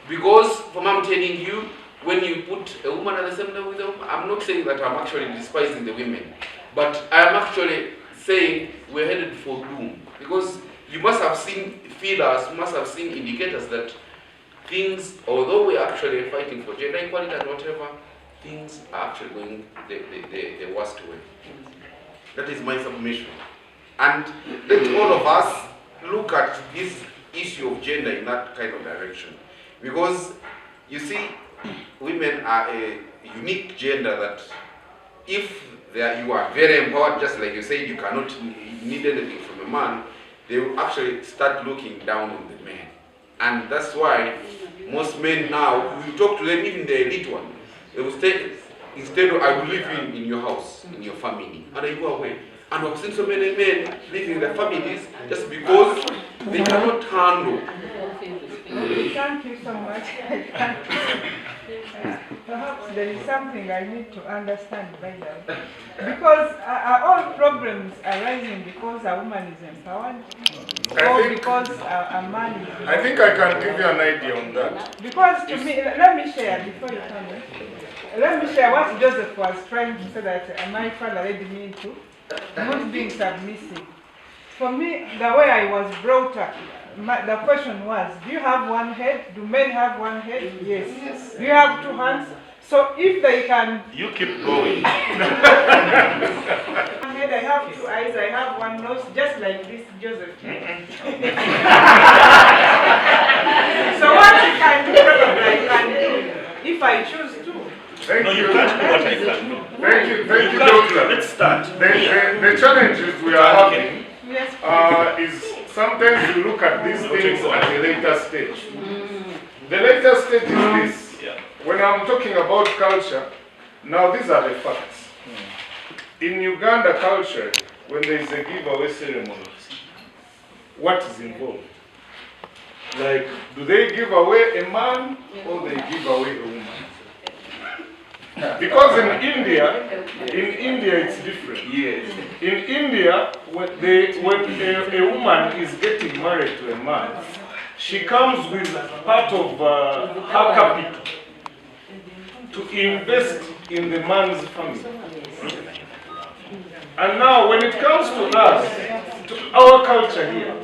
Because, from I'm telling you, when you put a woman at the same level with a woman, I'm not saying that I'm actually despising the women, but I'm actually saying we're headed for doom. Because you must have seen feelers, you must have seen indicators that things, although we're actually fighting for gender equality and whatever, things are actually going the worst way. That is my submission. And let all of us look at this issue of gender in that kind of direction. Because, you see, women are a unique gender that if you are very empowered, just like you said, you cannot need anything from a man, they will actually start looking down on the men. And that's why most men now, you talk to them, even the elite one, they will say, instead of, I will live in your house, in your family, and I go away. And I've seen so many men leaving their families just because they cannot handle. Thank you so much. Perhaps there is something I need to understand by that. Because are all problems arising because a woman is empowered? Or because a man is empowered? I think I can give you an idea on that. Because to me, let me share before you come in. Let me share what Joseph was trying to say that my father led me into, not being submissive. For me, the way I was brought up, the question was, do you have one head? Do men have one head? Yes. Do you have two hands? So if they can... You keep going. One head, I have two eyes, I have one nose, just like this Joseph. So what you can do, probably I can do, if I choose to. Thank you. You can't do what I can do. Thank you, Doctor. Let's start. The challenges we are having is sometimes you look at these things at a later stage. The later stage is this. When I'm talking about culture, now these are the facts. In Uganda culture, when there is a giveaway ceremony, what is involved? Like, do they give away a man or they give away a woman? Because in India it's different. Yes. In India, when a woman is getting married to a man, she comes with part of her capital to invest in the man's family. And now when it comes to us, to our culture here,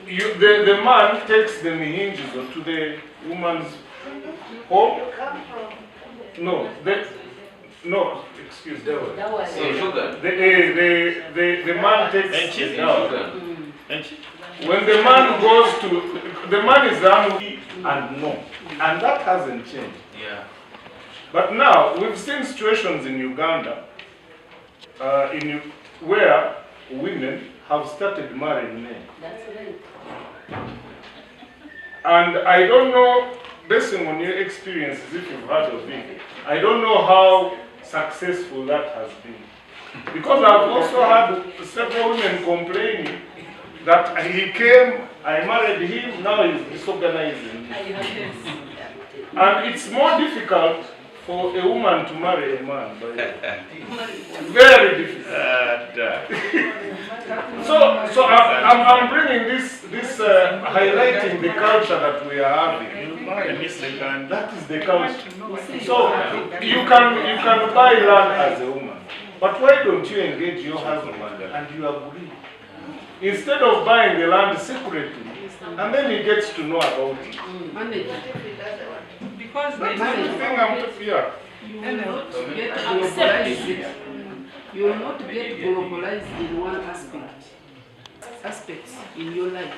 the man takes the hinges to the woman's home. No, excuse me. The man takes the dowry. When the man goes to, the man is angry and no. And that hasn't changed. Yeah. But now, we've seen situations in Uganda where women have started marrying men. That's right. And I don't know, based on your experiences, if you've heard of it, I don't know how successful that has been. Because I've also had several women complaining that he came, I married him, now he's disorganizing me. And it's more difficult for a woman to marry a man. Very difficult. So I'm bringing this highlighting the culture that we are having. That is the culture. So you can buy land as a woman, but why don't you engage your husband and you agree? Instead of buying the land secretly, and then he gets to know about it. Because that's the thing I'm talking about. You will not get globalized. You will not get globalized in one aspect in your life.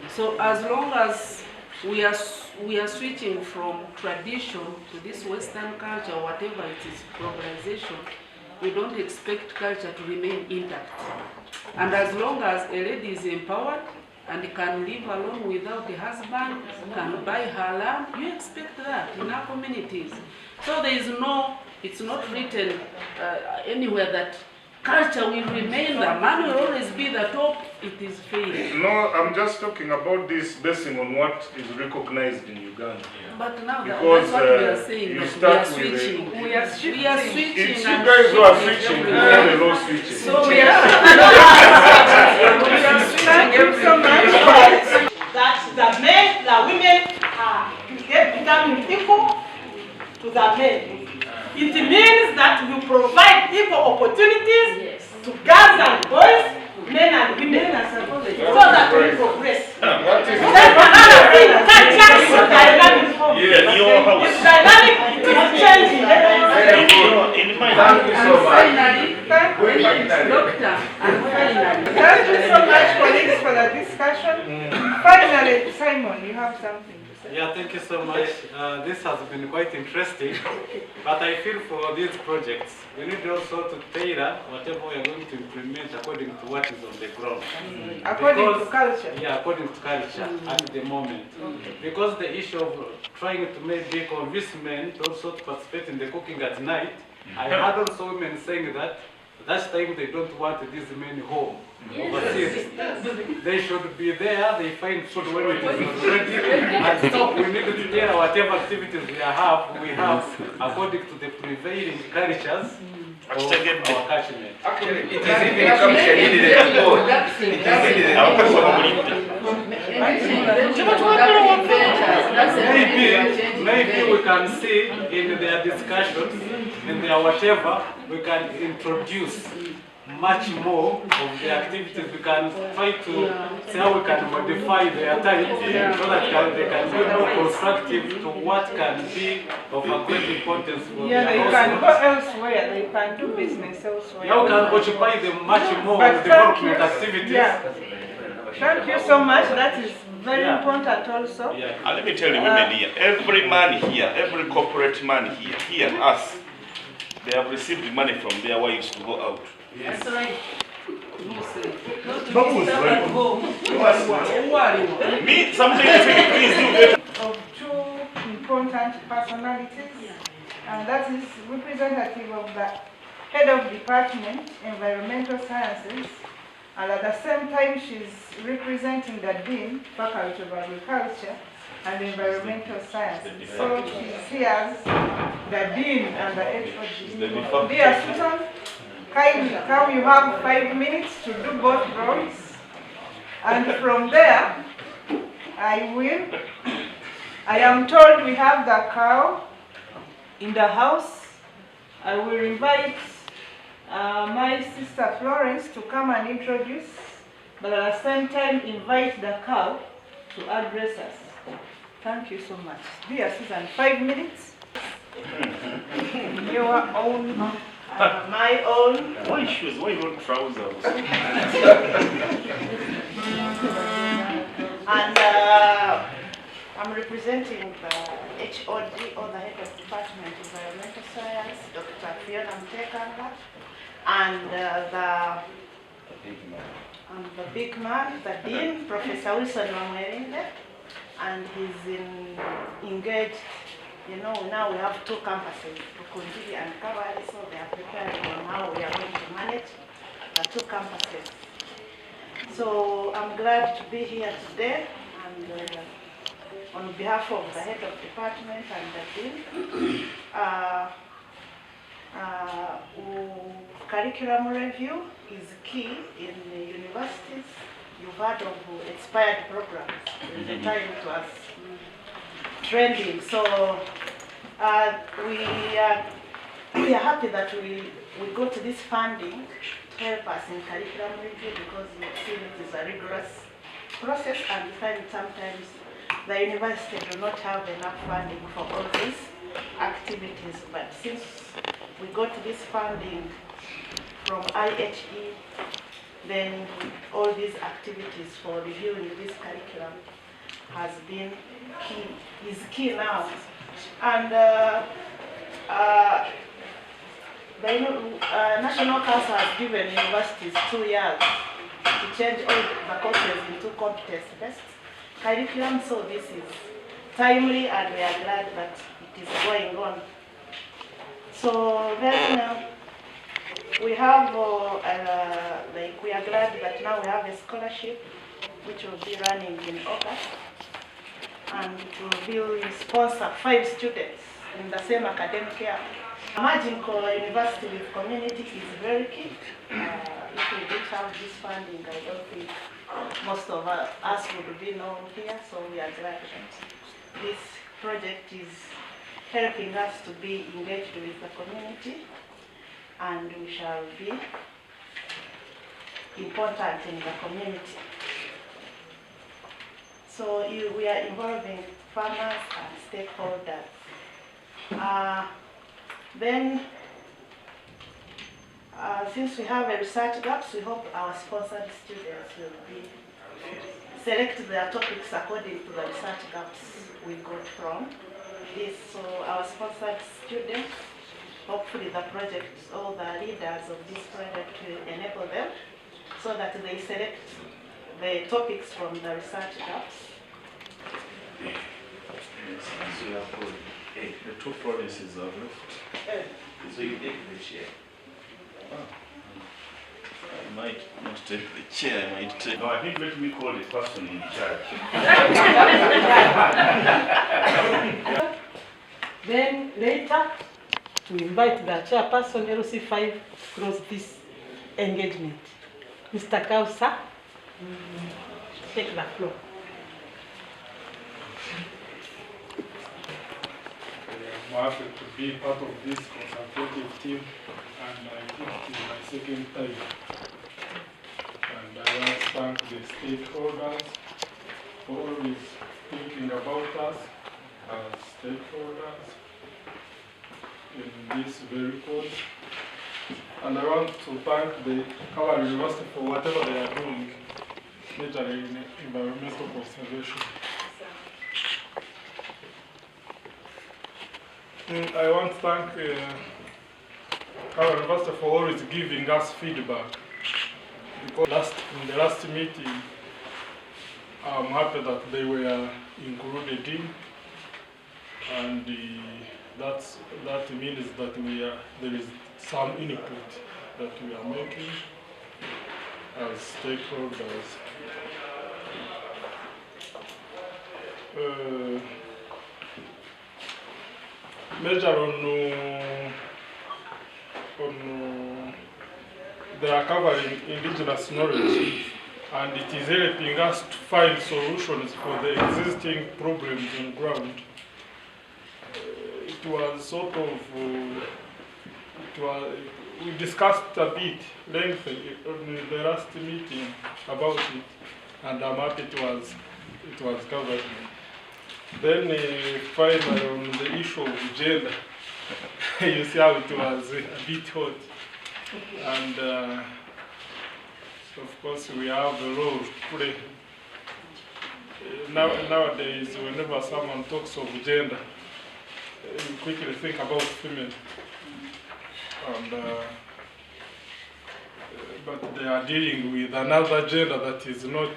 So as long as we are switching from tradition to this Western culture, whatever it is, globalization, we don't expect culture to remain intact. And as long as a lady is empowered and can live alone without a husband, can buy her land, you expect that in our communities. So there is no, it's not written anywhere that culture will remain, the man will always be the top, it is fair. No, I'm just talking about this basing on what is recognized in Uganda. But now because, that's what we are saying, you that start we are switching. We are switching. It's you guys who are switching, not the law switching. So we are Thank you so much. That the men, the women are becoming equal to the men. It means that we provide equal opportunities to girls and boys, men and women, so that we progress. That's another thing. Culture is dynamic. It's dynamic. It is changing. Thank you so much. Thank you so much, colleagues, for the discussion. Finally, Simon, you have something. Yeah, thank you so much. This has been quite interesting, but I feel for these projects, we need also to tailor whatever we are going to implement according to what is on the ground. According to culture? Yeah, according to culture at the moment. Because the issue of trying to maybe convince men to also participate in the cooking at night, I heard also women saying that that's time they don't want these men home. Overseas. They should be there, they find food when it is ready, and so we need to tailor whatever activities we have according to the prevailing cultures of our catchment. Actually, it is even a culture needed at all. Maybe we can see in their discussions, in their whatever, we can introduce much more of the activities. We can try to see how we can modify their time so that they can be more constructive to what can be of a great importance for yeah, their they household. can go elsewhere, they can do business elsewhere. Yeah, we can occupy them much more with development activities. Yeah. Thank you so much, that is very important also. And let me tell you, women here, every man here, every corporate man here, us, they have received money from their wives to go out. That's right. Me, sometimes please do that. Of two important personalities, and that is representative of the head of department, environmental sciences, and at the same time she's representing the dean, faculty of agriculture and environmental sciences. So she's here as the dean and the HOD. Dear Susan, kindly come, you have 5 minutes to do both roles, and from there I am told we have the cow in the house. I will invite my sister Florence to come and introduce, but at the same time invite the cow to address us. Thank you so much. Dear Susan, 5 minutes. Your own. My own. Why shoes? Why not trousers? And I'm representing the HOD or the head of Department of Environmental Science, Dr. Fiona Mtekanga, and the big man, the Dean, Professor Wilson Wamwerinde, and he's engaged. You know, now we have two campuses, Rukundiri and Kabale, so they are preparing on how we are going to manage the two campuses. So I'm glad to be here today, and on behalf of the head of department and the dean, curriculum review is key in the universities. You've heard of expired programs. At the time it was trending. So we are happy that we got this funding to help us in curriculum review, because you've seen it is a rigorous process, and we find sometimes the university do not have enough funding for all these activities. But since we got this funding from IHE, then all these activities for reviewing this curriculum has been key, is key now. And the National Council has given universities 2 years to change all the courses into competence-based curriculum, so this is timely, and we are glad that it is going on. So then we have, we are glad that now we have a scholarship which will be running in August, and it will sponsor 5 students in the same academic year. Merging university with community is very key. If we didn't have this funding, I don't think most of us would be known here, so we are glad that this project is helping us to be engaged with the community, and we shall be important in the community. So we are involving farmers and stakeholders. Then, since we have a research gaps, we hope our sponsored students will select their topics according to the research gaps we got from this. So our sponsored students, hopefully the project, all the leaders of this project will enable them so that they select the topics from the research gaps. So you have got the 2 provinces are left. So you take the chair. I might not take the chair, I might take... No, I think let me call the person in charge. Then later, to invite the chairperson LC5 to close this engagement. Mr. Kausa, take the floor. I'm happy to be part of this consultative team, and I think it is my second time. And I want to thank the stakeholders for always thinking about us as stakeholders in this very cause. And I want to thank the Kabale University for whatever they are doing, majorly in environmental conservation. I want to thank Kabale University for always giving us feedback. Because in the last meeting, I'm happy that they were included in, and that means that there is some input that we are making as stakeholders. Major on they are covering indigenous knowledge, and it is helping us to find solutions for the existing problems on ground. It was sort of, we discussed a bit lengthy on the last meeting about it, and I'm happy it was covered. Then finally on the issue of gender, you see how it was a bit hot. And of course we have a role to play. Nowadays, whenever someone talks of gender, you quickly think about women. And, but they are dealing with another gender that is not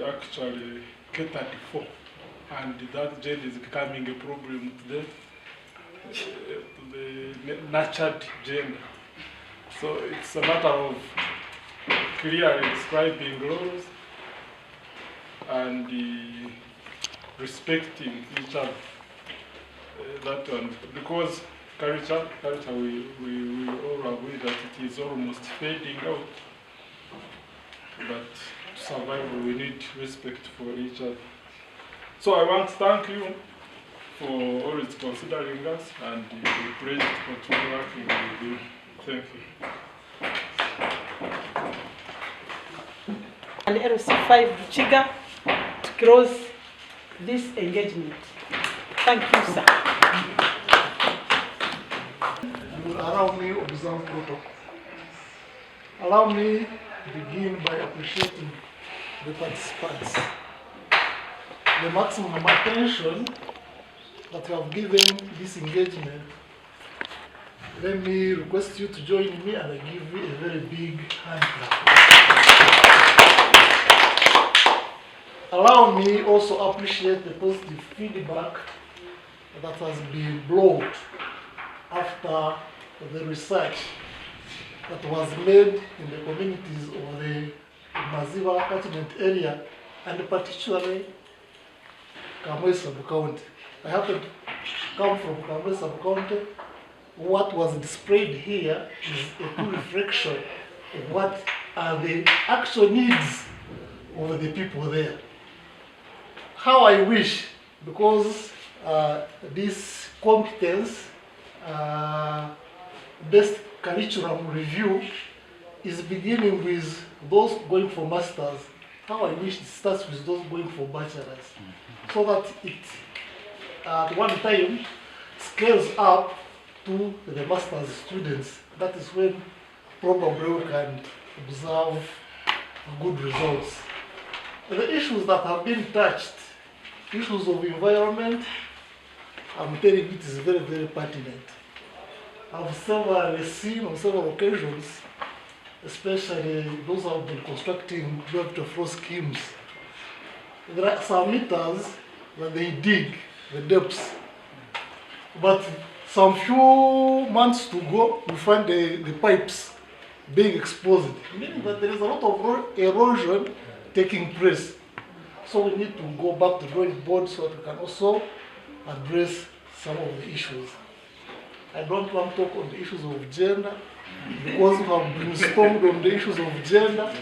actually catered for, and that gender is becoming a problem to them, to the nurtured gender. So it's a matter of clearly describing roles and respecting each other. That one, because culture, we all agree that it is almost fading out. But to survive, we need respect for each other. So I want to thank you for always considering us, and we pray to continue working with you. Thank you. And LC5 Chiga to close this engagement. Thank you, sir. You will allow me to observe protocol. Allow me to begin by appreciating the participants. The maximum attention that you have given this engagement. Let me request you to join me and I give you a very big hand clap. Allow me also appreciate the positive feedback that has been brought after the research that was made in the communities of the Maziwa catchment area, and particularly Kabale sub-county. I happen to come from Kabale sub-county. What was displayed here is a true reflection of what are the actual needs of the people there. How I wish, because this competence based curriculum review is beginning with those going for masters. How I wish it starts with those going for bachelors, so that it at one time scales up to the master's students. That is when probably we can observe good results. The issues that have been touched, issues of environment, I'm telling you, it is very, very pertinent. I've seen on several occasions, especially those who have been constructing water flow schemes. There are some meters that they dig the depths, but some few months to go, we find the pipes being exposed, meaning that there is a lot of erosion taking place. So we need to go back to the drawing board so that we can also address some of the issues. I don't want to talk on the issues of gender, because we have brainstormed on the issues of gender,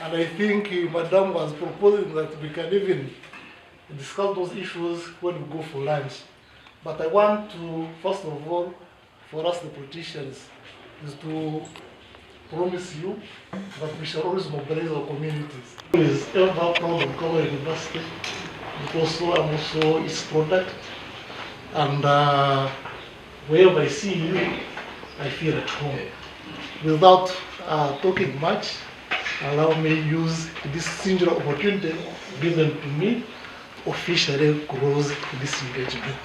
and I think Madam was proposing that we can even discuss those issues when we go for lunch. But I want to, first of all, for us the politicians, is to promise you that we shall always mobilize our communities. I is ever proud of Kabale University, because I'm also its product, and wherever I see you, I feel at home. Without talking much, allow me to use this singular opportunity given to me to officially close this engagement.